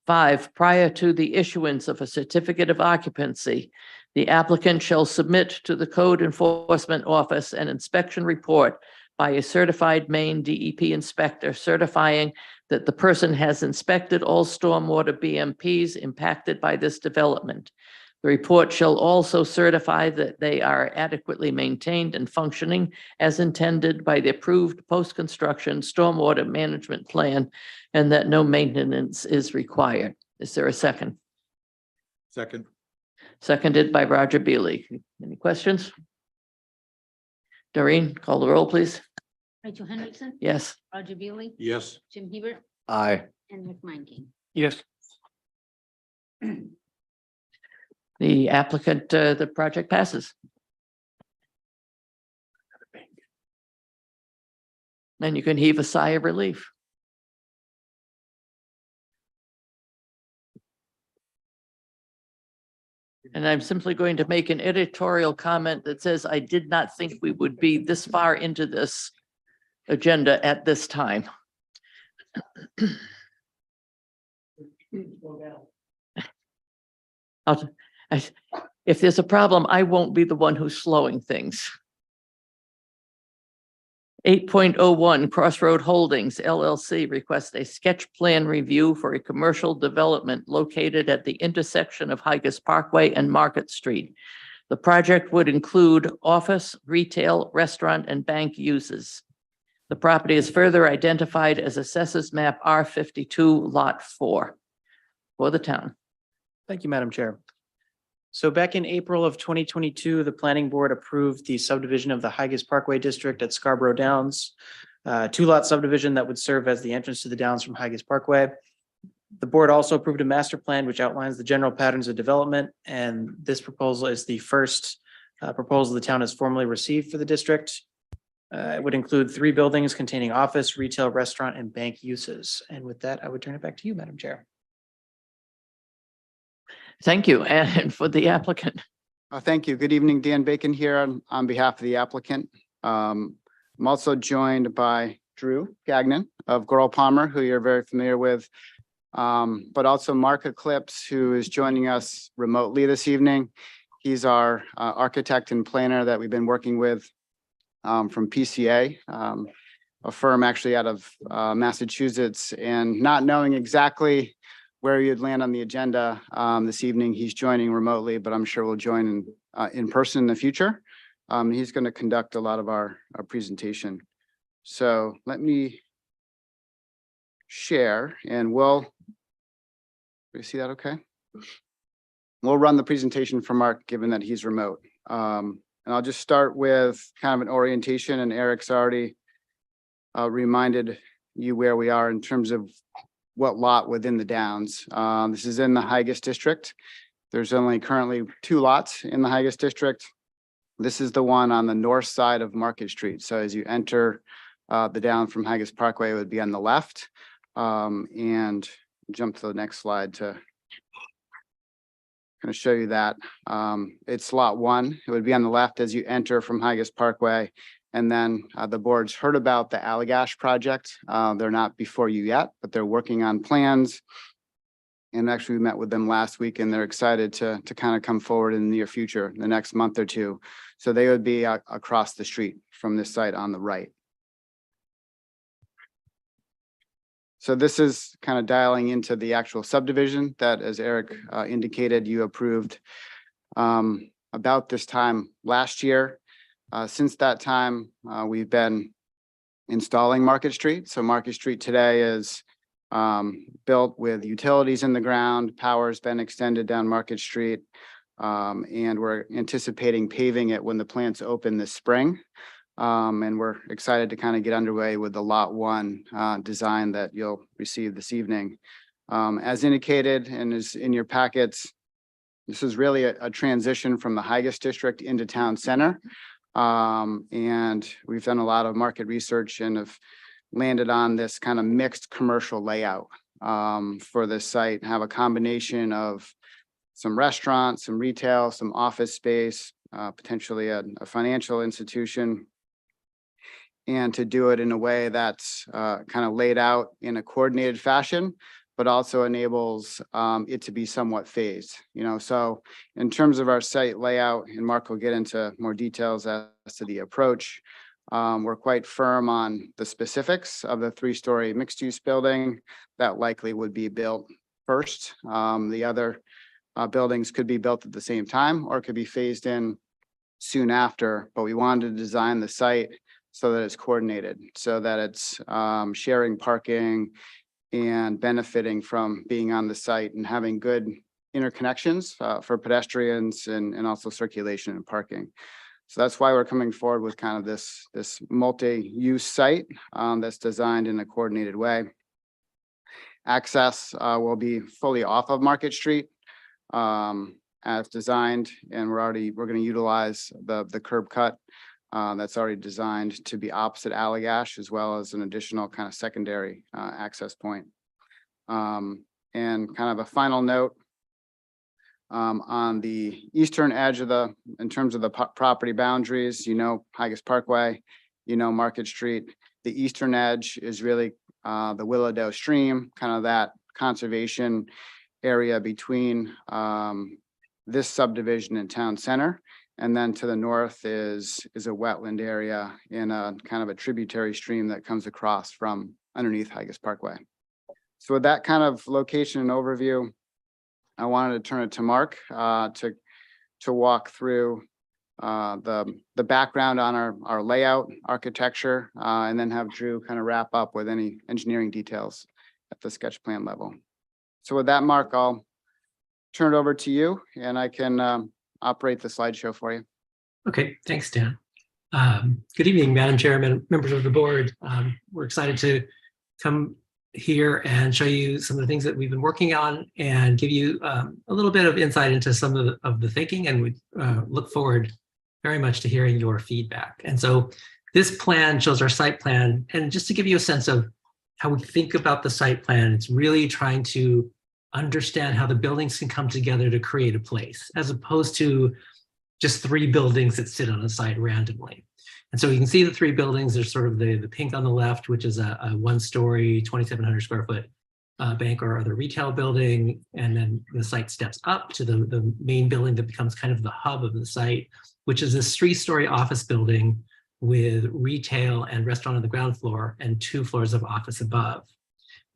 5, prior to the issuance of a certificate of occupancy, the applicant shall submit to the Code Enforcement Office an inspection report by a certified Maine DEP inspector certifying that the person has inspected all stormwater BMPs impacted by this development. The report shall also certify that they are adequately maintained and functioning as intended by the approved post-construction stormwater management plan and that no maintenance is required. Is there a second? Second. Seconded by Roger Beely. Any questions? Doreen, call the roll, please. Rachel Hendrickson. Yes. Roger Beely. Yes. Jim Hebert Aye. and Rick Manky. Yes. The applicant, the project passes. And you can heave a sigh of relief. And I'm simply going to make an editorial comment that says, I did not think we would be this far into this agenda at this time. If there's a problem, I won't be the one who's slowing things. 8.01 Crossroad Holdings LLC requests a sketch plan review for a commercial development located at the intersection of Higas Parkway and Market Street. The project would include office, retail, restaurant, and bank uses. The property is further identified as Assessors Map R52 Lot 4 for the town. Thank you, Madam Chair. So back in April of 2022, the planning board approved the subdivision of the Higas Parkway District at Scarborough Downs. 2-lot subdivision that would serve as the entrance to the Downs from Higas Parkway. The board also approved a master plan which outlines the general patterns of development, and this proposal is the first proposal the town has formally received for the district. It would include 3 buildings containing office, retail, restaurant, and bank uses. And with that, I would turn it back to you, Madam Chair. Thank you. And for the applicant. Thank you. Good evening. Dan Bacon here on behalf of the applicant. I'm also joined by Drew Gagnon of Goral Palmer, who you're very familiar with, but also Mark Eclipse, who is joining us remotely this evening. He's our architect and planner that we've been working with from PCA, a firm actually out of Massachusetts, and not knowing exactly where you'd land on the agenda this evening. He's joining remotely, but I'm sure we'll join in person in the future. He's going to conduct a lot of our presentation. So let me share and we'll, do you see that okay? We'll run the presentation for Mark, given that he's remote. And I'll just start with kind of an orientation, and Eric's already reminded you where we are in terms of what lot within the Downs. This is in the Higas district. There's only currently 2 lots in the Higas district. This is the one on the north side of Market Street. So as you enter the Down from Higas Parkway, it would be on the left. And jump to the next slide to kind of show you that. It's lot 1. It would be on the left as you enter from Higas Parkway. And then the board's heard about the Allagash project. They're not before you yet, but they're working on plans. And actually, we met with them last week, and they're excited to kind of come forward in the near future, the next month or two. So they would be across the street from this site on the right. So this is kind of dialing into the actual subdivision that, as Eric indicated, you approved about this time last year. Since that time, we've been installing Market Street. So Market Street today is built with utilities in the ground. Power's been extended down Market Street. And we're anticipating paving it when the plant's open this spring. And we're excited to kind of get underway with the lot 1 design that you'll receive this evening. As indicated and is in your packets, this is really a transition from the Higas district into town center. And we've done a lot of market research and have landed on this kind of mixed commercial layout for this site, have a combination of some restaurants, some retail, some office space, potentially a financial institution, and to do it in a way that's kind of laid out in a coordinated fashion, but also enables it to be somewhat phased. So in terms of our site layout, and Mark will get into more details as to the approach, we're quite firm on the specifics of the 3-story mixed-use building that likely would be built first. The other buildings could be built at the same time or could be phased in soon after, but we wanted to design the site so that it's coordinated, so that it's sharing parking and benefiting from being on the site and having good interconnections for pedestrians and also circulation and parking. So that's why we're coming forward with kind of this multi-use site that's designed in a coordinated way. Access will be fully off of Market Street as designed, and we're going to utilize the curb cut that's already designed to be opposite Allagash, as well as an additional kind of secondary access point. And kind of a final note, on the eastern edge of in terms of the property boundaries, Higas Parkway, Market Street. The eastern edge is really the Willowdale Stream, kind of that conservation area between this subdivision and Town Center. And then to the north is a wetland area in a kind of a tributary stream that comes across from underneath Higas Parkway. So with that kind of location and overview, I wanted to turn it to Mark to walk through the background on our layout, architecture, and then have Drew kind of wrap up with any engineering details at the sketch plan level. So with that, Mark, I'll turn it over to you and I can operate the slideshow for you. Okay, thanks, Dan. Good evening, Madam Chairman, members of the board. We're excited to come here and show you some of the things that we've been working on and give you a little bit of insight into some of the thinking, and we look forward very much to hearing your feedback. And so this plan shows our site plan, and just to give you a sense of how we think about the site plan, it's really trying to understand how the buildings can come together to create a place, as opposed to just 3 buildings that sit on a site randomly. And so you can see the 3 buildings. There's sort of the pink on the left, which is a 1-story, 2,700 square foot bank or other retail building. And then the site steps up to the main building that becomes kind of the hub of the site, which is this 3-story office building with retail and restaurant on the ground floor and 2 floors of office above.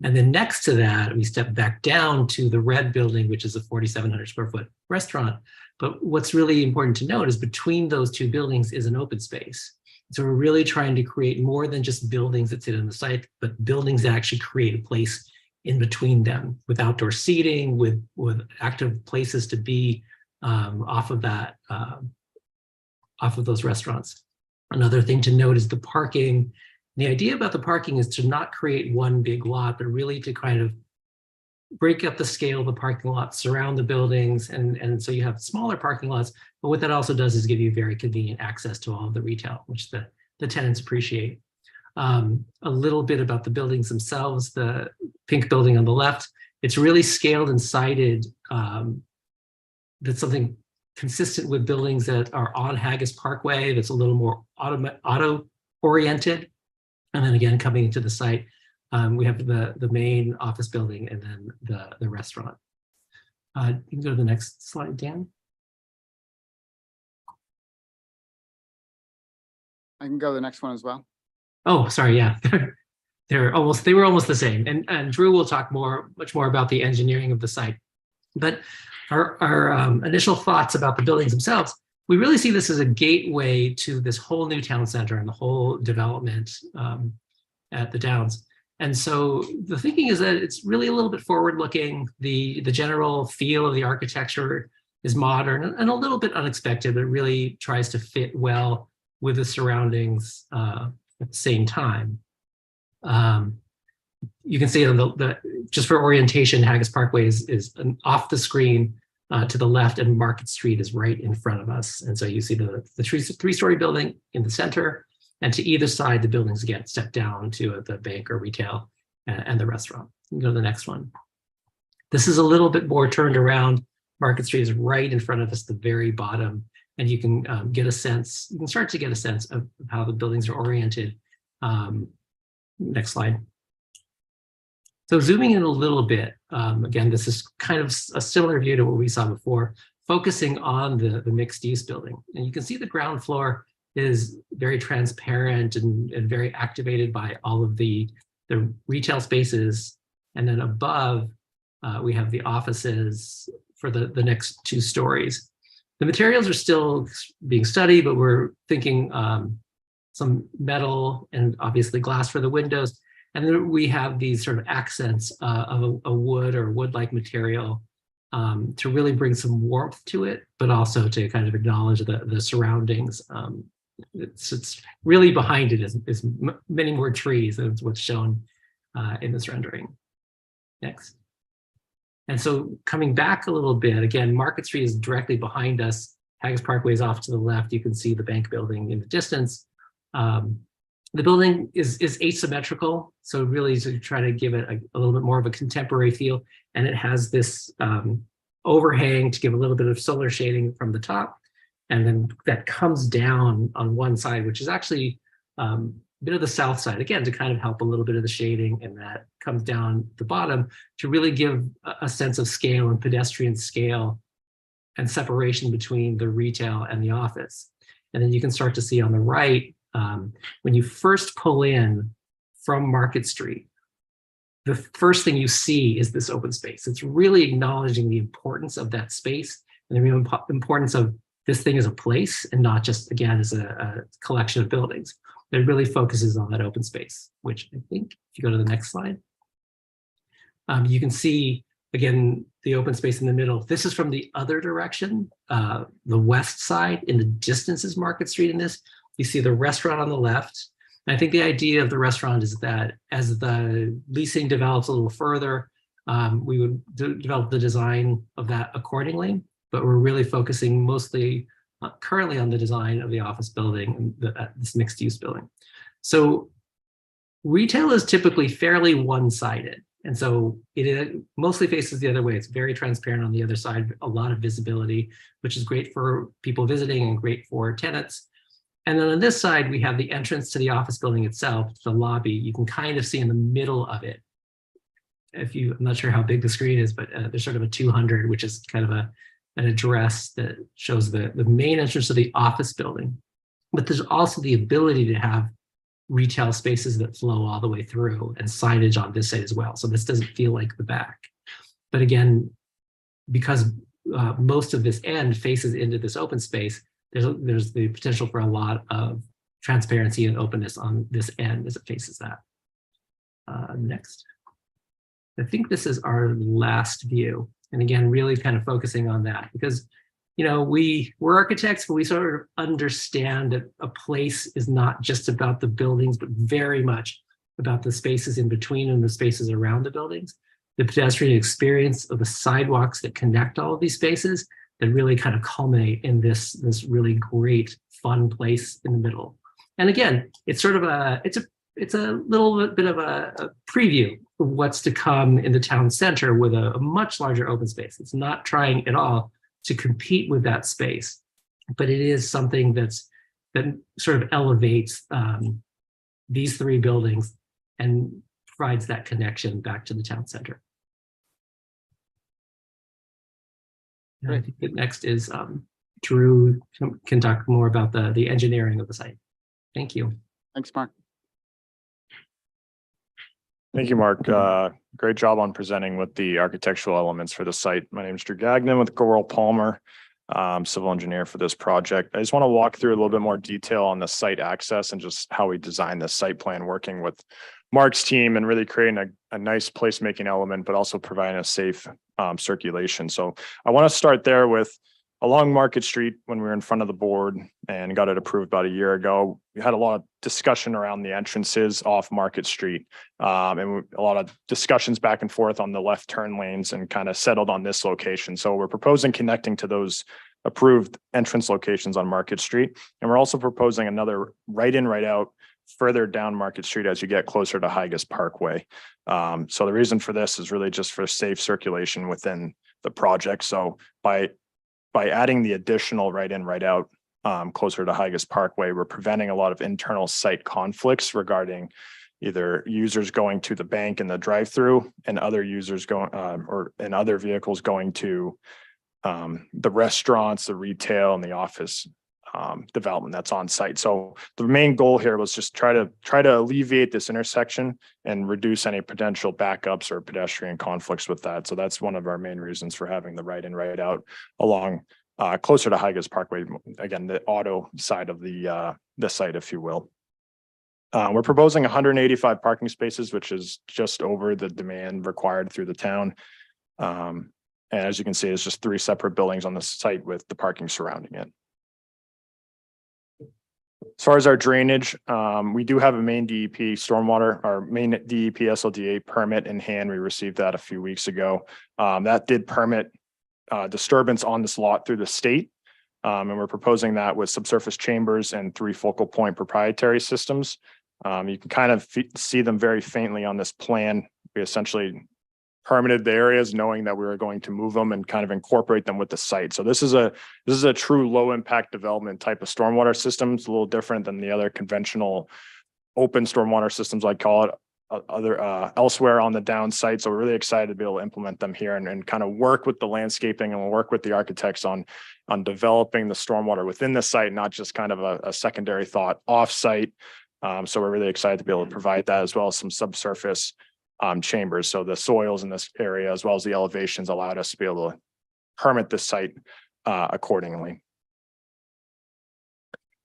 And then next to that, we step back down to the red building, which is a 4,700 square foot restaurant. But what's really important to note is between those 2 buildings is an open space. So we're really trying to create more than just buildings that sit on the site, but buildings that actually create a place in between them with outdoor seating, with active places to be off of those restaurants. Another thing to note is the parking. The idea about the parking is to not create one big lot, but really to kind of break up the scale of the parking lot, surround the buildings, and so you have smaller parking lots. But what that also does is give you very convenient access to all of the retail, which the tenants appreciate. A little bit about the buildings themselves. The pink building on the left, it's really scaled and sided. That's something consistent with buildings that are on Higas Parkway. That's a little more auto oriented. And then again, coming into the site, we have the main office building and then the restaurant. You can go to the next slide, Dan. I can go to the next one as well. Oh, sorry, yeah. They were almost the same. And Drew will talk much more about the engineering of the site. But our initial thoughts about the buildings themselves, we really see this as a gateway to this whole new town center and the whole development at the Downs. And so the thinking is that it's really a little bit forward-looking. The general feel of the architecture is modern and a little bit unexpected, but it really tries to fit well with the surroundings at the same time. You can see on just for orientation, Higas Parkway is off the screen to the left, and Market Street is right in front of us. And so you see the 3-story building in the center, and to either side, the buildings again step down to the bank or retail and the restaurant. You can go to the next one. This is a little bit more turned around. Market Street is right in front of us, the very bottom, and you can get a sense. You can start to get a sense of how the buildings are oriented. Next slide. So zooming in a little bit, again, this is kind of a similar view to what we saw before, focusing on the mixed use building. And you can see the ground floor is very transparent and very activated by all of the retail spaces. And then above, we have the offices for the next 2 stories. The materials are still being studied, but we're thinking some metal and obviously glass for the windows. And then we have these sort of accents of a wood or wood-like material to really bring some warmth to it, but also to kind of acknowledge the surroundings. It's really behind it is many more trees than what's shown in this rendering. Next. And so coming back a little bit, again, Market Street is directly behind us. Haggis Parkway is off to the left. You can see the bank building in the distance. The building is asymmetrical, so really to try to give it a little bit more of a contemporary feel. And it has this overhang to give a little bit of solar shading from the top. And then that comes down on one side, which is actually a bit of the south side, again, to kind of help a little bit of the shading, and that comes down the bottom to really give a sense of scale and pedestrian scale and separation between the retail and the office. And then you can start to see on the right, when you first pull in from Market Street, the first thing you see is this open space. It's really acknowledging the importance of that space and the real importance of this thing as a place and not just, again, as a collection of buildings. It really focuses on that open space, which I think if you go to the next slide, you can see, again, the open space in the middle. This is from the other direction, the west side. In the distance is Market Street in this. You see the restaurant on the left. And I think the idea of the restaurant is that as the leasing develops a little further, we would develop the design of that accordingly. But we're really focusing mostly currently on the design of the office building and this mixed use building. So retail is typically fairly one-sided. And so it mostly faces the other way. It's very transparent on the other side, a lot of visibility, which is great for people visiting and great for tenants. And then on this side, we have the entrance to the office building itself, the lobby. You can kind of see in the middle of it. I'm not sure how big the screen is, but there's sort of a 200, which is kind of an address that shows the main entrance to the office building. But there's also the ability to have retail spaces that flow all the way through and signage on this side as well. So this doesn't feel like the back. But again, because most of this end faces into this open space, there's the potential for a lot of transparency and openness on this end as it faces that. Next. I think this is our last view. And again, really kind of focusing on that because, you know, we're architects, but we sort of understand that a place is not just about the buildings, but very much about the spaces in between and the spaces around the buildings, the pedestrian experience of the sidewalks that connect all of these spaces that really kind of culminate in this really great, fun place in the middle. And again, it's sort of it's a little bit of a preview of what's to come in the town center with a much larger open space. It's not trying at all to compete with that space, but it is something that sort of elevates these 3 buildings and provides that connection back to the town center. And I think that next is Drew can talk more about the engineering of the site. Thank you. Thanks, Mark. Thank you, Mark. Great job on presenting with the architectural elements for the site. My name is Drew Gagnon with Gorell Palmer, civil engineer for this project. I just want to walk through a little bit more detail on the site access and just how we designed the site plan, working with Mark's team and really creating a nice placemaking element, but also providing a safe circulation. So I want to start there with along Market Street. When we were in front of the board and got it approved about a year ago, we had a lot of discussion around the entrances off Market Street and a lot of discussions back and forth on the left turn lanes and kind of settled on this location. So we're proposing connecting to those approved entrance locations on Market Street. And we're also proposing another right in, right out further down Market Street as you get closer to Haggis Parkway. So the reason for this is really just for safe circulation within the project. So by adding the additional right in, right out closer to Haggis Parkway, we're preventing a lot of internal site conflicts regarding either users going to the bank and the drive-through and other users going and other vehicles going to the restaurants, the retail, and the office development that's on site. So the main goal here was just try to alleviate this intersection and reduce any potential backups or pedestrian conflicts with that. So that's one of our main reasons for having the right in, right out along closer to Higas Parkway, again, the auto side of the site, if you will. We're proposing 185 parking spaces, which is just over the demand required through the town. And as you can see, it's just 3 separate buildings on the site with the parking surrounding it. As far as our drainage, we do have a main DEP stormwater, our main DEP SLDA permit in hand. We received that a few weeks ago. That did permit disturbance on this lot through the state. And we're proposing that with subsurface chambers and 3 focal point proprietary systems. You can kind of see them very faintly on this plan. We essentially permitted the areas knowing that we were going to move them and kind of incorporate them with the site. So this is a true low impact development type of stormwater system. It's a little different than the other conventional open stormwater systems, I call it, elsewhere on the down site. So we're really excited to be able to implement them here and kind of work with the landscaping and work with the architects on developing the stormwater within the site, not just kind of a secondary thought off site. So we're really excited to be able to provide that, as well as some subsurface chambers. So the soils in this area, as well as the elevations, allowed us to be able to permit the site accordingly.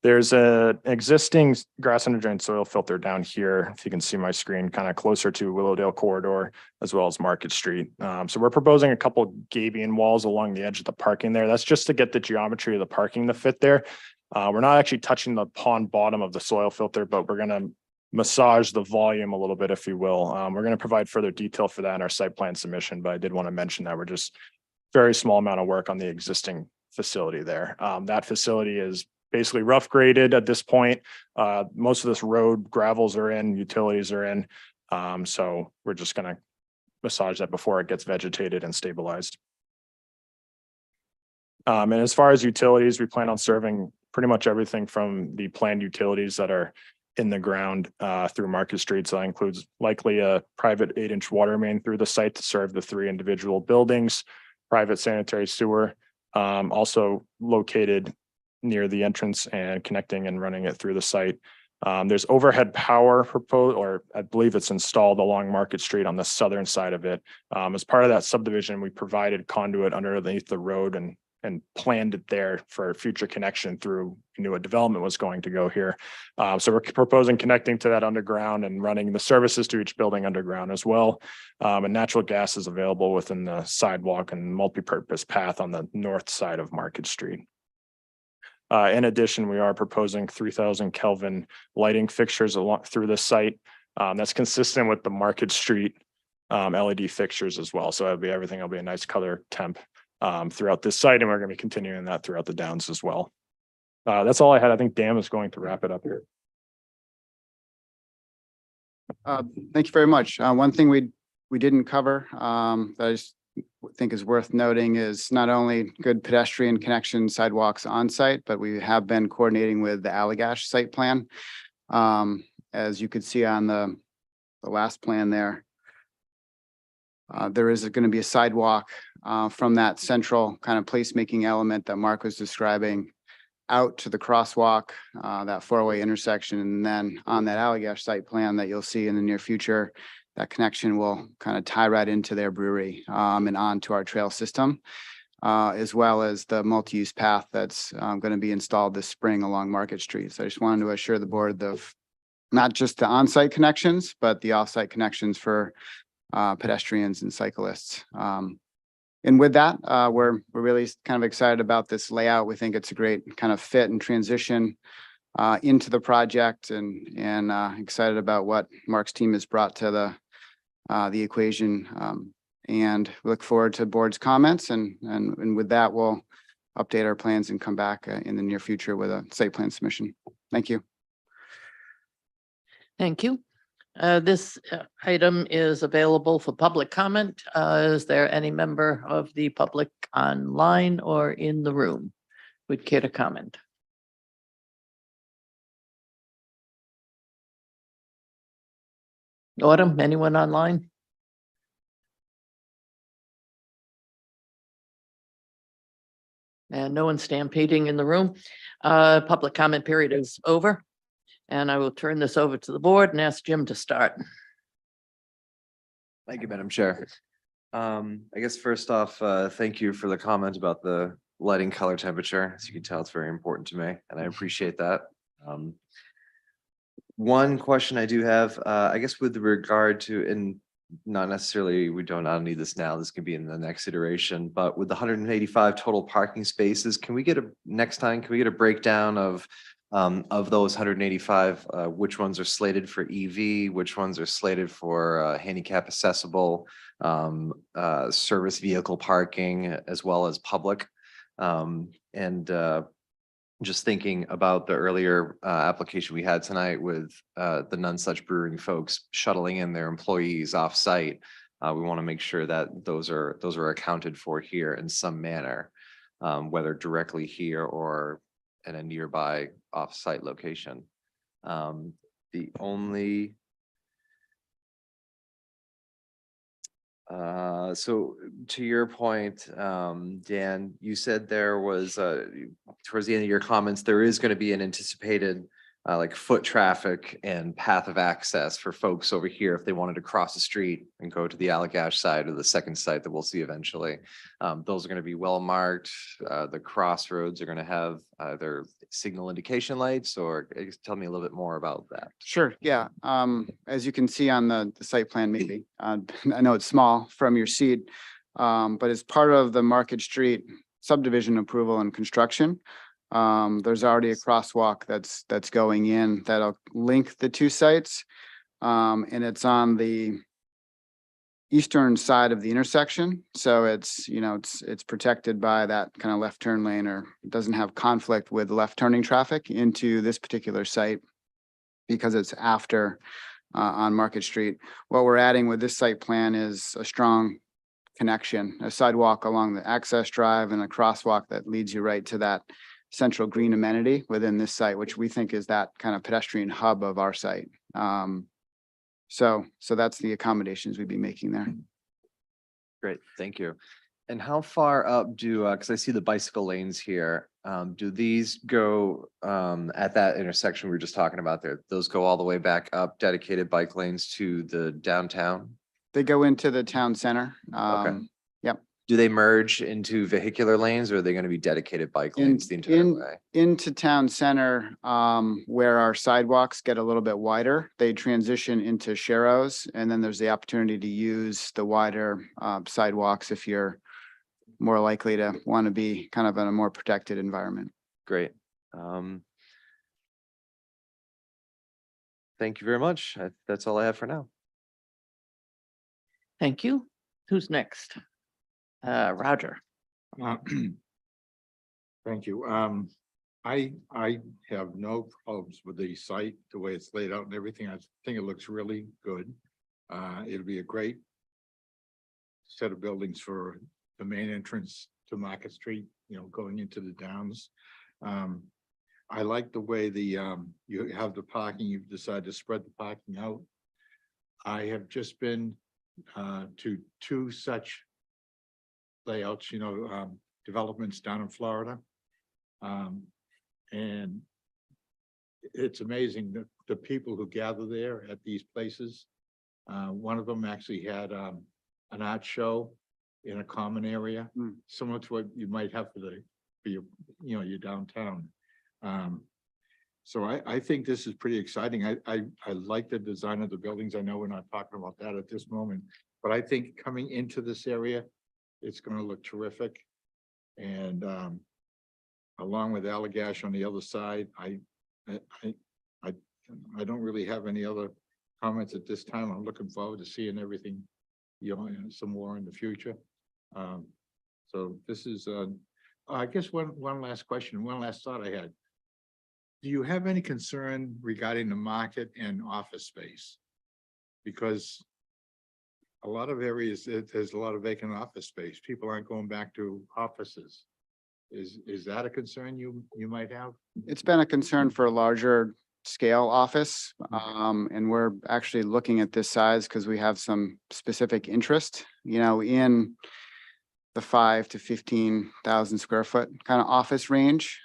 There's an existing grass under drain soil filter down here. If you can see my screen, kind of closer to Willowdale Corridor, as well as Market Street. So we're proposing a couple gabion walls along the edge of the parking there. That's just to get the geometry of the parking to fit there. We're not actually touching the pond bottom of the soil filter, but we're going to massage the volume a little bit, if you will. We're going to provide further detail for that in our site plan submission, but I did want to mention that we're just very small amount of work on the existing facility there. That facility is basically rough graded at this point. Most of this road gravels are in, utilities are in. So we're just going to massage that before it gets vegetated and stabilized. And as far as utilities, we plan on serving pretty much everything from the planned utilities that are in the ground through Market Street. So that includes likely a private 8-inch water main through the site to serve the 3 individual buildings, private sanitary sewer, also located near the entrance and connecting and running it through the site. There's overhead power proposed, or I believe it's installed along Market Street on the southern side of it. As part of that subdivision, we provided conduit underneath the road and planned it there for future connection through, a development was going to go here. So we're proposing connecting to that underground and running the services to each building underground as well. And natural gas is available within the sidewalk and multi-purpose path on the north side of Market Street. In addition, we are proposing 3,000 Kelvin lighting fixtures along through the site. That's consistent with the Market Street LED fixtures as well. So everything will be a nice color temp throughout this site, and we're going to be continuing that throughout the downs as well. That's all I had. I think Dan is going to wrap it up here. Thank you very much. One thing we didn't cover that I just think is worth noting is not only good pedestrian connection sidewalks on site, but we have been coordinating with the Allagash site plan. As you could see on the last plan there, there is going to be a sidewalk from that central kind of placemaking element that Mark was describing out to the crosswalk, that 4-way intersection. And then on that Allagash site plan that you'll see in the near future, that connection will kind of tie right into their brewery and onto our trail system, as well as the multi-use path that's going to be installed this spring along Market Street. So I just wanted to assure the board of not just the on-site connections, but the off-site connections for pedestrians and cyclists. And with that, we're really kind of excited about this layout. We think it's a great kind of fit and transition into the project, and excited about what Mark's team has brought to the equation. And we look forward to board's comments, and with that, we'll update our plans and come back in the near future with a site plan submission. Thank you. Thank you. This item is available for public comment. Is there any member of the public online or in the room would care to comment? Autumn, anyone online? And no one stampeding in the room. Public comment period is over. And I will turn this over to the board and ask Jim to start. Thank you, Madam Chair. I guess first off, thank you for the comment about the lighting, color, temperature. As you can tell, it's very important to me and I appreciate that. One question I do have, I guess with regard to, and not necessarily, I don't need this now, this can be in the next iteration, but with the 185 total parking spaces, can we get next time, can we get a breakdown of those 185, which ones are slated for EV, which ones are slated for handicap accessible, service vehicle parking, as well as public? Just thinking about the earlier application we had tonight with the None Such Brewing folks shuttling in their employees off site. We want to make sure that those are accounted for here in some manner, whether directly here or in a nearby off-site location. The only so to your point, Dan, you said there was towards the end of your comments, there is going to be an anticipated like foot traffic and path of access for folks over here if they wanted to cross the street and go to the Allagash side or the second site that we'll see eventually. Those are going to be well marked. The crossroads are going to have either signal indication lights, or tell me a little bit more about that. Sure, yeah. As you can see on the site plan, maybe, I know it's small from your seat, but as part of the Market Street subdivision approval and construction, there's already a crosswalk that's going in that'll link the two sites. And it's on the eastern side of the intersection. So it's, it's protected by that kind of left turn lane, or it doesn't have conflict with left turning traffic into this particular site because it's after on Market Street. What we're adding with this site plan is a strong connection, a sidewalk along the access drive and a crosswalk that leads you right to that central green amenity within this site, which we think is that kind of pedestrian hub of our site. So that's the accommodations we'd be making there. Great, thank you. And how far up because I see the bicycle lanes here, do these go at that intersection we were just talking about there? Those go all the way back up, dedicated bike lanes to the downtown? They go into the town center. Okay. Yep. Do they merge into vehicular lanes, or are they going to be dedicated bike lanes the entire way? Into town center, where our sidewalks get a little bit wider, they transition into sharrows, and then there's the opportunity to use the wider sidewalks if you're more likely to want to be kind of in a more protected environment. Great. Thank you very much. That's all I have for now. Thank you. Who's next? Roger. Thank you. I have no problems with the site, the way it's laid out and everything. I think it looks really good. It'll be a great set of buildings for the main entrance to Market Street, going into the downs. I like the way you have the parking, you've decided to spread the parking out. I have just been to two such layouts, developments down in Florida. And it's amazing that the people who gather there at these places. One of them actually had an art show in a common area, similar to what you might have for your downtown. So I think this is pretty exciting. I like the design of the buildings. I know we're not talking about that at this moment, but I think coming into this area, it's going to look terrific. And along with Allagash on the other side, I don't really have any other comments at this time. I'm looking forward to seeing everything, some more in the future. So this is, I guess one last question, one last thought I had. Do you have any concern regarding the market and office space? Because a lot of areas, there's a lot of vacant office space. People aren't going back to offices. Is that a concern you might have? It's been a concern for a larger scale office. And we're actually looking at this size because we have some specific interest, in the 5 to 15,000 square foot kind of office range.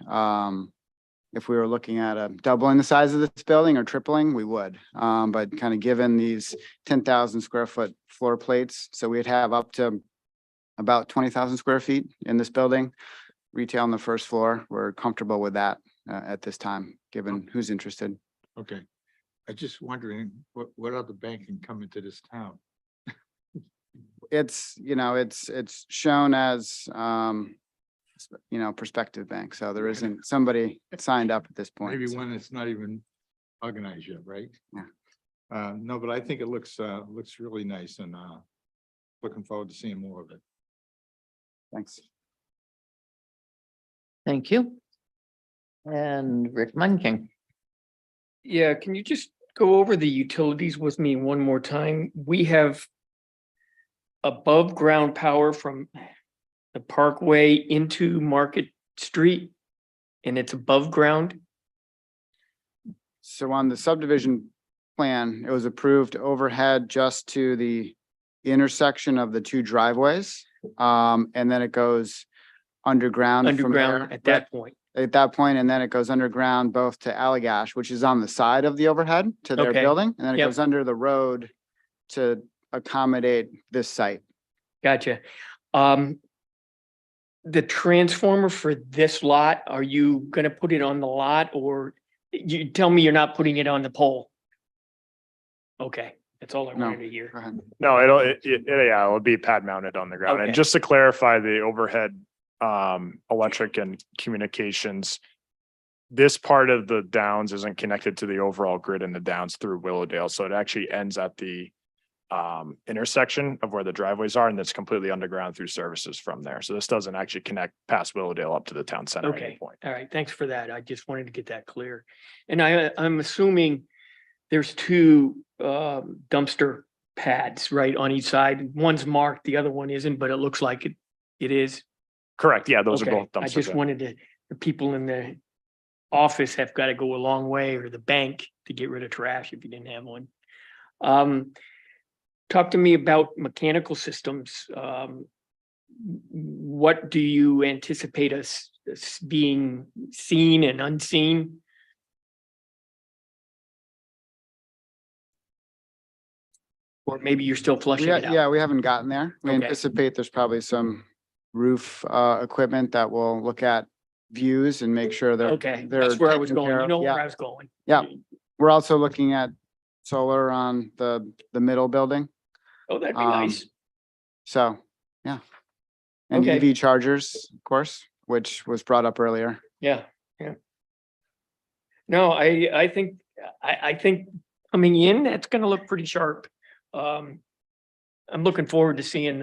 If we were looking at a doubling the size of this building or tripling, we would. But kind of given these 10,000 square foot floor plates, so we'd have up to about 20,000 square feet in this building. Retail on the first floor, we're comfortable with that at this time, given who's interested. Okay. I just wondering, what other bank can come into this town? It's, it's shown as, prospective bank. So there isn't somebody signed up at this point. Maybe so- one that's not even organized yet, right? Yeah. No, but I think it looks really nice and, looking forward to seeing more of it. Thanks. Thank you. And Rick Munking. Yeah, can you just go over the utilities with me one more time? We have above ground power from the Parkway into Market Street, and it's above ground. So on the subdivision plan, it was approved overhead just to the intersection of the two driveways. And then it goes underground from Underground there. at that point. At that point, and then it goes underground both to Allagash, which is on the side of the overhead to their Okay. building, and then it Yep. goes under the road to accommodate this site. Gotcha. The transformer for this lot, are you gonna put it on the lot, or you tell me you're not putting it on the pole? Okay, that's all I No. wanted to hear. Go ahead. No, yeah, it'll be pad mounted on the ground. Okay. And just to clarify the overhead electric and communications, this part of the downs isn't connected to the overall grid in the downs through Willowdale. So it actually ends at the intersection of where the driveways are, and it's completely underground through services from there. So this doesn't actually connect past Willowdale up to the town center at any Okay, point. all right, thanks for that. I just wanted to get that clear. And I'm assuming there's two dumpster pads, right, on each side. One's marked, the other one isn't, but it looks like it is. Correct. Yeah, those Okay, are both I dumpsters. just wanted to, the people in the office have got to go a long way, or the bank, to get rid of trash if you didn't have one. Talk to me about mechanical systems. What do you anticipate us being seen and unseen? Or maybe you're still flushing it out? Yeah, we haven't gotten there. We Okay. anticipate there's probably some roof equipment that will look at views and make sure they're. Okay, they're that's where I was taken going. care You of. know Yeah. where I was going. Yeah. We're also looking at solar on the middle building. Oh, that'd be Um, nice. So, yeah. And Okay. EV chargers, of course, which was brought up earlier. Yeah, yeah. No, I think, I think coming in, that's gonna look pretty sharp. I'm looking forward to seeing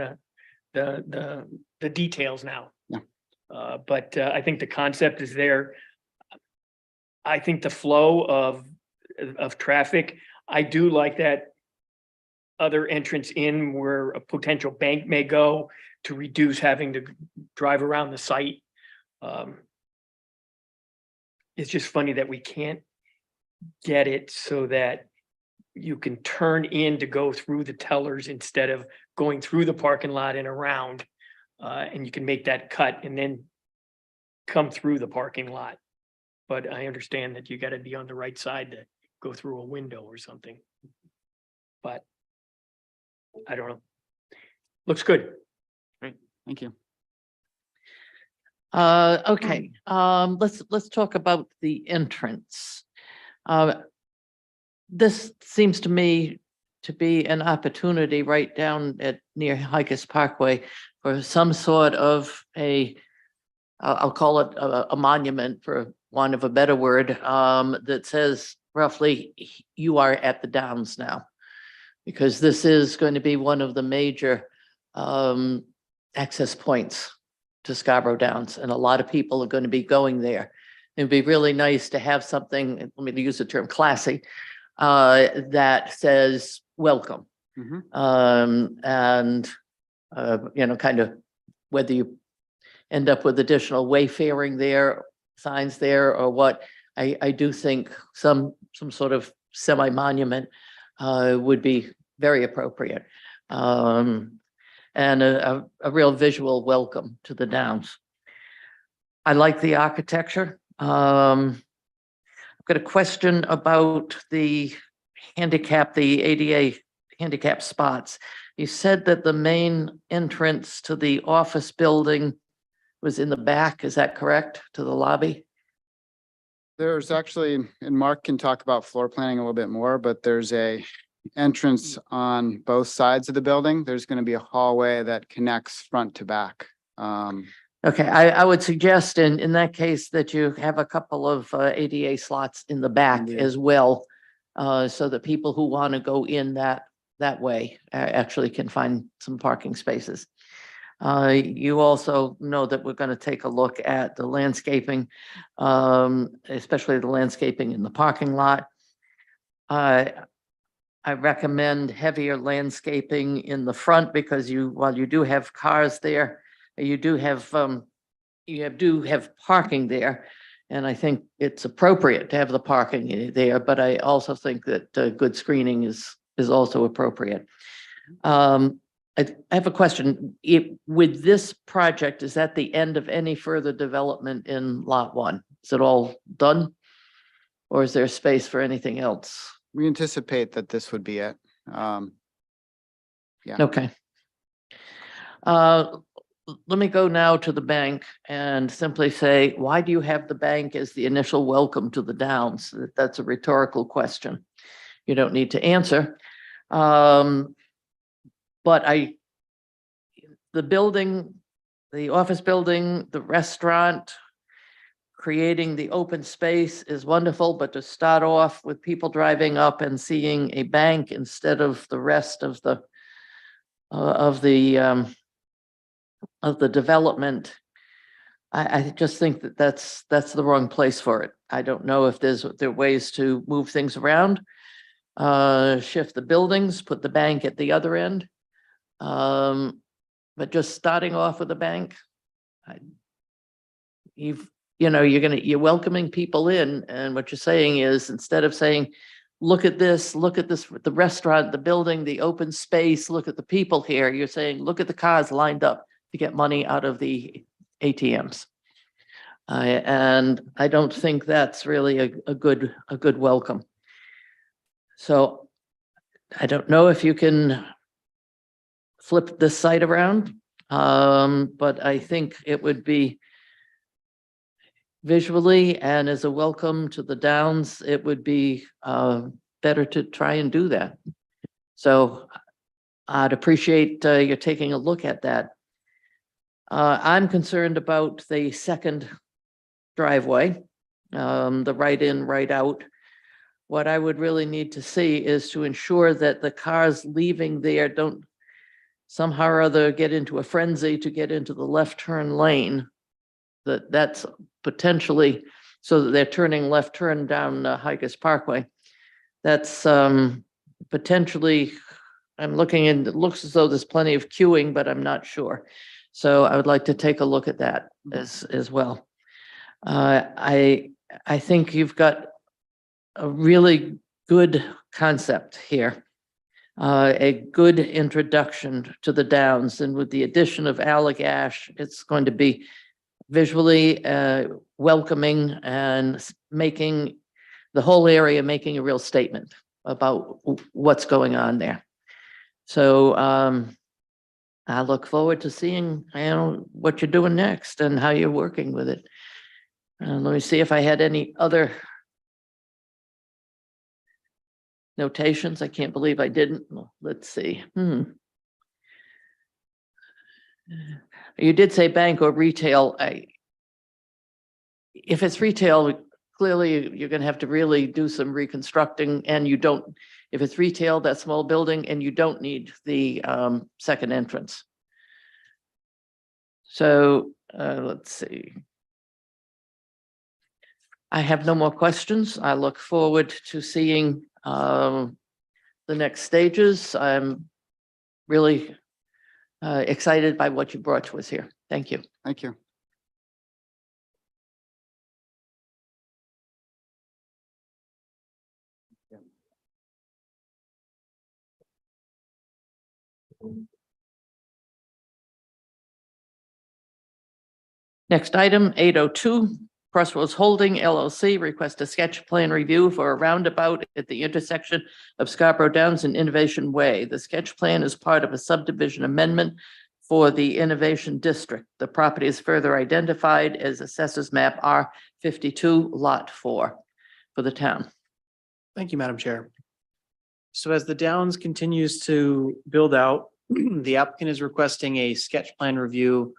the details now. Yeah. But I think the concept is there. I think the flow of traffic, I do like that other entrance in where a potential bank may go to reduce having to drive around the site. It's just funny that we can't get it so that you can turn in to go through the tellers instead of going through the parking lot and around. And you can make that cut and then come through the parking lot. But I understand that you gotta be on the right side to go through a window or something. But I don't know. Looks good. Thank you. Okay, let's talk about the entrance. This seems to me to be an opportunity right down at near Hikers Parkway for some sort of I'll call it a monument, for want of a better word, that says roughly, you are at the Downs now. Because this is going to be one of the major access points to Scarborough Downs, and a lot of people are going to be going there. It'd be really nice to have something, let me use the term classy, that says welcome. And kind of whether you end up with additional wayfaring there, signs there, or what, I do think some sort of semi-monument would be very appropriate. and a real visual welcome to the Downs. I like the architecture. I've got a question about the handicap, the ADA handicap spots. You said that the main entrance to the office building was in the back. Is that correct? To the lobby? There's actually, and Mark can talk about floor planning a little bit more, but there's a entrance on both sides of the building. There's going to be a hallway that connects front to back. Okay, I would suggest in that case that you have a couple of ADA slots in the back Indeed. as well. So that people who want to go in that way actually can find some parking spaces. You also know that we're going to take a look at the landscaping, especially the landscaping in the parking lot. I recommend heavier landscaping in the front because while you do have cars there, you do have parking there. And I think it's appropriate to have the parking there, but I also think that good screening is also appropriate. I have a question. With this project, is that the end of any further development in Lot 1? Is it all done? Or is there space for anything else? We anticipate that this would be it. Yeah. Okay. Let me go now to the bank and simply say, why do you have the bank as the initial welcome to the Downs? That's a rhetorical question. You don't need to answer. But the building, the office building, the restaurant, creating the open space is wonderful, but to start off with people driving up and seeing a bank instead of the rest of the development, I just think that that's the wrong place for it. I don't know if there are ways to move things around, shift the buildings, put the bank at the other end. But just starting off with a bank, you're welcoming people in, and what you're saying is, instead of saying, look at this, the restaurant, the building, the open space, look at the people here, you're saying, look at the cars lined up to get money out of the ATMs. And I don't think that's really a good welcome. So I don't know if you can flip this site around, but I think it would be visually and as a welcome to the Downs, it would be better to try and do that. So I'd appreciate your taking a look at that. I'm concerned about the second driveway, the right in, right out. What I would really need to see is to ensure that the cars leaving there don't somehow or other get into a frenzy to get into the left turn lane. That's potentially, so that they're turning left turn down Higas Parkway. That's potentially, I'm looking and it looks as though there's plenty of queuing, but I'm not sure. So I would like to take a look at that as well. I think you've got a really good concept here, a good introduction to the Downs, and with the addition of Allagash, it's going to be visually welcoming and making the whole area making a real statement about what's going on there. So I look forward to seeing what you're doing next and how you're working with it. Let me see if I had any other notations. I can't believe I didn't. Well, let's see. You did say bank or retail. If it's retail, clearly you're going to have to really do some reconstructing, and you don't, if it's retail, that small building, and you don't need the second entrance. So let's see. I have no more questions. I look forward to seeing the next stages. I'm really excited by what you brought to us here. Thank you. Thank you. Next item, 802, Crossroads Holding LLC request a sketch plan review for a roundabout at the intersection of Scarborough Downs and Innovation Way. The sketch plan is part of a subdivision amendment for the Innovation District. The property is further identified as Assessors Map R52, Lot 4 for the town. Thank you, Madam Chair. So as the Downs continues to build out, the applicant is requesting a sketch plan review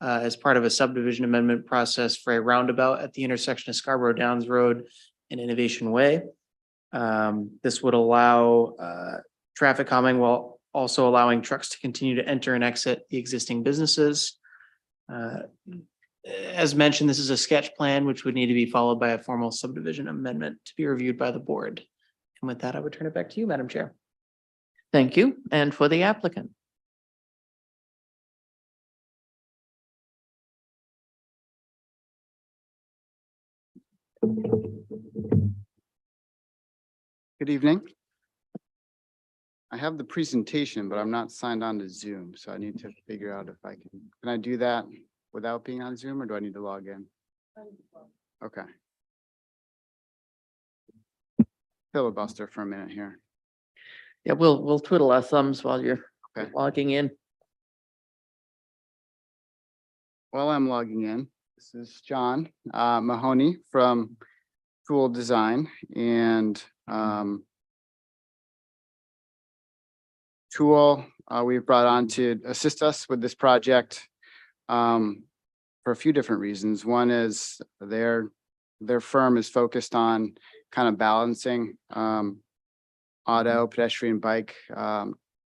as part of a subdivision amendment process for a roundabout at the intersection of Scarborough Downs Road and Innovation Way. This would allow traffic calming while also allowing trucks to continue to enter and exit the existing businesses. As mentioned, this is a sketch plan which would need to be followed by a formal subdivision amendment to be reviewed by the board. And with that, I would turn it back to you, Madam Chair. Thank you. And for the applicant. Good evening. I have the presentation, but I'm not signed on to Zoom, so I need to figure out if I can I do that without being on Zoom, or do I need to log in? Okay. Filibuster for a minute here. Yeah, we'll twiddle our thumbs while you're Okay. logging in. While I'm logging in, this is John Mahoney from Tool Design, and Tool we've brought on to assist us with this project for a few different reasons. One is their firm is focused on kind of balancing auto, pedestrian, bike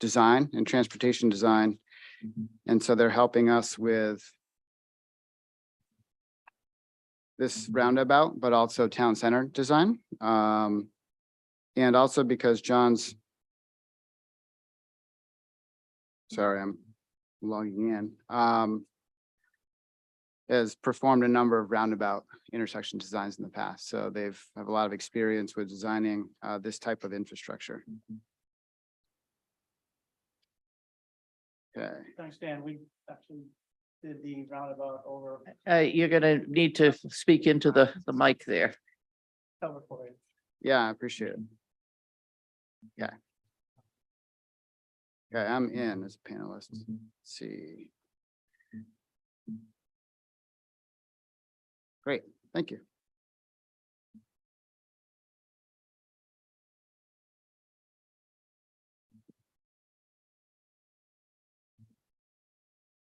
design and transportation design. And so they're helping us with this roundabout, but also town center design. And also because John's, sorry, I'm logging in, has performed a number of roundabout intersection designs in the past. So they've have a lot of experience with designing this type of infrastructure. Okay. Thanks, Dan. We actually did the roundabout over. You're gonna need to speak into the mic there. Yeah, I appreciate it. Yeah. Okay, I'm in as a panelist. Let's see. Great, thank you.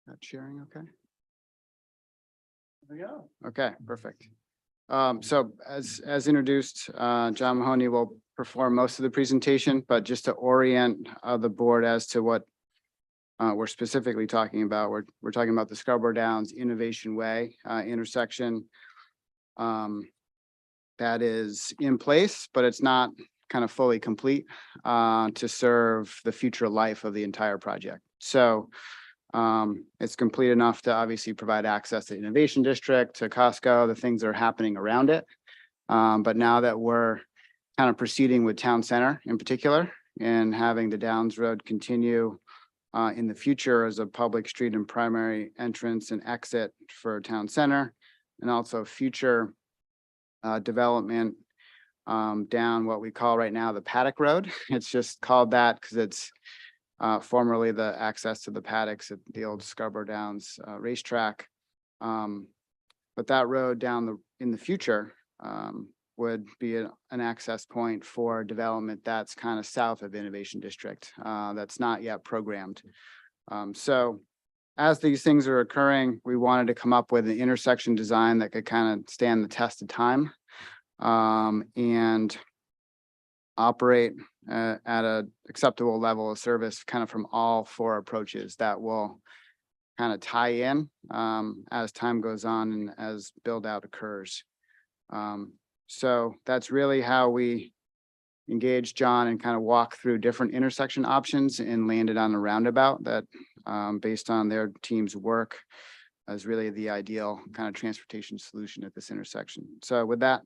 Not sharing, okay? There we go. Okay, perfect. So as introduced, John Mahoney will perform most of the presentation, but just to orient the board as to what we're specifically talking about, we're talking about the Scarborough Downs Innovation Way intersection that is in place, but it's not kind of fully complete to serve the future life of the entire project. So it's complete enough to obviously provide access to Innovation District, to Costco, the things that are happening around it. But now that we're kind of proceeding with Town Center in particular and having the Downs Road continue in the future as a public street and primary entrance and exit for Town Center, and also future development down what we call right now the Paddock Road. It's just called that because it's formerly the access to the paddocks at the old Scarborough Downs racetrack. But that road down in the future would be an access point for development that's kind of south of Innovation District that's not yet programmed. So as these things are occurring, we wanted to come up with an intersection design that could kind of stand the test of time and operate at a acceptable level of service kind of from all four approaches that will kind of tie in as time goes on and as build out occurs. So that's really how we engaged John and kind of walk through different intersection options and landed on a roundabout that based on their team's work is really the ideal kind of transportation solution at this intersection. So with that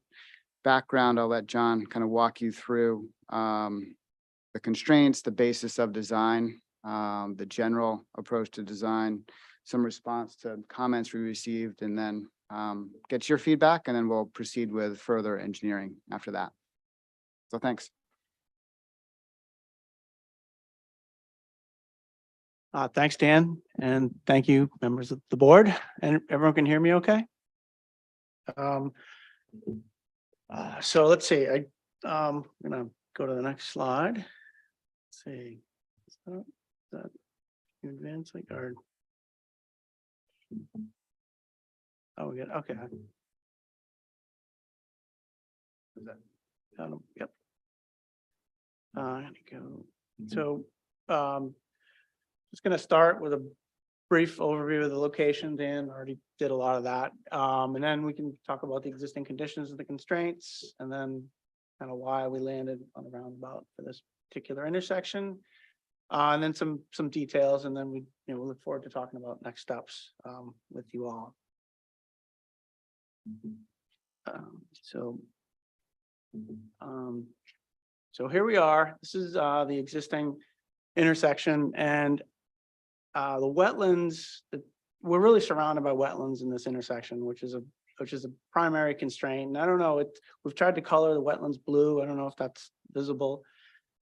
background, I'll let John kind of walk you through the constraints, the basis of design, the general approach to design, some response to comments we received and then get your feedback, and then we'll proceed with further engineering after that. So thanks. Thanks, Dan, and thank you, members of the board, and everyone can hear me okay? So let's see, I'm gonna go to the next slide. Let's see. Is that advancing or? Oh, we got, okay. Is that, yep. There you go. So, just gonna start with a brief overview of the location. Dan already did a lot of that. And then we can talk about the existing conditions and the constraints, and then kind of why we landed on a roundabout for this particular intersection. And then some details, and then we look forward to talking about next steps with you all. So here we are. This is the existing intersection, and the wetlands, we're really surrounded by wetlands in this intersection, which is a primary constraint. And I don't know, we've tried to color the wetlands blue. I don't know if that's visible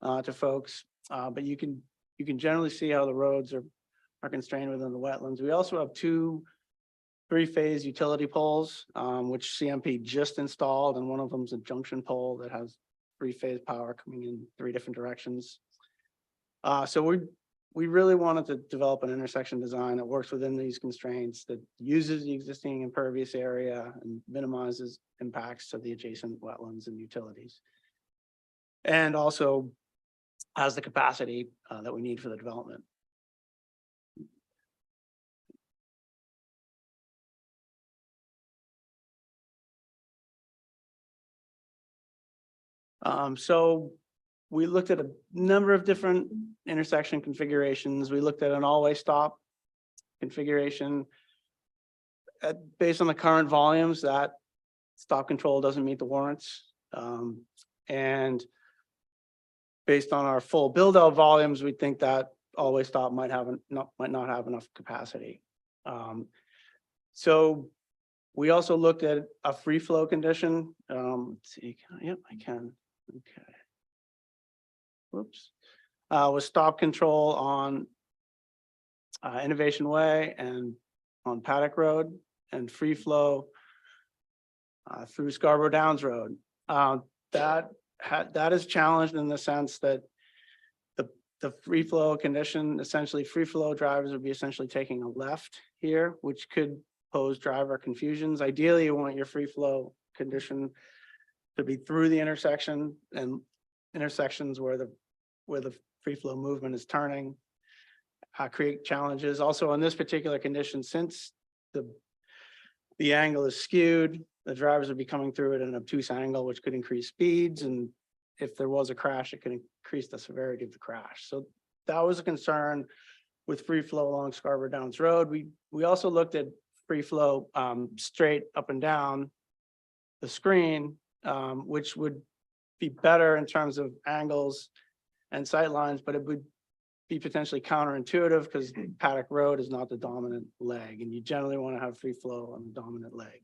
to folks, but you can generally see how the roads are constrained within the wetlands. We also have two three-phase utility poles, which CMP just installed, and one of them is a junction pole that has three-phase power coming in 3 different directions. So we really wanted to develop an intersection design that works within these constraints, that uses the existing impervious area and minimizes impacts to the adjacent wetlands and utilities. And also has the capacity that we need for the development. So we looked at a number of different intersection configurations. We looked at an all-way stop configuration. Based on the current volumes, that stop control doesn't meet the warrants. And based on our full build-out volumes, we think that all-way stop might not have enough capacity. So we also looked at a free flow condition. Let's see, yep, I can. Okay. Whoops. With stop control on Innovation Way and on Paddock Road, and free flow through Scarborough Downs Road. That is challenged in the sense that the free flow condition, essentially free flow drivers would be essentially taking a left here, which could pose driver confusions. Ideally, you want your free flow condition to be through the intersection, and intersections where the free flow movement is turning create challenges. Also, on this particular condition, since the angle is skewed, the drivers would be coming through at an obtuse angle, which could increase speeds. And if there was a crash, it could increase the severity of the crash. So that was a concern with free flow along Scarborough Downs Road. We also looked at free flow straight up and down the screen, which would be better in terms of angles and sight lines, but it would be potentially counterintuitive because Paddock Road is not the dominant leg, and you generally want to have free flow on the dominant leg.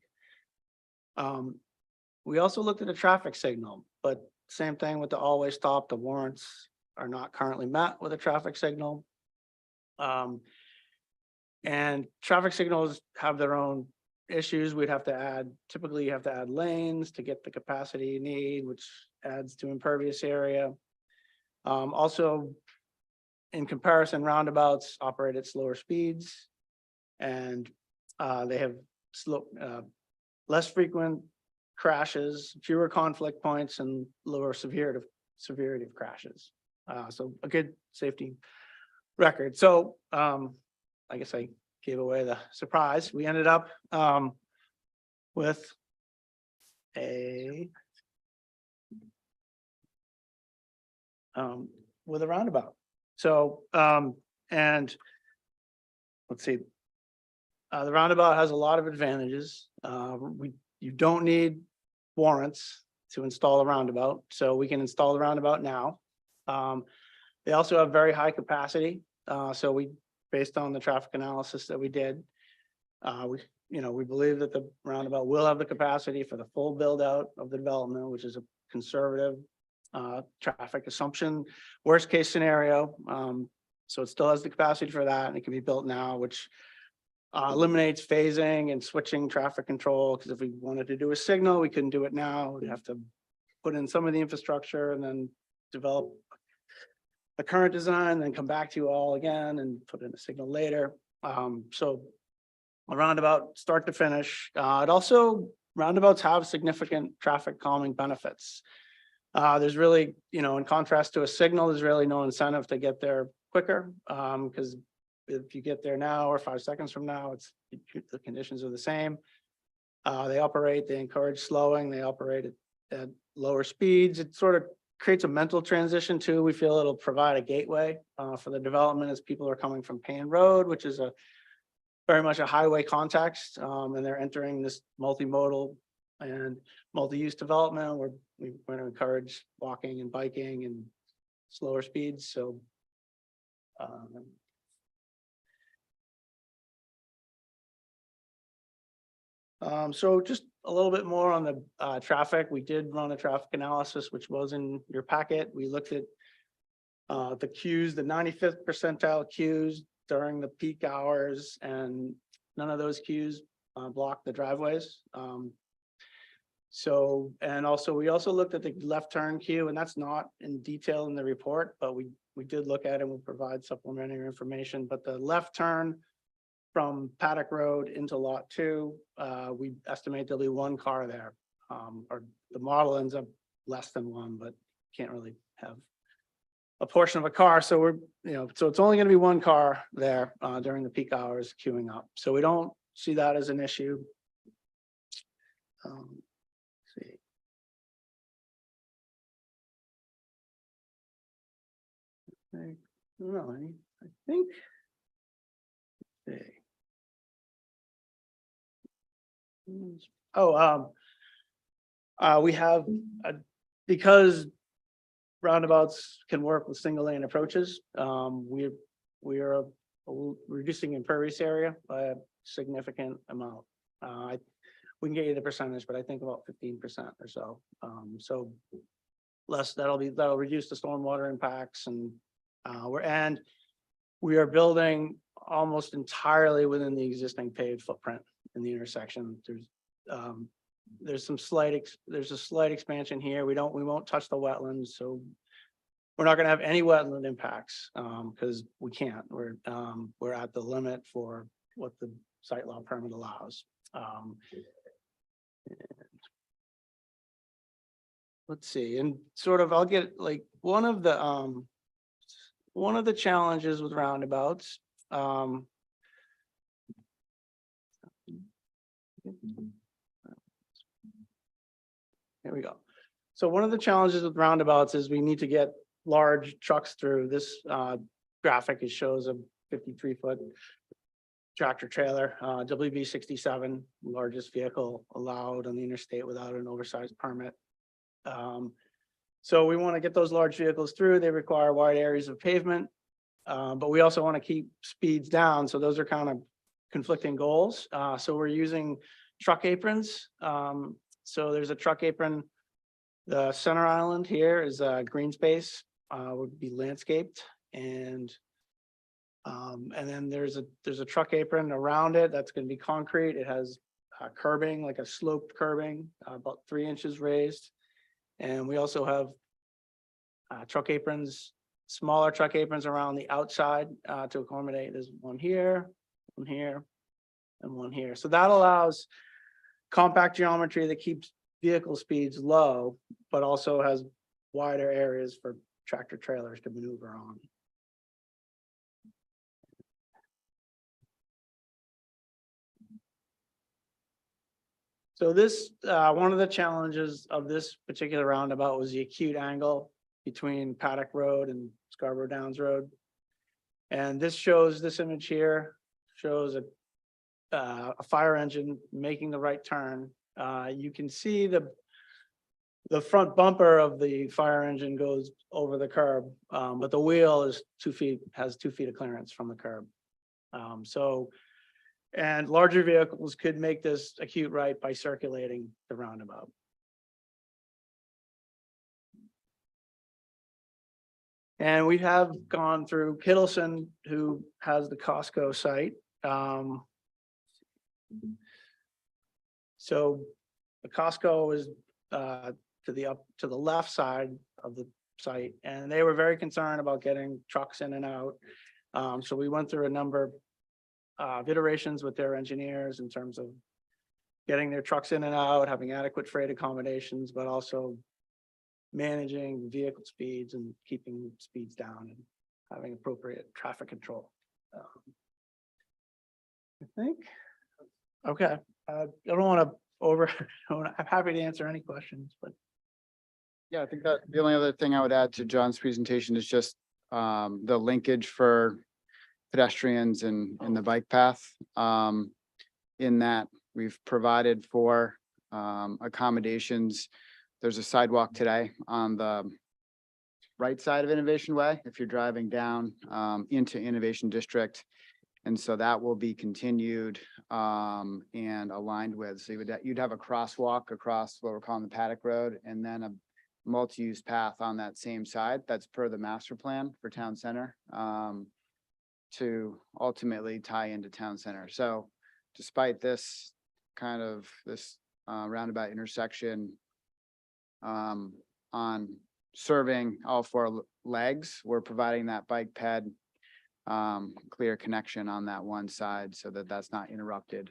We also looked at a traffic signal, but same thing with the all-way stop. The warrants are not currently met with a traffic signal. And traffic signals have their own issues. Typically you have to add lanes to get the capacity you need, which adds to impervious area. Also, in comparison, roundabouts operate at slower speeds, and they have less frequent crashes, fewer conflict points, and lower severity of crashes. So a good safety record. So I guess I gave away the surprise. We ended up with a roundabout. So and let's see, the roundabout has a lot of advantages. You don't need warrants to install a roundabout, so we can install the roundabout now. They also have very high capacity, so we based on the traffic analysis that we did. We believe that the roundabout will have the capacity for the full build out of the development, which is a conservative traffic assumption, worst case scenario. So it still has the capacity for that, and it can be built now, which eliminates phasing and switching traffic control, because if we wanted to do a signal, we couldn't do it now. We'd have to put in some of the infrastructure and then develop the current design, then come back to you all again and put in a signal later. So a roundabout start to finish. Roundabouts have significant traffic calming benefits. There's really, in contrast to a signal, there's really no incentive to get there quicker, because if you get there now or 5 seconds from now, the conditions are the same. They encourage slowing, they operate at lower speeds. It sort of creates a mental transition too. We feel it'll provide a gateway for the development as people are coming from Payne Road, which is very much a highway context, and they're entering this multimodal and multi-use development where we want to encourage walking and biking and slower speeds. So so just a little bit more on the traffic. We did run a traffic analysis, which was in your packet. We looked at the queues, the 95th percentile queues during the peak hours, and none of those queues block the driveways. We also looked at the left turn queue, and that's not in detail in the report, but we did look at it and we'll provide supplementary information. But the left turn from Paddock Road into Lot 2, we estimate there'll be 1 car there. Or the model ends up less than 1, but can't really have a portion of a car. So so it's only going to be 1 car there during the peak hours queuing up. So we don't see that as an issue. Let's see. I think. Let's see. We have, because roundabouts can work with single lane approaches, we are reducing impervious area by a significant amount. We can get you the percentage, but I think about 15% or so. So less, that'll reduce the stormwater impacts, and we are building almost entirely within the existing paved footprint in the intersection. There's a slight expansion here. We won't touch the wetlands, so we're not going to have any wetland impacts because we can't. We're at the limit for what the site law permit allows. Let's see, and sort of I'll get like one of the challenges with roundabouts. Here we go. So one of the challenges with roundabouts is we need to get large trucks through. This graphic, it shows a 53-foot tractor trailer, WB67, largest vehicle allowed on the interstate without an oversized permit. So we want to get those large vehicles through. They require wide areas of pavement, but we also want to keep speeds down. So those are kind of conflicting goals. So we're using truck aprons. So there's a truck apron. The center island here is a green space, would be landscaped, and then there's a truck apron around it that's going to be concrete. It has curbing, like a sloped curbing, about 3 inches raised, and we also have truck aprons, smaller truck aprons around the outside to accommodate. There's one here, and one here. So that allows compact geometry that keeps vehicle speeds low, but also has wider areas for tractor trailers to maneuver on. So this, one of the challenges of this particular roundabout was the acute angle between Paddock Road and Scarborough Downs Road. And this image here shows a fire engine making the right turn. You can see the front bumper of the fire engine goes over the curb, but the wheel is 2 feet, has 2 feet of clearance from the curb. So, and larger vehicles could make this acute right by circulating the roundabout. And we have gone through Kittleson, who has the Costco site. So the Costco is to the left side of the site, and they were very concerned about getting trucks in and out. So we went through a number of iterations with their engineers in terms of getting their trucks in and out, having adequate freight accommodations, but also managing vehicle speeds and keeping speeds down and having appropriate traffic control. I think, okay, I don't want to I'm happy to answer any questions, but. Yeah, I think that the only other thing I would add to John's presentation is just the linkage for pedestrians and the bike path. In that we've provided for accommodations. There's a sidewalk today on the right side of Innovation Way if you're driving down into Innovation District. And so that will be continued and aligned with. So you'd have a crosswalk across what we're calling the Paddock Road, and then a multi-use path on that same side. That's per the master plan for Town Center to ultimately tie into Town Center. So despite this kind of roundabout intersection on serving all four legs, we're providing that bike ped clear connection on that one side so that that's not interrupted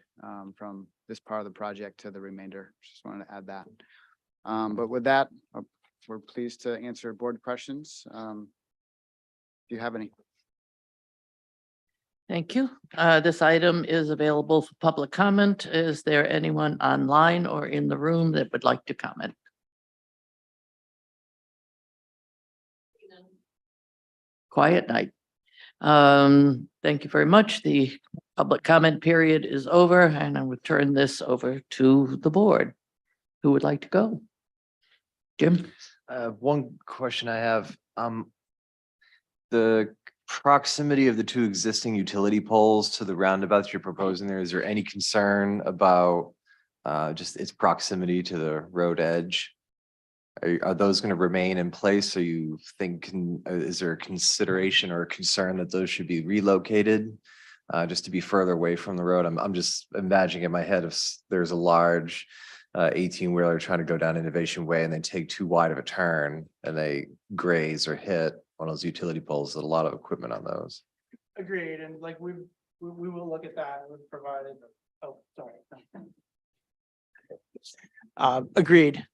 from this part of the project to the remainder. Just wanted to add that. But with that, we're pleased to answer board questions. Do you have any? Thank you. This item is available for public comment. Is there anyone online or in the room that would like to comment? Quiet night. Thank you very much. The public comment period is over, and I would turn this over to the board. Who would like to go? Jim? One question I have, the proximity of the two existing utility poles to the roundabouts you're proposing there, is there any concern about just its proximity to the road edge? Are those going to remain in place? So you think, is there a consideration or a concern that those should be relocated just to be further away from the road? I'm just imagining in my head if there's a large 18-wheeler trying to go down Innovation Way and they take too wide of a turn and they graze or hit one of those utility poles, there's a lot of equipment on those. Agreed, and like we will look at that. We've provided, oh, sorry. Agreed.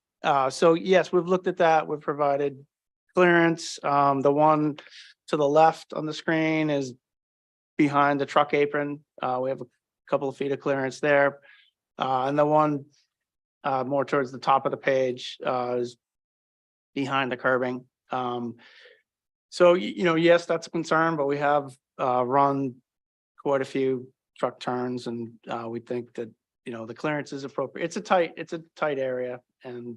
So yes, we've looked at that. We've provided clearance. The one to the left on the screen is behind the truck apron. We have a couple of feet of clearance there. And the one more towards the top of the page is behind the curbing. So, yes, that's a concern, but we have run quite a few truck turns, and we think that, the clearance is appropriate. It's a tight area, and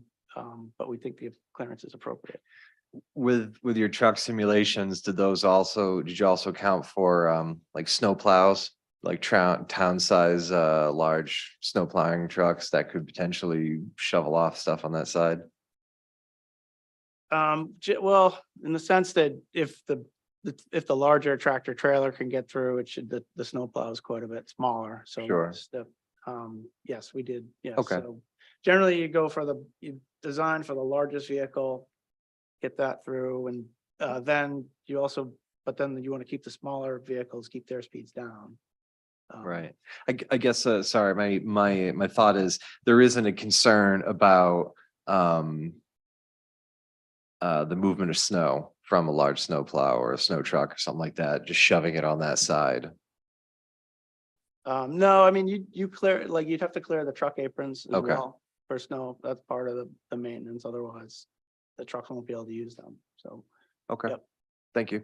but we think the clearance is appropriate. With your truck simulations, did you also account for like snow plows, like town size large snow plowing trucks that could potentially shovel off stuff on that side? Well, in the sense that if the larger tractor trailer can get through, the snow plow is quite a bit smaller. So Sure. Yes, we did. Yes. Okay. So generally you design for the largest vehicle, get that through, and then you want to keep the smaller vehicles, keep their speeds down. Right. I guess, sorry, my thought is there isn't a concern about the movement of snow from a large snow plow or a snow truck or something like that, just shoving it on that side. No, I mean, you clear, like you'd have to clear the truck aprons as Okay. well for snow. That's part of the maintenance. Otherwise, the trucks won't be able to use them. So, Okay. Yep. Thank you.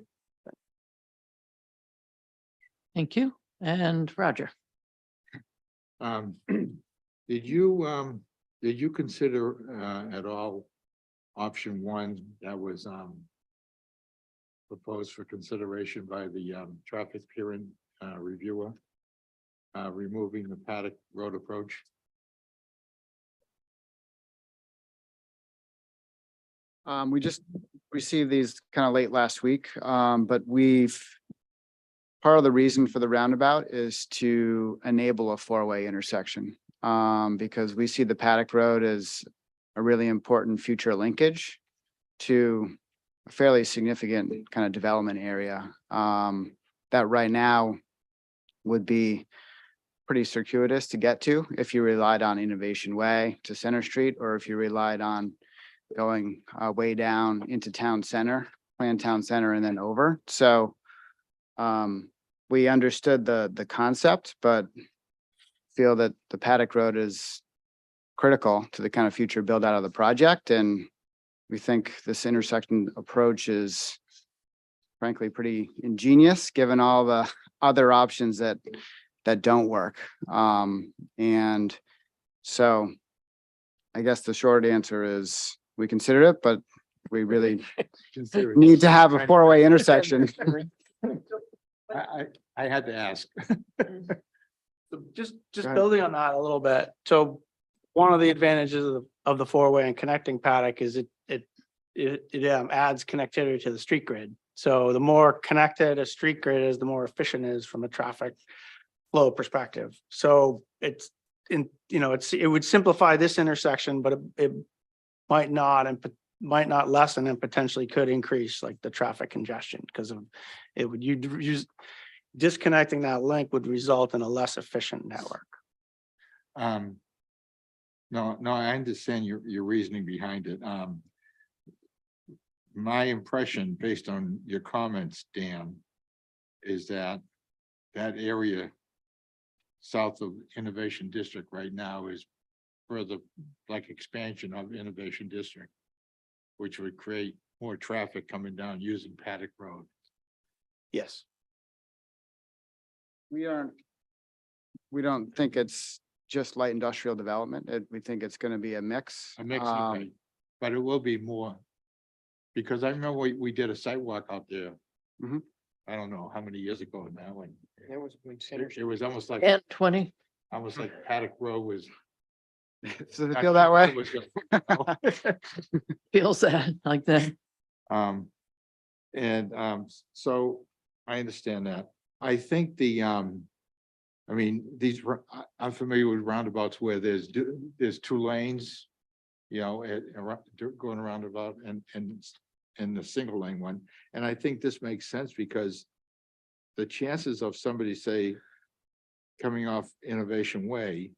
Thank you. And Roger? Did you consider at all option one that was proposed for consideration by the traffic reviewer, removing the Paddock Road approach. We just received these kind of late last week, but part of the reason for the roundabout is to enable a four-way intersection. Because we see the Paddock Road as a really important future linkage to a fairly significant kind of development area, that right now would be pretty circuitous to get to if you relied on Innovation Way to Center Street, or if you relied on going way down into town center, Plan Town Center, and then over. So we understood the concept, but feel that the Paddock Road is critical to the kind of future build out of the project. And we think this intersection approach is frankly pretty ingenious, given all the other options that don't work. And so I guess the short answer is we consider it, but we really need to have a four-way intersection. I had to ask. So Just ahead. building on that a little bit. So one of the advantages of the four-way and connecting Paddock is it adds connectivity to the street grid. So the more connected a street grid is, the more efficient it is from a traffic flow perspective. So it would simplify this intersection, but it might not lessen and potentially could increase like the traffic congestion because of it would disconnecting that link would result in a less efficient network. No, I understand your reasoning behind it. My impression, based on your comments, Dan, is that area south of Innovation District right now is further like expansion of Innovation District, which would create more traffic coming down using Paddock Road. Yes. We don't think it's just light industrial development. We think it's going to be a mix. A mix of it, but it will be more. Because I remember we did a site walk out there. Mhm. I don't know how many years ago now, and That was when it was almost like, And 20, Paddock Road was. Does it feel that way? feels that like that. So I understand that. I think I'm familiar with roundabouts where there's two lanes, going around about and the single lane one. And I think this makes sense because the chances of somebody, say, coming off Innovation Way,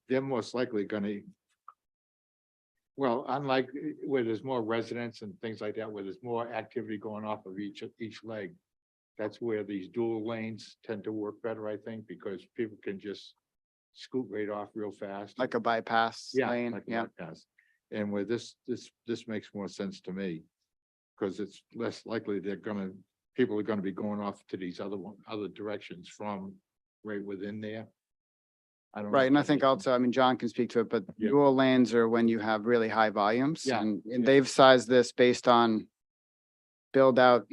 they're most likely gonna, well, unlike where there's more residents and things like that, where there's more activity going off of each leg. That's where these dual lanes tend to work better, I think, because people can just scoot right off real fast. Like a bypass lane. like a Yeah. bypass. And where this makes more sense to me. Because it's less likely people are gonna be going off to these other directions from right within there. I don't know Right. if And I that think makes also, I mean, John can speak to it, but Yeah. dual lanes are when you have really high volumes. Yeah, And yeah. they've sized this based on build out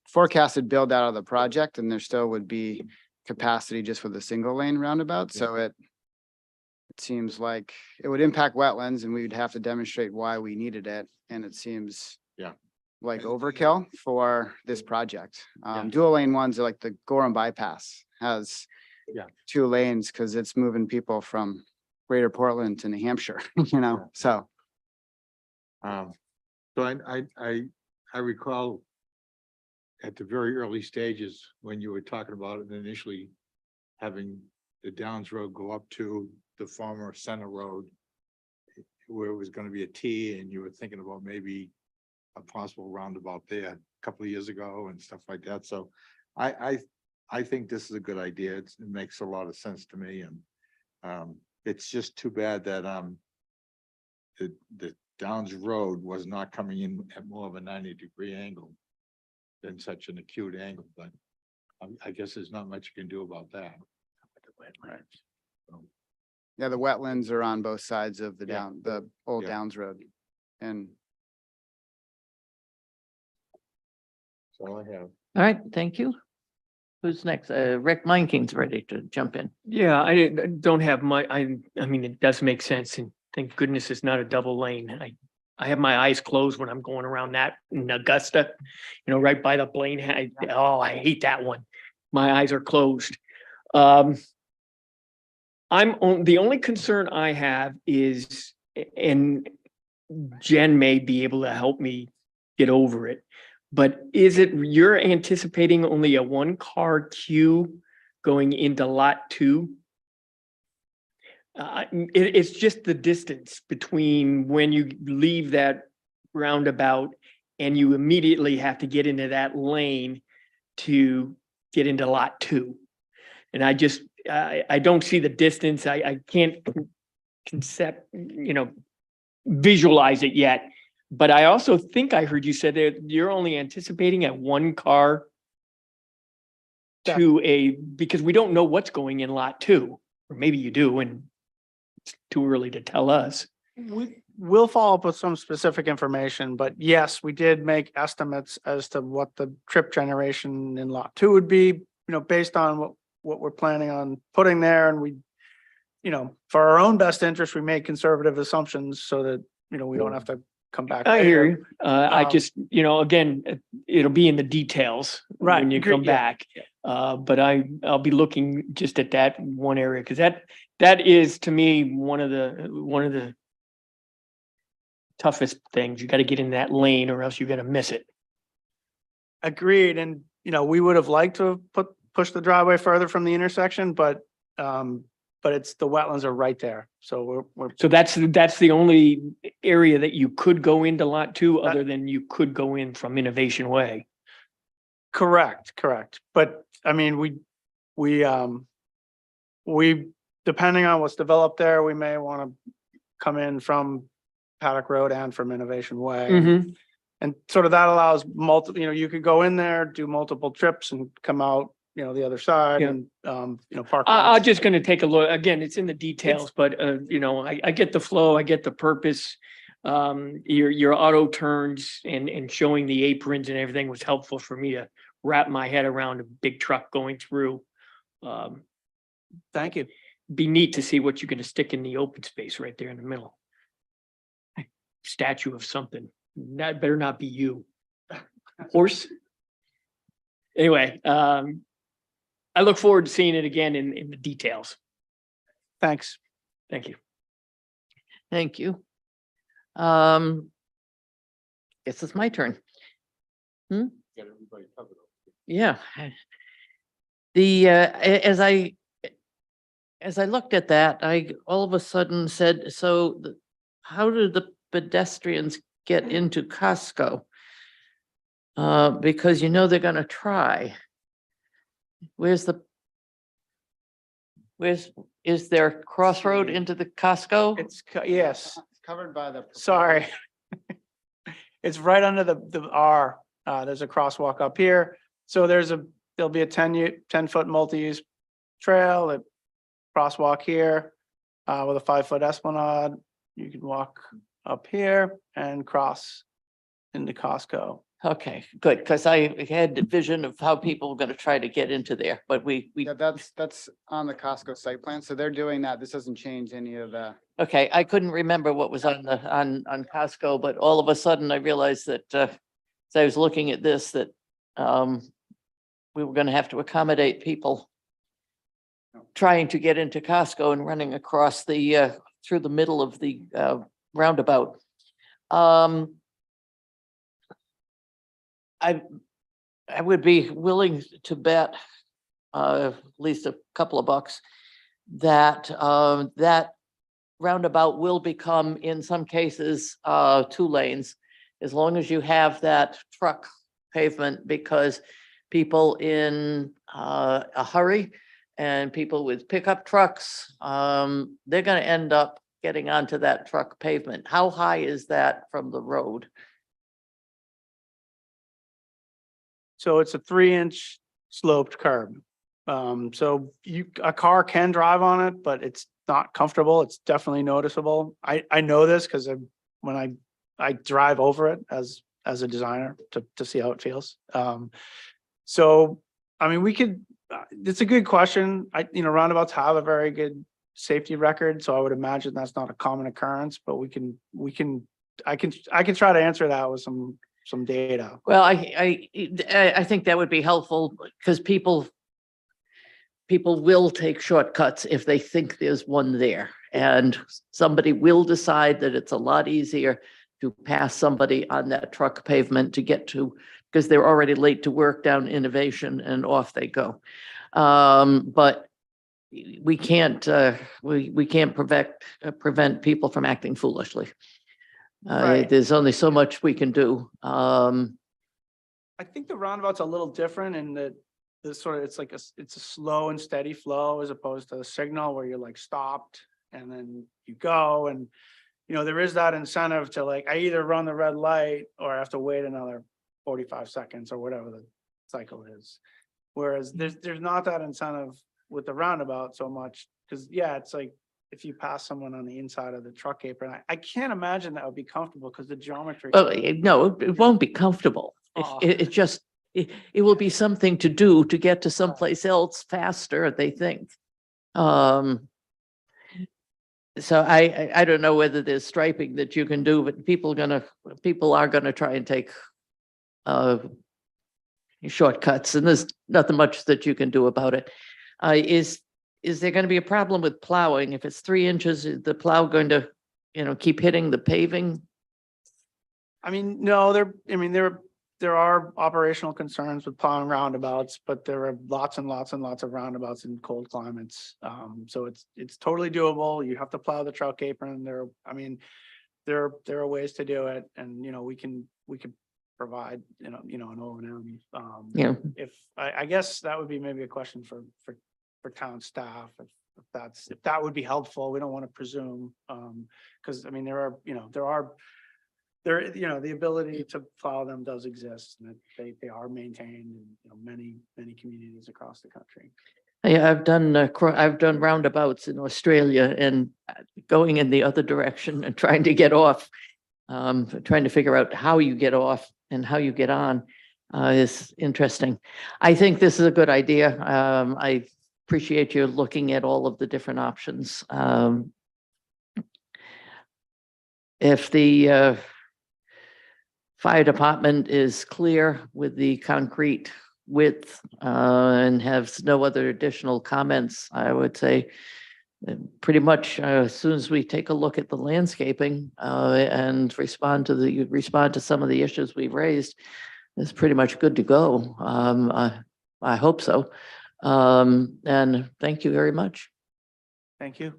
forecasted build out of the project, and there still would be capacity just with a single lane roundabout. So it seems like it would impact wetlands and we would have to demonstrate why we needed it. And it seems Yeah. like overkill for this project. Yeah. Dual lane ones are like the Gorham bypass has Yeah. two lanes because it's moving people from Greater Portland to New Hampshire, so. So I recall at the very early stages, when you were talking about it initially, having the Downs Road go up to the former Center Road, where it was gonna be a T, and you were thinking about maybe a possible roundabout there a couple of years ago and stuff like that. So I think this is a good idea. It makes a lot of sense to me, and it's just too bad that the Downs Road was not coming in at more of a 90-degree angle than such an acute angle, but I guess there's not much you can do about that. Right. Yeah, the wetlands are on both sides of the Yeah. the old Yeah. Downs Road. And That's all I have. All right, thank you. Who's next? Rick Minking's ready to jump in. Yeah, don't have I mean, it does make sense, and thank goodness it's not a double lane. I have my eyes closed when I'm going around that in Augusta, right by the Blaine. I hate that one. My eyes are closed. The only concern I have is, and Jen may be able to help me get over it, but you're anticipating only a 1-car queue going into lot 2? It's just the distance between when you leave that roundabout and you immediately have to get into that lane to get into lot 2. And I don't see the distance. I can't visualize it yet. But I also think I heard you said that you're only anticipating a 1-car because we don't know what's going in lot 2, or maybe you do, and it's too early to tell us. We'll follow up with some specific information, but yes, we did make estimates as to what the trip generation in lot 2 would be, based on what we're planning on putting there. And we, for our own best interest, we made conservative assumptions so that, we don't have to come back. I later. hear you. I just, again, it'll be in the details Right, when you agree- come yeah. back. But I'll be looking just at that one area, because that is to me one of the toughest things. You got to get in that lane or else you're gonna miss it. Agreed. And, we would have liked to push the driveway further from the intersection, but it's, the wetlands are right there. So we're So that's the only area that you could go into lot 2, other than you could go in from Innovation Way. correct. But I mean, we depending on what's developed there, we may want to come in from Paddock Road and from Innovation Way. Mm-hmm. And sort of that allows multiple, you could go in there, do multiple trips and come out, the other side Yeah. and, park. I'm lots. just gonna take a look. Again, it's in the details, but I get the flow, I get the purpose. Your auto turns and showing the aprons and everything was helpful for me to wrap my head around a big truck going through. Thank you. Be neat to see what you're gonna stick in the open space right there in the middle. Statue of something. That better not be you. Horse. Anyway, I look forward to seeing it again in the details. Thanks. Thank you. Thank you. Guess it's my turn. Yeah. As I looked at that, I all of a sudden said, so how do the pedestrians get into Costco? Because they're gonna try. Is there crossroad into the Costco? Yes, Covered by the. sorry. It's right under the R. There's a crosswalk up here. So there'll be a 10-foot multi-use trail, a crosswalk here, with a 5-foot esplanade. You can walk up here and cross into Costco. Okay, good, because I had a vision of how people were gonna try to get into there, but we, Yeah, that's on the Costco site plan. So they're doing that. This doesn't change any of the. okay, I couldn't remember what was on Costco, but all of a sudden I realized that, as I was looking at this, that, we were gonna have to accommodate people trying to get into Costco and running across through the middle of the, roundabout. I would be willing to bet, at least a couple of bucks, that, that roundabout will become, in some cases, 2 lanes, as long as you have that truck pavement, because people in, a hurry and people with pickup trucks, they're gonna end up getting onto that truck pavement. How high is that from the road? So it's a 3-inch sloped curb. So a car can drive on it, but it's not comfortable. It's definitely noticeable. I know this because when I drive over it as a designer to see how it feels. So, I mean, we could It's a good question. Roundabouts have a very good safety record, so I would imagine that's not a common occurrence, but I can try to answer that with some data. Well, I think that would be helpful because people will take shortcuts if they think there's one there. And somebody will decide that it's a lot easier to pass somebody on that truck pavement to get to, because they're already late to work down Innovation and off they go. But we can't prevent people from acting foolishly. Right. There's only so much we can do. I think the roundabout's a little different in that it's a slow and steady flow as opposed to a signal where you're like stopped and then you go. And, there is that incentive to I either run the red light or I have to wait another 45 seconds or whatever the cycle is. Whereas there's not that incentive with the roundabout so much because it's if you pass someone on the inside of the truck apron, I can't imagine that would be comfortable because the geometry. Well, no, it won't be comfortable. Oh. It will be something to do to get to someplace else faster, they think. So I don't know whether there's striping that you can do, but people are gonna try and take shortcuts, and there's nothing much that you can do about it. Is there gonna be a problem with plowing? If it's 3 inches, is the plow going to, keep hitting the paving? No, there are operational concerns with plowing roundabouts, but there are lots and lots and lots of roundabouts in cold climates. So it's totally doable. You have to plow the truck apron. There are ways to do it, and we can provide an O&M. Yeah. If I guess that would be maybe a question for town staff if that would be helpful. We don't want to presume because the ability to plow them does exist, and they are maintained in many communities across the country. Yeah, I've done roundabouts in Australia and going in the other direction and trying to get off, trying to figure out how you get off and how you get on is interesting. I think this is a good idea. I appreciate you looking at all of the different options. If the fire department is clear with the concrete width and has no other additional comments, I would say pretty much as soon as we take a look at the landscaping and respond to some of the issues we've raised, it's pretty much good to go. I hope so. And thank you very much. Thank you.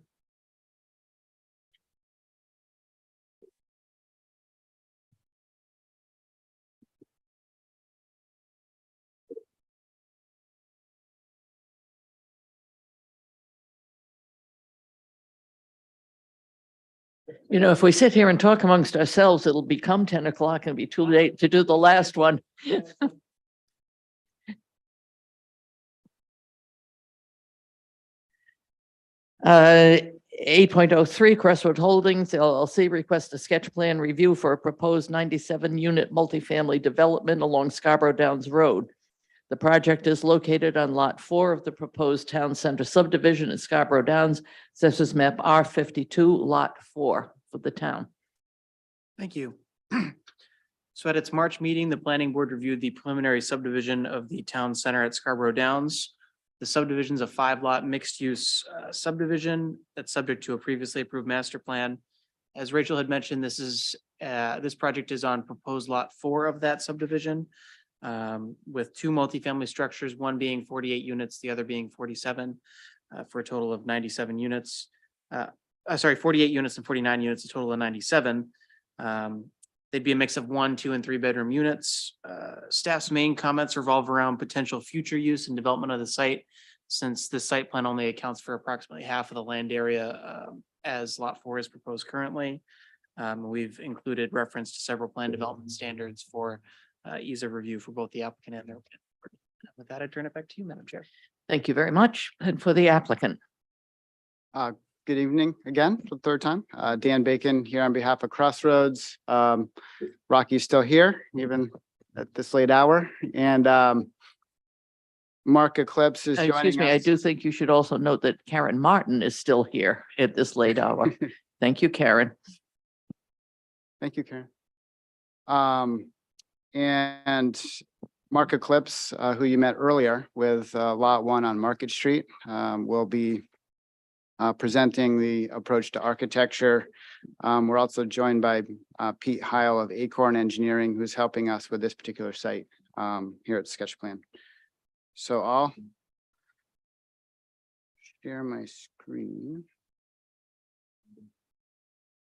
If we sit here and talk amongst ourselves, it'll become 10 o'clock and be too late to do the last one. 8.03 Crestwood Holdings LLC requests a sketch plan review for a proposed 97-unit multifamily development along Scarborough Downs Road. The project is located on Lot 4 of the proposed town center subdivision at Scarborough Downs, Assessors Map R52, Lot 4 for the town. Thank you. So at its March meeting, the planning board reviewed the preliminary subdivision of the town center at Scarborough Downs. The subdivision is a 5-lot mixed-use subdivision that's subject to a previously approved master plan. As Rachel had mentioned, this project is on proposed Lot 4 of that subdivision with 2 multifamily structures, one being 48 units, the other being 47, for a total of 97 units. 48 units and 49 units, a total of 97. They'd be a mix of 1, 2, and 3 bedroom units. Staff's main comments revolve around potential future use and development of the site, since the site plan only accounts for approximately half of the land area as Lot 4 is proposed currently. We've included reference to several plan development standards for ease of review for both the applicant and their. With that, I turn it back to you, Madam Chair. Thank you very much. And for the applicant. Good evening again for the third time. Dan Bacon here on behalf of Crossroads. Rocky's still here, even at this late hour. And Mark Eclipse is joining us. Excuse me, I do think you should also note that Karen Martin is still here at this late hour. Thank you, Karen. Thank you, Karen. And Mark Eclipse, who you met earlier with Lot 1 on Market Street, will be presenting the approach to architecture. We're also joined by Pete Heil of Acorn Engineering, who's helping us with this particular site here at Sketch Plan. So I'll share my screen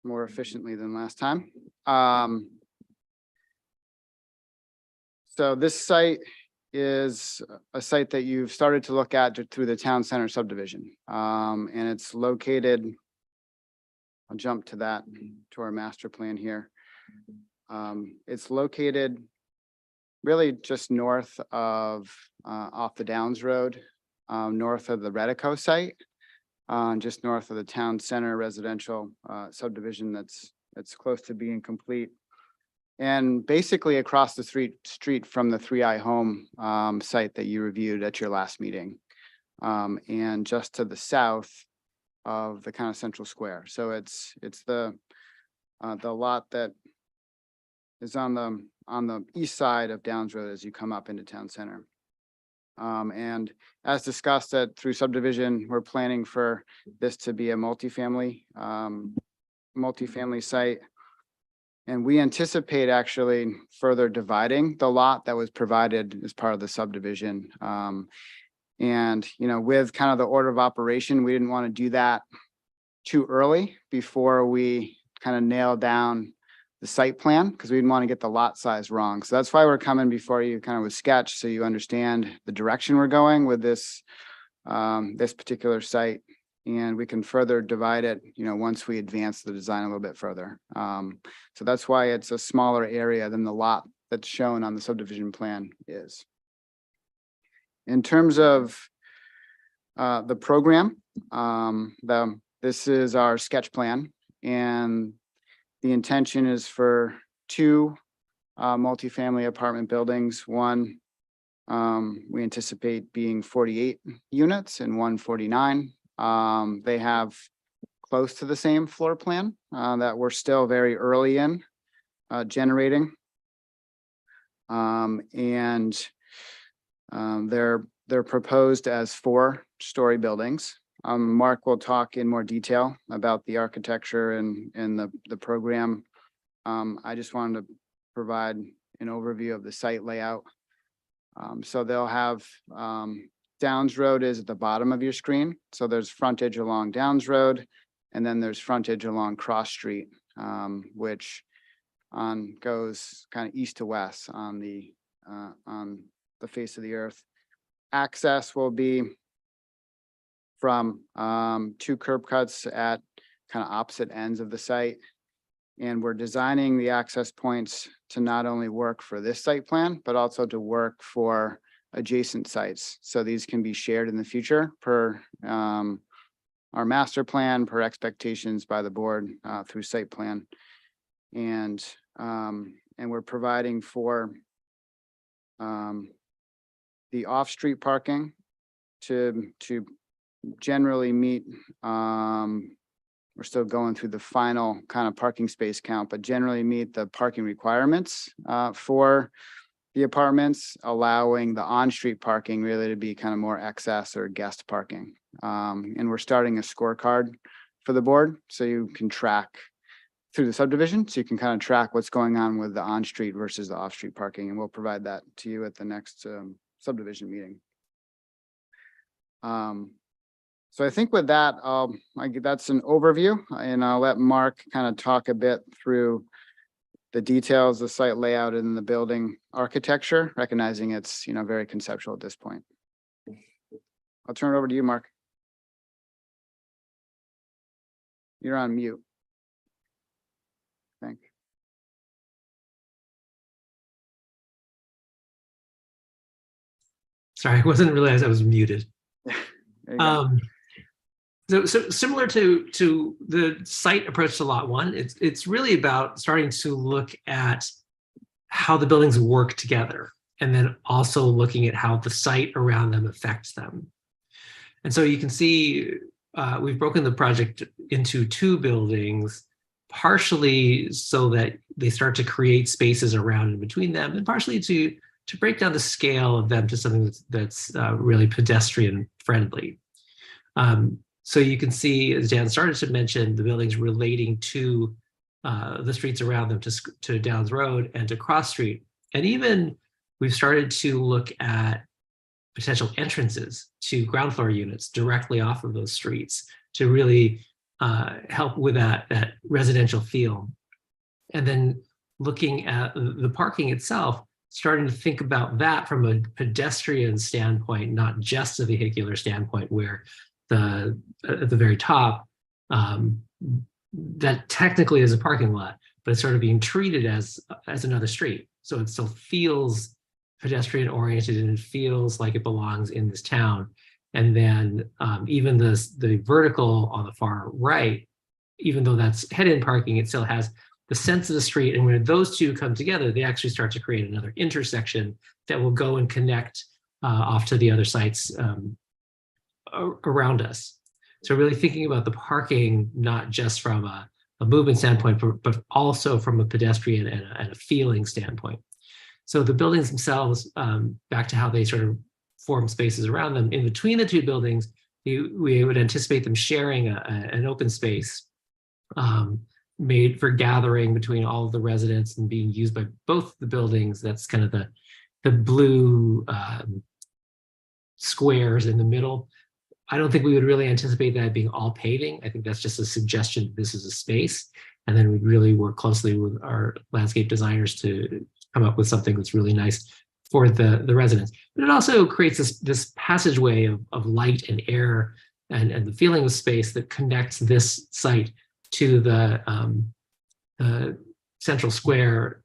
more efficiently than last time. So this site is a site that you've started to look at through the town center subdivision. And it's located, I'll jump to that, to our master plan here. It's located really just north of, off the Downs Road, north of the Redico site, just north of the town center residential subdivision that's close to being complete. And basically across the street from the 3i Home site that you reviewed at your last meeting. And just to the south of the kind of central square. So it's the lot that is on the east side of Downs Road as you come up into town center. And as discussed through subdivision, we're planning for this to be a multifamily site. And we anticipate actually further dividing the lot that was provided as part of the subdivision. And, with kind of the order of operation, we didn't want to do that too early before we kind of nail down the site plan, because we didn't want to get the lot size wrong. So that's why we're coming before you kind of with sketch, so you understand the direction we're going with this, this particular site. And we can further divide it, once we advance the design a little bit further. So that's why it's a smaller area than the lot that's shown on the subdivision plan is. In terms of the program, this is our sketch plan, and the intention is for 2 multifamily apartment buildings. One we anticipate being 48 units and 149. They have close to the same floor plan that we're still very early in generating. They're proposed as 4-story buildings. Mark will talk in more detail about the architecture and the program. I just wanted to provide an overview of the site layout. So they'll have Downs Road is at the bottom of your screen. So there's frontage along Downs Road, and then there's frontage along Cross Street, which goes kind of east to west on the face of the earth. Access will be from 2 curb cuts at kind of opposite ends of the site. And we're designing the access points to not only work for this site plan, but also to work for adjacent sites. So these can be shared in the future per our master plan, per expectations by the board through site plan. And we're providing for the off-street parking to generally meet, we're still going through the final kind of parking space count, but generally meet the parking requirements for the apartments, allowing the on-street parking really to be kind of more excess or guest parking. And we're starting a scorecard for the board, so you can track through the subdivision, so you can kind of track what's going on with the on-street versus the off-street parking, and we'll provide that to you at the next subdivision meeting. So I think with that, that's an overview, and I'll let Mark kind of talk a bit through the details, the site layout, and the building architecture, recognizing it's very conceptual at this point. I'll turn it over to you, Mark. You're on mute. Thank you. Sorry, I wasn't realized I was muted. So similar to the site approach to lot 1, it's really about starting to look at how the buildings work together. and then also looking at how the site around them affects them. And so you can see we've broken the project into two buildings, partially so that they start to create spaces around and between them, and partially to break down the scale of them to something that's really pedestrian friendly. So you can see, as Dan started to mention, the buildings relating to the streets around them, to Downs Road and to Cross Street. And even we've started to look at potential entrances to ground floor units directly off of those streets to really help with that residential feel. And then looking at the parking itself, starting to think about that from a pedestrian standpoint, not just a vehicular standpoint, where at the very top, that technically is a parking lot, but it's sort of being treated as another street. So it still feels pedestrian oriented and it feels like it belongs in this town. And then even the vertical on the far right, even though that's head-in parking, it still has the sense of the street. And when those two come together, they actually start to create another intersection that will go and connect off to the other sites around us. So really thinking about the parking, not just from a movement standpoint, but also from a pedestrian and a feeling standpoint. So the buildings themselves, back to how they sort of form spaces around them, in between the two buildings, we would anticipate them sharing an open space made for gathering between all of the residents and being used by both the buildings. That's kind of the blue squares in the middle. I don't think we would really anticipate that being all paving. I think that's just a suggestion that this is a space. And then we'd really work closely with our landscape designers to come up with something that's really nice for the residents. But it also creates this passageway of light and air and the feeling of space that connects this site to the central square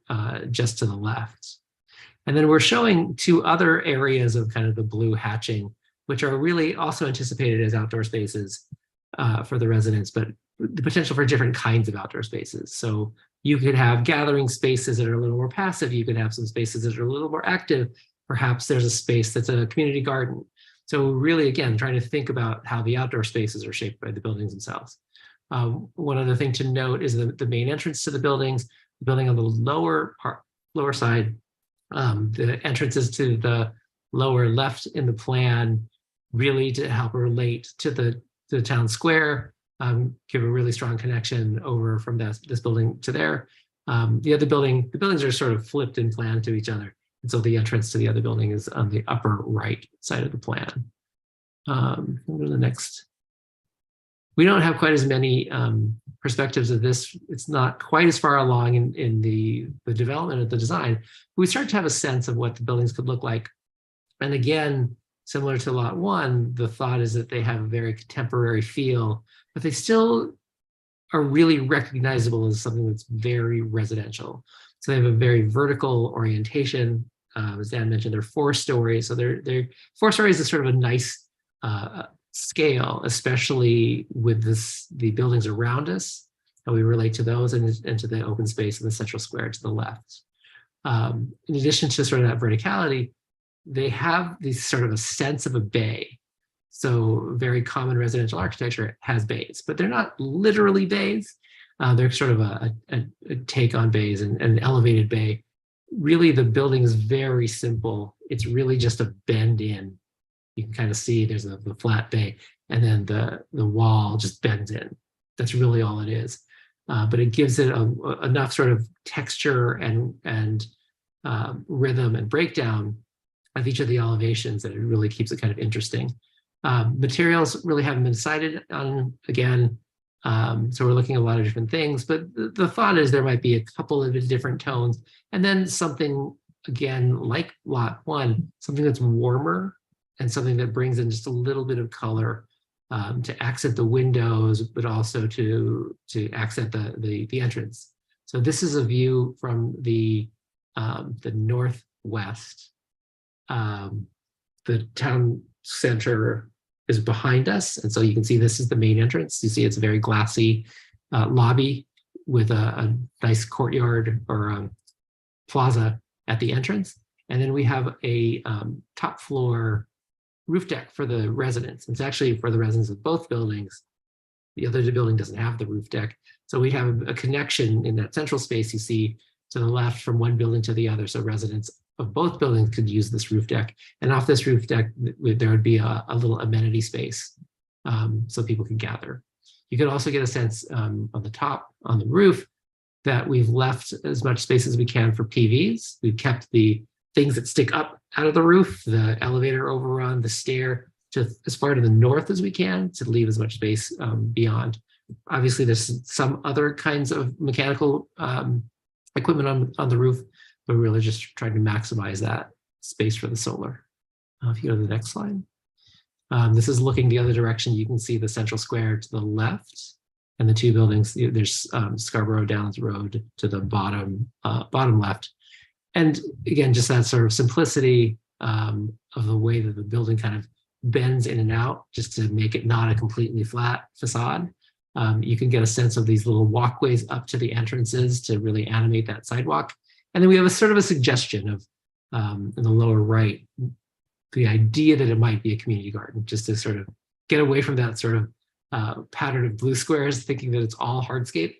just to the left. And then we're showing two other areas of kind of the blue hatching, which are really also anticipated as outdoor spaces for the residents, but the potential for different kinds of outdoor spaces. So you could have gathering spaces that are a little more passive. You could have some spaces that are a little more active. Perhaps there's a space that's a community garden. So really, again, trying to think about how the outdoor spaces are shaped by the buildings themselves. One other thing to note is the main entrance to the buildings, the building on the lower side, the entrances to the lower left in the plan, really to help relate to the town square, give a really strong connection over from this building to there. The buildings are sort of flipped in plan to each other. And so the entrance to the other building is on the upper right side of the plan. Go to the next. We don't have quite as many perspectives of this. It's not quite as far along in the development of the design. We start to have a sense of what the buildings could look like. And again, similar to Lot 1, the thought is that they have a very contemporary feel, but they still are really recognizable as something that's very residential. So they have a very vertical orientation. As Dan mentioned, they're 4 stories. So they're 4 stories is sort of a nice scale, especially with the buildings around us, how we relate to those and to the open space in the central square to the left. In addition to sort of that verticality, they have this sort of a sense of a bay. So very common residential architecture has bays, but they're not literally bays. They're sort of a take on bays and an elevated bay. Really, the building is very simple. It's really just a bend in. You can kind of see there's the flat bay, and then the wall just bends in. That's really all it is. But it gives it enough sort of texture and rhythm and breakdown of each of the elevations that it really keeps it kind of interesting. Materials really haven't been decided on again. So we're looking at a lot of different things, but the thought is there might be a couple of different tones, and then something again, like Lot 1, something that's warmer and something that brings in just a little bit of color to accent the windows, but also to accent the entrance. So this is a view from the northwest. The town center is behind us. And so you can see this is the main entrance. You see it's a very glassy lobby with a nice courtyard or plaza at the entrance. And then we have a top floor roof deck for the residents. It's actually for the residents of both buildings. The other building doesn't have the roof deck. So we have a connection in that central space you see to the left from one building to the other. So residents of both buildings could use this roof deck. And off this roof deck, there would be a little amenity space so people can gather. You can also get a sense on the top, on the roof, that we've left as much space as we can for PVs. We've kept the things that stick up out of the roof, the elevator overrun, the stair, to as far to the north as we can to leave as much space beyond. Obviously, there's some other kinds of mechanical equipment on the roof, but we're really just trying to maximize that space for the solar. If you go to the next slide. This is looking the other direction. You can see the central square to the left and the two buildings. There's Scarborough Downs Road to the bottom left. And again, just that sort of simplicity of the way that the building kind of bends in and out just to make it not a completely flat facade. You can get a sense of these little walkways up to the entrances to really animate that sidewalk. And then we have a sort of a suggestion of in the lower right, the idea that it might be a community garden, just to sort of get away from that sort of pattern of blue squares, thinking that it's all hardscape.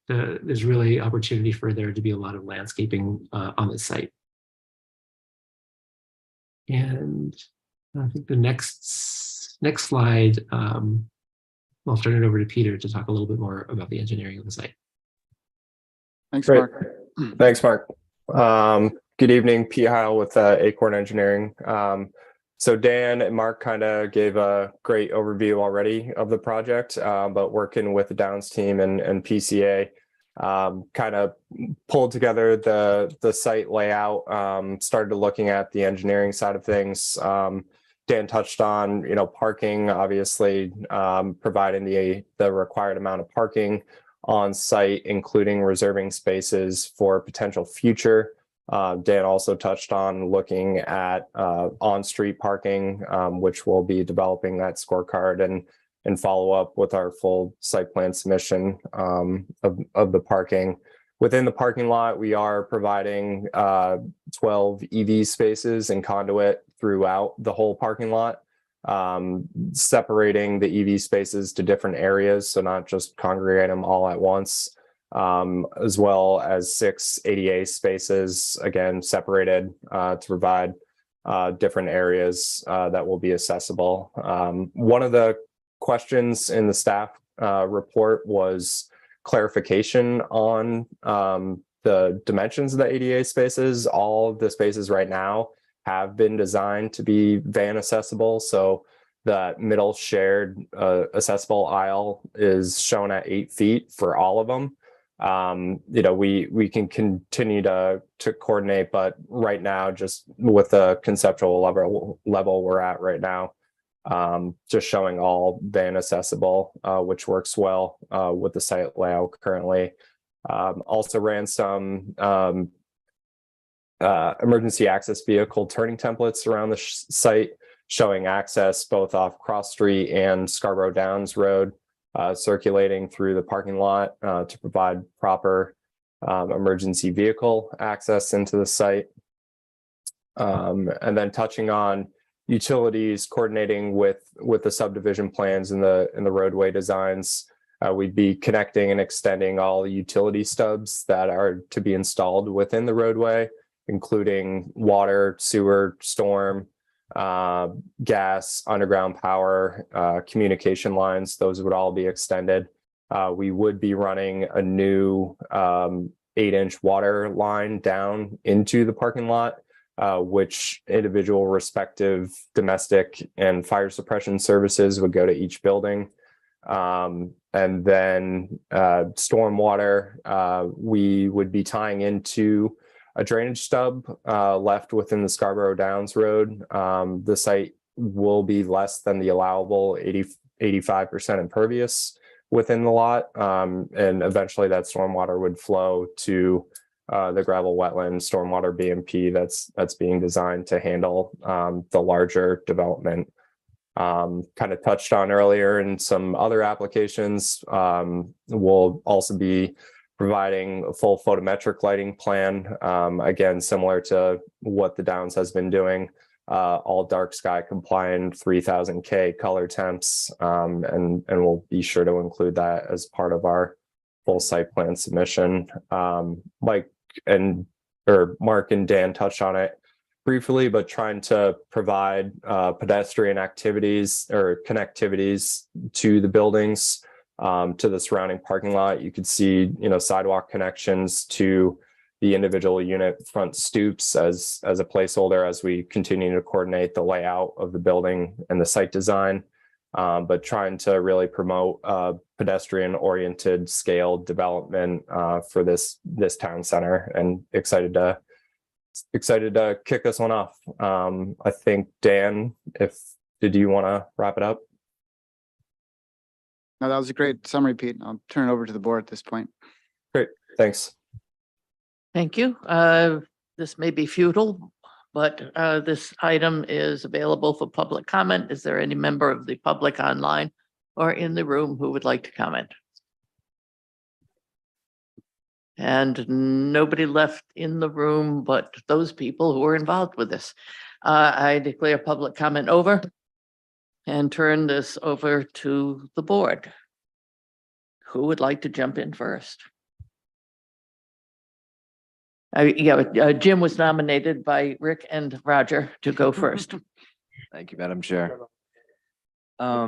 There's really opportunity for there to be a lot of landscaping on this site. And I think the next slide, I'll turn it over to Peter to talk a little bit more about the engineering of the site. Thanks, Great. Mark. Thanks, Mark. Good evening, Pete Heil with Acorn Engineering. So Dan and Mark kind of gave a great overview already of the project, but working with the Downs team and PCA, kind of pulled together the site layout, started looking at the engineering side of things. Dan touched on, parking, obviously, providing the required amount of parking on site, including reserving spaces for potential future. Dan also touched on looking at on-street parking, which we'll be developing that scorecard and follow up with our full site plan submission of the parking. Within the parking lot, we are providing 12 EV spaces and conduit throughout the whole parking lot, separating the EV spaces to different areas, so not just congregate them all at once, as well as 6 ADA spaces, again, separated to provide different areas that will be accessible. One of the questions in the staff report was clarification on the dimensions of the ADA spaces. All of the spaces right now have been designed to be van accessible. So the middle shared accessible aisle is shown at 8 feet for all of them. We can continue to coordinate, but right now, just with the conceptual level we're at right now, just showing all van accessible, which works well with the site layout currently. Also ran some emergency access vehicle turning templates around the site, showing access both off Cross Street and Scarborough Downs Road, circulating through the parking lot to provide proper emergency vehicle access into the site. And then touching on utilities, coordinating with the subdivision plans and the roadway designs. We'd be connecting and extending all the utility stubs that are to be installed within the roadway, including water, sewer, storm, gas, underground power, communication lines. Those would all be extended. We would be running a new 8-inch water line down into the parking lot, which individual respective domestic and fire suppression services would go to each building. And then stormwater, we would be tying into a drainage stub left within the Scarborough Downs Road. The site will be less than the allowable 85% impervious within the lot. And eventually that stormwater would flow to the gravel wetland stormwater BMP that's being designed to handle the larger development. Kind of touched on earlier in some other applications. We'll also be providing a full photometric lighting plan, again, similar to what the Downs has been doing. All dark sky compliant, 3000 K color temps, and we'll be sure to include that as part of our full site plan submission. Mark and Dan touched on it briefly, but trying to provide pedestrian activities or connectivities to the buildings, to the surrounding parking lot. You could see, sidewalk connections to the individual unit front stoops as a placeholder as we continue to coordinate the layout of the building and the site design, but trying to really promote pedestrian oriented scaled development for this town center, and excited to kick this one off. I think Dan, did you want to wrap it up? No, that was a great summary, Pete. I'll turn it over to the board at this point. Great, thanks. Thank you. This may be futile, but this item is available for public comment. Is there any member of the public online or in the room who would like to comment? And nobody left in the room but those people who are involved with this. I declare public comment over and turn this over to the board. Who would like to jump in first? Jim was nominated by Rick and Roger to go first. Thank you, Madam Chair. I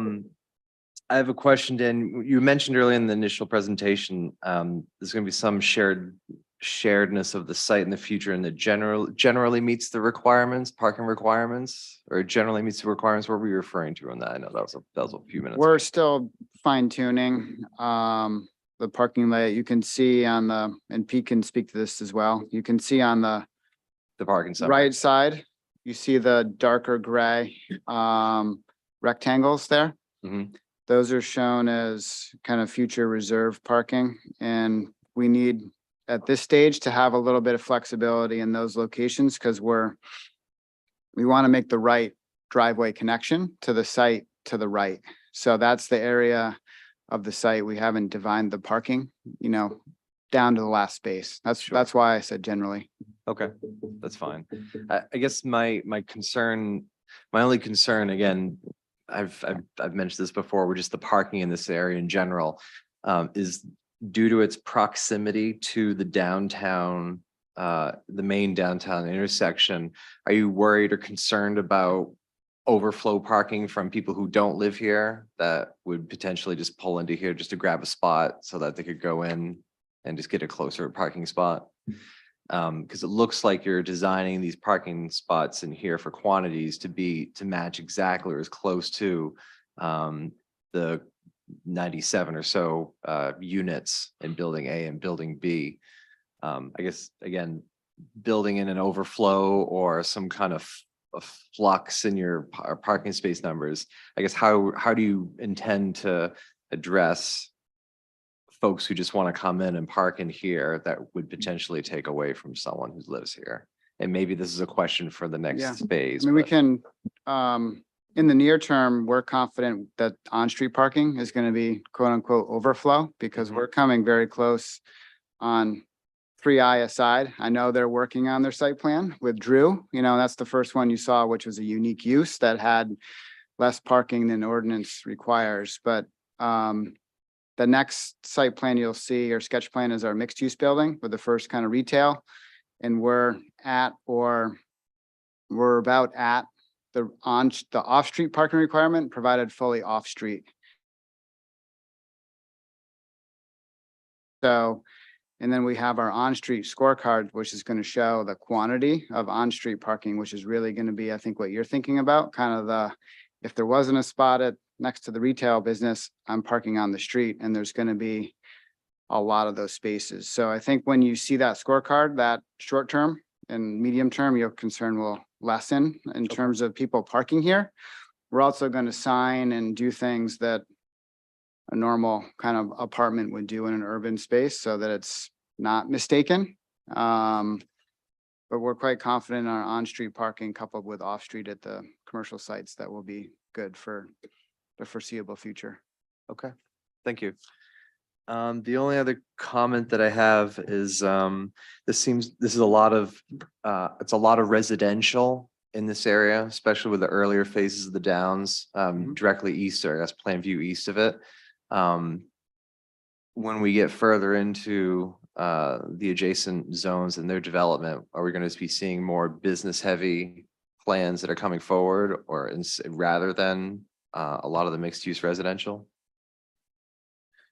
have a question, Dan. You mentioned earlier in the initial presentation, there's going to be some sharedness of the site in the future, and that generally meets the requirements, parking requirements, or generally meets the requirements. What were you referring to on that? I know that was a few minutes. We're still fine tuning the parking layout. You can see on the, and Pete can speak to this as well. You can see on the parking side. right side, you see the darker gray rectangles there. Mhm. Those are shown as kind of future reserve parking, and we need at this stage to have a little bit of flexibility in those locations because we want to make the right driveway connection to the site to the right. So that's the area of the site. We haven't defined the parking, down to the last space. That's why I said generally. Okay, that's fine. I guess my only concern, again, I've mentioned this before, we're just the parking in this area in general, is due to its proximity to the downtown, the main downtown intersection. Are you worried or concerned about overflow parking from people who don't live here that would potentially just pull into here just to grab a spot so that they could go in and just get a closer parking spot? Because it looks like you're designing these parking spots in here for quantities to match exactly or as close to the 97 or so units in building A and building B. I guess, again, building in an overflow or some kind of a flux in your parking space numbers. I guess, how do you intend to address folks who just want to come in and park in here that would potentially take away from someone who lives here? And maybe this is a question for the next phase. I mean, we can, in the near term, we're confident that on-street parking is going to be quote unquote overflow because we're coming very close on 3I aside. I know they're working on their site plan with Drew. That's the first one you saw, which was a unique use that had less parking than ordinance requires. But the next site plan you'll see or sketch plan is our mixed use building with the first kind of retail. And we're about at the off-street parking requirement provided fully off-street. So, and then we have our on-street scorecard, which is going to show the quantity of on-street parking, which is really going to be, I think, what you're thinking about, kind of if there wasn't a spot next to the retail business, I'm parking on the street, and there's going to be a lot of those spaces. So I think when you see that scorecard, that short term and medium term, your concern will lessen in terms of people parking here. We're also going to sign and do things that a normal kind of apartment would do in an urban space so that it's not mistaken. But we're quite confident in our on-street parking coupled with off-street at the commercial sites that will be good for the foreseeable future. Okay, thank you. The only other comment that I have is, this is a lot of, it's a lot of residential in this area, especially with the earlier phases of the downs, directly east, or I guess Plainview east of it. When we get further into, the adjacent zones and their development, are we going to be seeing more business heavy plans that are coming forward, or rather than, a lot of the mixed use residential?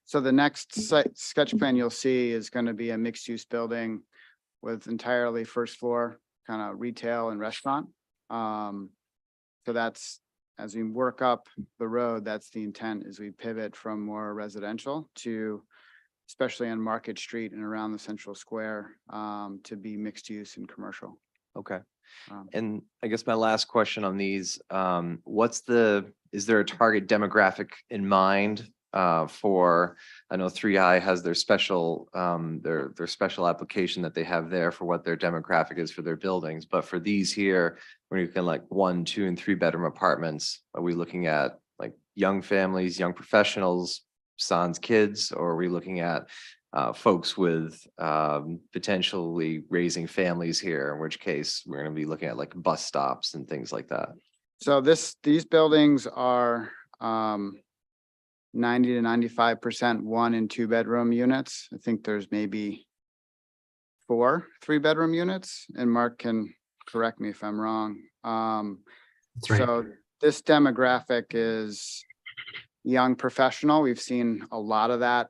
So the next site sketch plan you'll see is going to be a mixed use building with entirely first floor kind of retail and restaurant. So that's, as we work up the road, that's the intent, is we pivot from more residential to, especially on Market Street and around the central square, to be mixed use and commercial. Okay. Um, And I guess my last question on these, is there a target demographic in mind? For, I know 3i has their special, their special application that they have there for what their demographic is for their buildings. But for these here, when you can like 1, 2, and 3 bedroom apartments, are we looking at like young families, young professionals, sans kids, or are we looking at folks with potentially raising families here, in which case we're going to be looking at like bus stops and things like that? So these buildings are 90 to 95% 1 and 2 bedroom units. I think there's maybe 4 3-bedroom units, and Mark can correct me if I'm wrong. That's right. So this demographic is young professional. We've seen a lot of that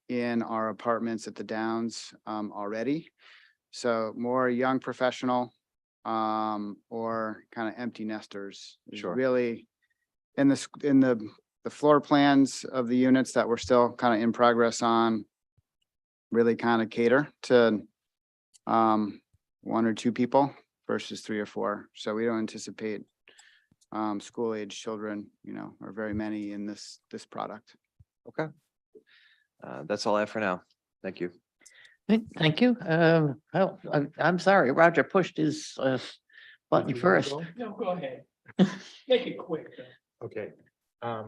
in our apartments at the Downs already. So more young professional or kind of empty nesters is Sure. really in the floor plans of the units that we're still kind of in progress on, really kind of cater to 1 or 2 people versus 3 or 4. So we don't anticipate school age children, or very many in this product. Okay. That's all I have for now. Thank you. Thank you. Well, I'm sorry, Roger pushed his button first. No, go ahead. Make it quick. Okay. I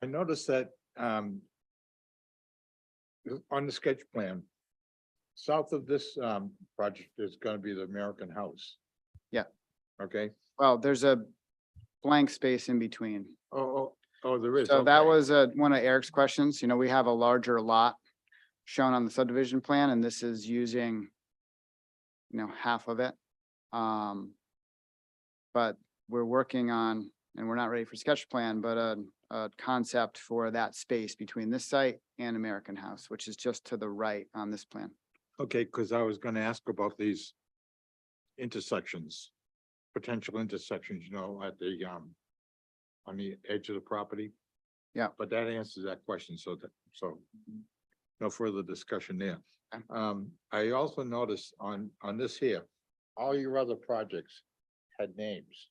noticed that on the sketch plan, south of this project is going to be the American House. Yeah. Okay. Well, there's a blank space in between. Oh, there is. So that okay. was one of Eric's questions. We have a larger lot shown on the subdivision plan, and this is using, half of it. But we're working on, and we're not ready for sketch plan, but a concept for that space between this site and American House, which is just to the right on this plan. Okay, because I was going to ask about these intersections, potential intersections, at the on the edge of the property. Yeah. But that answers that question. So no further discussion there. I also noticed on this here, all your other projects had names.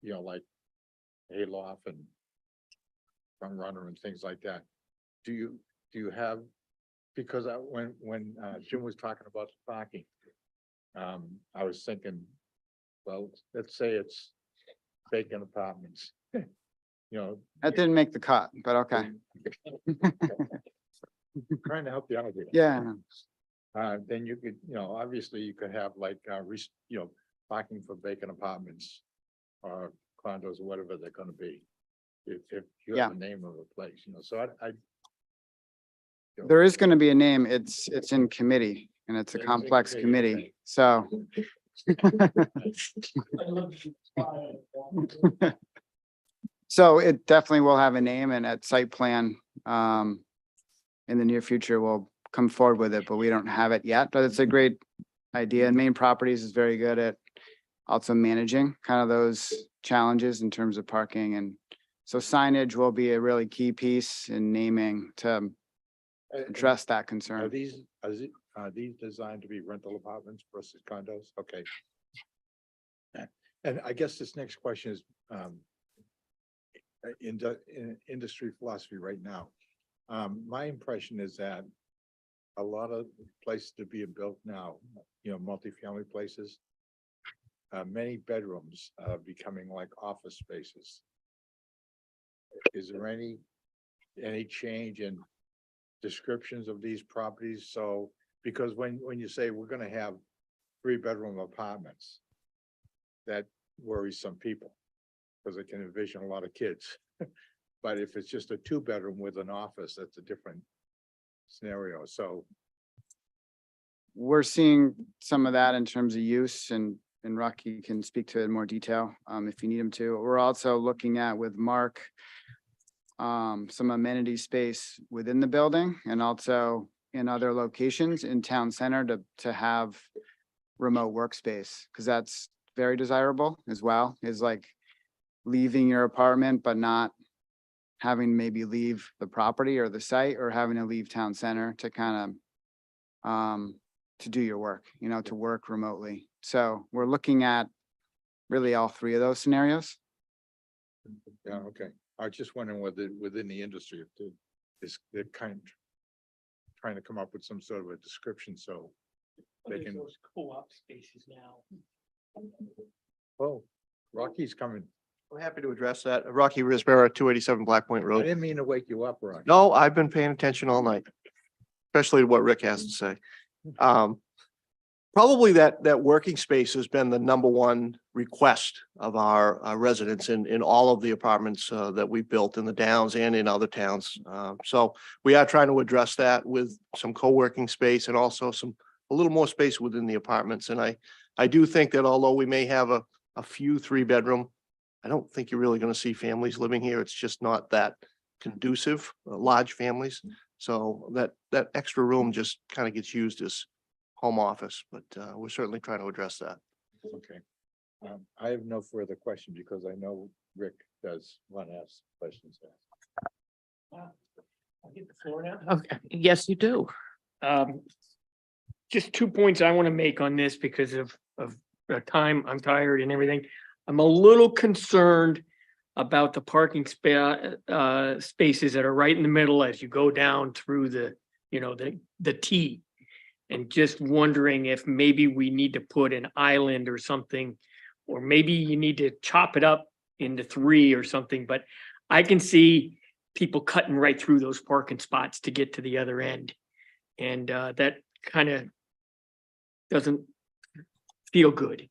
Like Hayloft and Front Runner and things like that. Do you have, because when Jim was talking about the parking, I was thinking, well, let's say it's vacant apartments. That didn't make the cut, but okay. Trying to help you out here. Yeah. Then you could, obviously you could have like, parking for vacant apartments or condos or whatever they're gonna be. If you have the name of a place, so I. There is going to be a name. It's in committee, and it's a complex committee, so. So it definitely will have a name, and at site plan, in the near future, we'll come forward with it, but we don't have it yet, but it's a great idea, and Main Properties is very good at also managing kind of those challenges in terms of parking, and so signage will be a really key piece in naming to address that Are concern. these designed to be rental apartments versus condos? Okay. And I guess this next question is, in industry philosophy right now. My impression is that a lot of places to be built now, multifamily places, many bedrooms are becoming like office spaces. Is there any change in descriptions of these properties? So, because when you say we're gonna have 3-bedroom apartments, that worries some people, because they can envision a lot of kids. But if it's just a 2-bedroom with an office, that's a different scenario. So, We're seeing some of that in terms of use, and Rocky can speak to it in more detail if you need him to. We're also looking at with Mark some amenity space within the building and also in other locations in town center to have remote workspace, because that's very desirable as well, is like leaving your apartment but not having to maybe leave the property or the site, or having to leave town center to kind of to do your work, to work remotely. So we're looking at really all 3 of those scenarios. yeah, okay. I was just wondering whether within the industry, if they're trying to come up with some sort of a description, so they can, Those co-op spaces now. oh, Rocky's coming. I'm happy to address that. Rocky Risbara, 287 Black Point I Road. didn't mean to wake you up, Rocky. No, I've been paying attention all night, especially to what Rick has to say. Probably that working space has been the number one request of our residents in all of the apartments that we built in the Downs and in other towns. So we are trying to address that with some co-working space and also a little more space within the apartments. And I do think that although we may have a few 3-bedroom, I don't think you're really going to see families living here. It's just not that conducive, large families. So that extra room just kind of gets used as home office, but we're certainly trying to address that. Okay. I have no further questions because I know Rick does want to ask questions. I'll get the floor now. Okay, yes, you do. Just 2 points I want to make on this because of the time. I'm tired and everything. I'm a little concerned about the parking spaces that are right in the middle as you go down through the T. And just wondering if maybe we need to put an island or something, or maybe you need to chop it up into 3 or something, but I can see people cutting right through those parking spots to get to the other end. And that kind of doesn't feel good.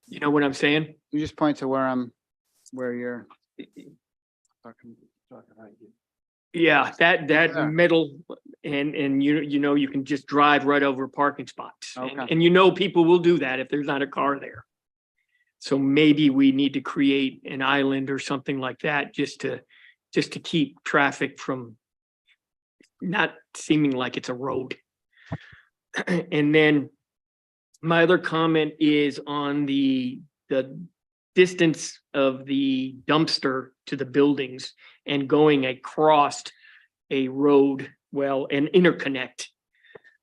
You know what I'm saying? You just point to where you're talking about. Yeah, that Yeah. middle and you can just drive right over parking spots. Okay. And people will do that if there's not a car there. So maybe we need to create an island or something like that just to keep traffic from not seeming like it's a road. And then my other comment is on the distance of the dumpster to the buildings and going across a road, an interconnect,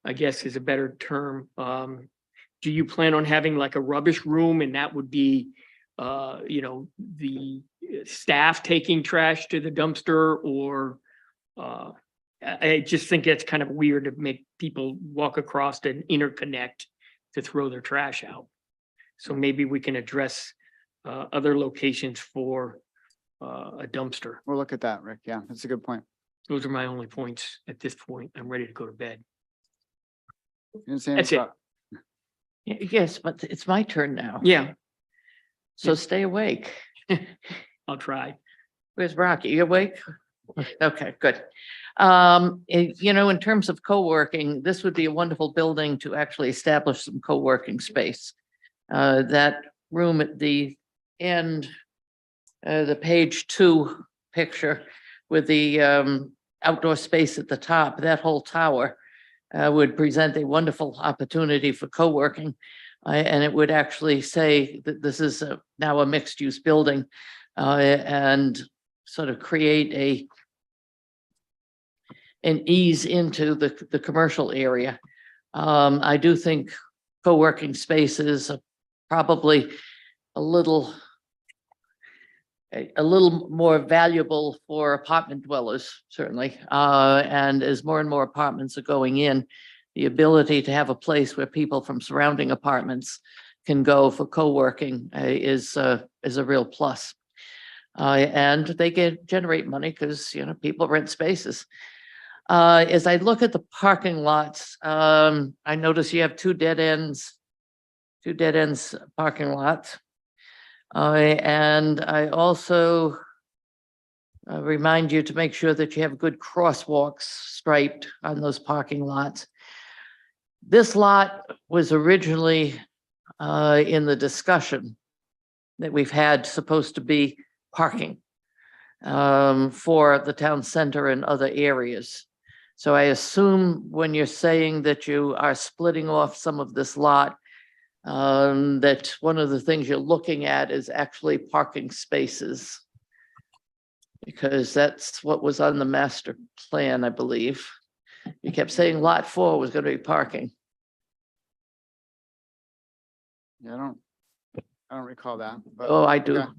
I guess is a better term. Do you plan on having like a rubbish room, and that would be, the staff taking trash to the dumpster, or I just think it's kind of weird to make people walk across an interconnect to throw their trash out. So maybe we can address other locations for a dumpster. We'll look at that, Rick. Yeah, that's a good point. Those are my only points at this point. I'm ready to go to bed. You didn't say That's anything it. about- Yes, but it's my turn now. Yeah, So stay awake. I'll try. Where's Rocky? You awake? Okay, good. In terms of co-working, this would be a wonderful building to actually establish some co-working space. That room at the end, the page 2 picture with the outdoor space at the top, that whole tower would present a wonderful opportunity for co-working. And it would actually say that this is now a mixed-use building and sort of create an ease into the commercial area. I do think co-working spaces are probably a little more valuable for apartment dwellers, certainly. And as more and more apartments are going in, the ability to have a place where people from surrounding apartments can go for co-working is a real plus. And they generate money because, people rent spaces. As I look at the parking lots, I notice you have two dead ends parking lots. And I also remind you to make sure that you have good crosswalks striped on those parking lots. This lot was originally in the discussion that we've had supposed to be parking for the town center and other areas. So I assume when you're saying that you are splitting off some of this lot, that one of the things you're looking at is actually parking spaces. Because that's what was on the master plan, I believe. You kept saying lot 4 was going to be parking. Yeah, I don't recall that. but- Oh, I do. Okay.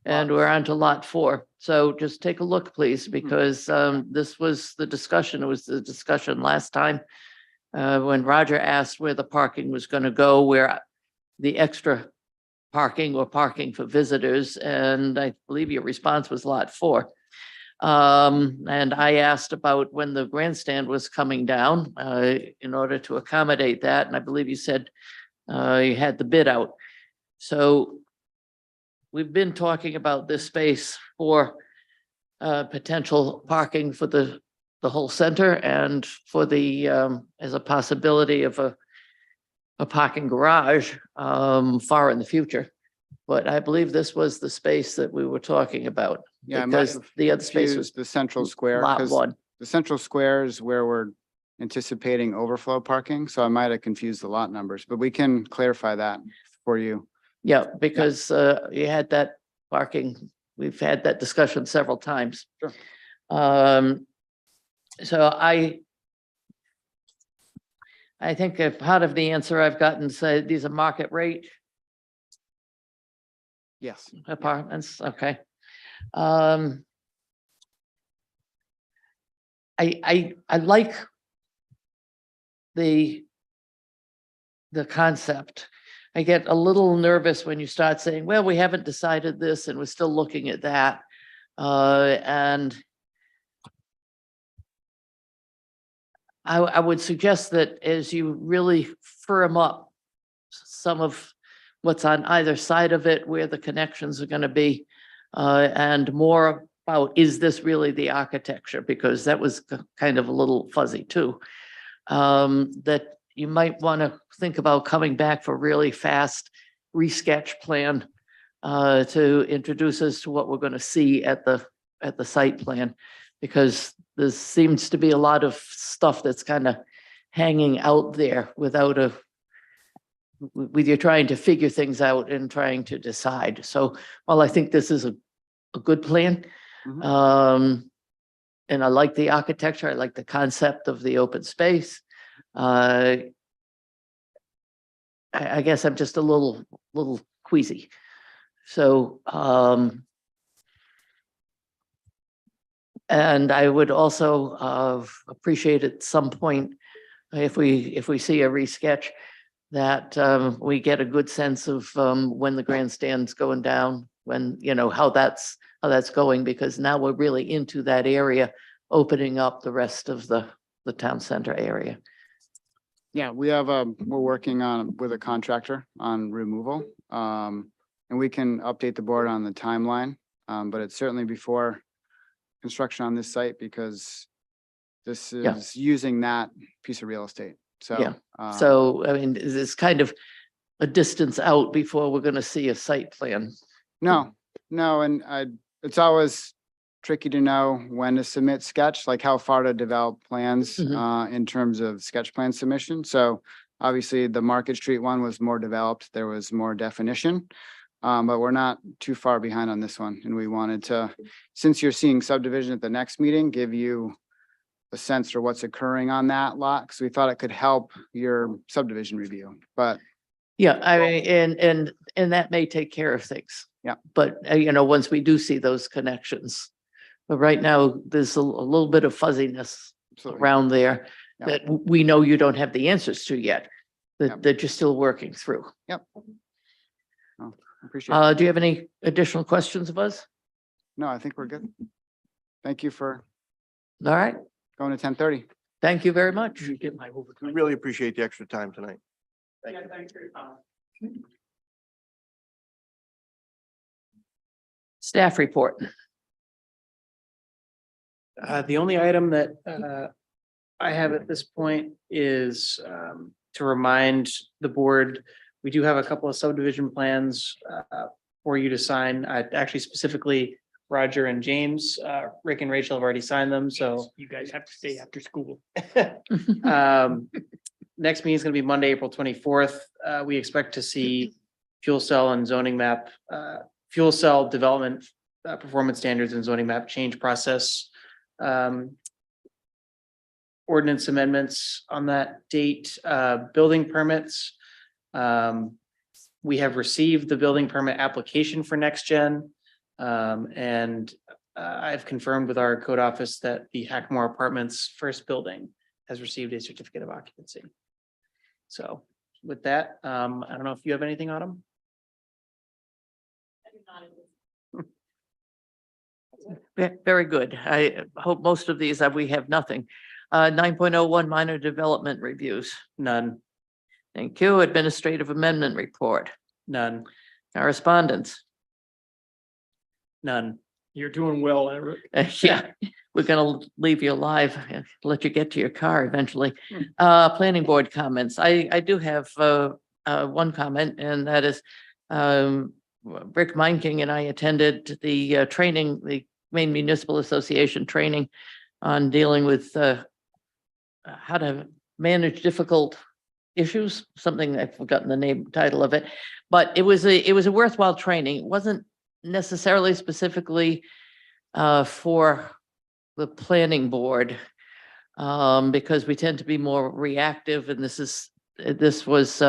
And we're on to lot 4. So just take a look, please, because this was the discussion. It was the discussion last time when Roger asked where the parking was going to go, where the extra parking or parking for visitors. And I believe your response was lot 4. And I asked about when the grandstand was coming down in order to accommodate that. And I believe you said you had the bid out. So we've been talking about this space for potential parking for the whole center and for the as a possibility of a parking garage far in the future. But I believe this was the space that we were talking about. Yeah, I might because have the other space was confused the central square. lot 'cause 1. The central square is where we're anticipating overflow parking, so I might have confused the lot numbers, but we can clarify that for you. Yeah, because you had that parking, we've had that discussion several times. Sure. So I think a part of the answer I've gotten said these are market rate Yes. apartments, okay. I like the concept. I get a little nervous when you start saying, well, we haven't decided this and we're still looking at that. And I would suggest that as you really firm up some of what's on either side of it, where the connections are going to be, and more about, is this really the architecture? Because that was kind of a little fuzzy too. That you might want to think about coming back for really fast resketch plan to introduce us to what we're going to see at the site plan, because there seems to be a lot of stuff that's kind of hanging out there without with you trying to figure things out and trying to decide. So while I think this is a good plan, and I like the architecture, I like the concept of the open space. I guess I'm just a little queasy. So, and I would also appreciate at some point if we see a resketch that we get a good sense of when the grandstand's going down, when, you know, how that's going, because now we're really into that area, opening up the rest of the town center area. Yeah, we have, we're working with a contractor on removal. And we can update the board on the timeline, but it's certainly before construction on this site because this is using that piece of real estate. So, Yeah. So, I mean, it's kind of a distance out before we're going to see a site plan. No, and it's always tricky to know when to submit sketch, like how far to develop plans in terms of sketch plan submission. So obviously the Market Street one was more developed. There was more definition, but we're not too far behind on this one. And we wanted to, since you're seeing subdivision at the next meeting, give you a sense for what's occurring on that lot, because we thought it could help your subdivision review, but. Yeah, I mean, and that may take care of things. Yeah. But, you know, once we do see those connections. But right now, there's a little bit of fuzziness around there that we know you don't have the answers to yet, that you're still working through. Yep. Oh, appreciate it. Do you have any additional questions of us? No, I think we're good. Thank you for All right. Going to 10:30. Thank you very much. You get my overtime. We really appreciate the extra time tonight. Staff report. The only item that I have at this point is to remind the board, we do have a couple of subdivision plans for you to sign. Actually specifically, Roger and James, Rick and Rachel have already signed them, so. You guys have to stay after school. Next meeting is gonna be Monday, April 24th. We expect to see fuel cell and zoning map, fuel cell development, performance standards and zoning map change process. Ordinance amendments on that date, building permits. We have received the building permit application for Next Gen. And I've confirmed with our code office that the Hackmore Apartments first building has received a certificate of occupancy. So with that, I don't know if you have anything, Autumn? Very good. I hope most of these, we have nothing. 9.01 minor development reviews. None, Thank you. Administrative amendment report. none, Correspondence. none. You're doing well, Eric. Yeah, we're gonna leave you alive, let you get to your car eventually. Planning board comments. I do have one comment, and that is Rick Meinking and I attended the training, the Maine Municipal Association training on dealing with how to manage difficult issues, something I've forgotten the title of it, but it was a worthwhile training. It wasn't necessarily specifically for the planning board, because we tend to be more reactive, and this was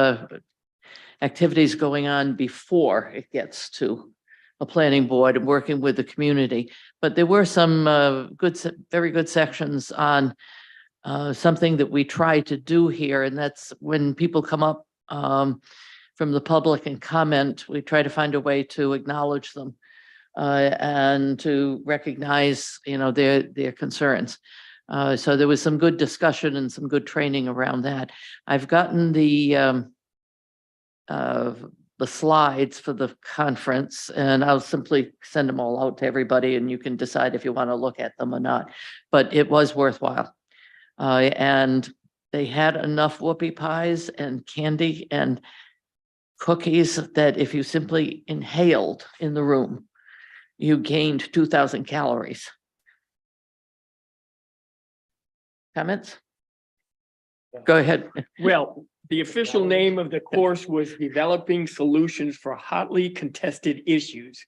activities going on before it gets to a planning board and working with the community. But there were some very good sections on something that we try to do here, and that's when people come up from the public and comment, we try to find a way to acknowledge them and to recognize, their concerns. So there was some good discussion and some good training around that. I've gotten the slides for the conference, and I'll simply send them all out to everybody, and you can decide if you want to look at them or not. But it was worthwhile. And they had enough whoopie pies and candy and cookies that if you simply inhaled in the room, you gained 2,000 calories. Comments? Go ahead. Well, the official name of the course was Developing Solutions for Hotly Contested Issues.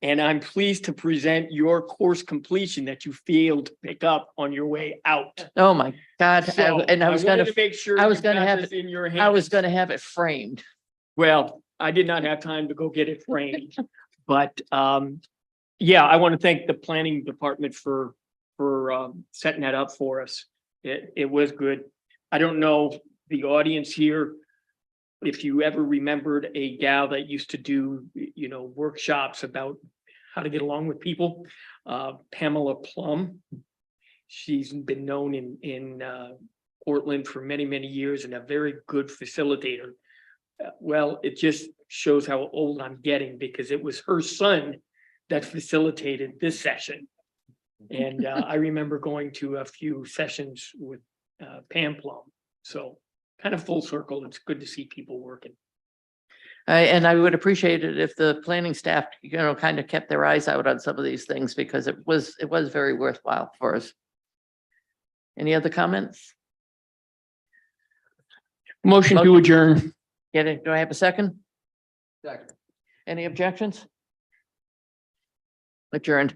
And I'm pleased to present your course completion that you failed to pick up on your way out. Oh, my God. So And I was wanted gonna, to make sure I was you gonna got have this it, in your I was hands. gonna have it framed. Well, I did not have time to go get it framed, but yeah, I want to thank the planning department for setting that up for us. It was good. I don't know the audience here, if you ever remembered a gal that used to do, workshops about how to get along with people, Pamela Plum. She's been known in Portland for many, many years and a very good facilitator. Well, it just shows how old I'm getting, because it was her son that facilitated this session. And I remember going to a few sessions with Pam Plum. So kind of full circle. It's good to see people working. And I would appreciate it if the planning staff, kind of kept their eyes out on some of these things, because it was very worthwhile for us. Any other comments? Motion to adjourn. Get it? Do I have a second? Second. Any objections? Adjourned.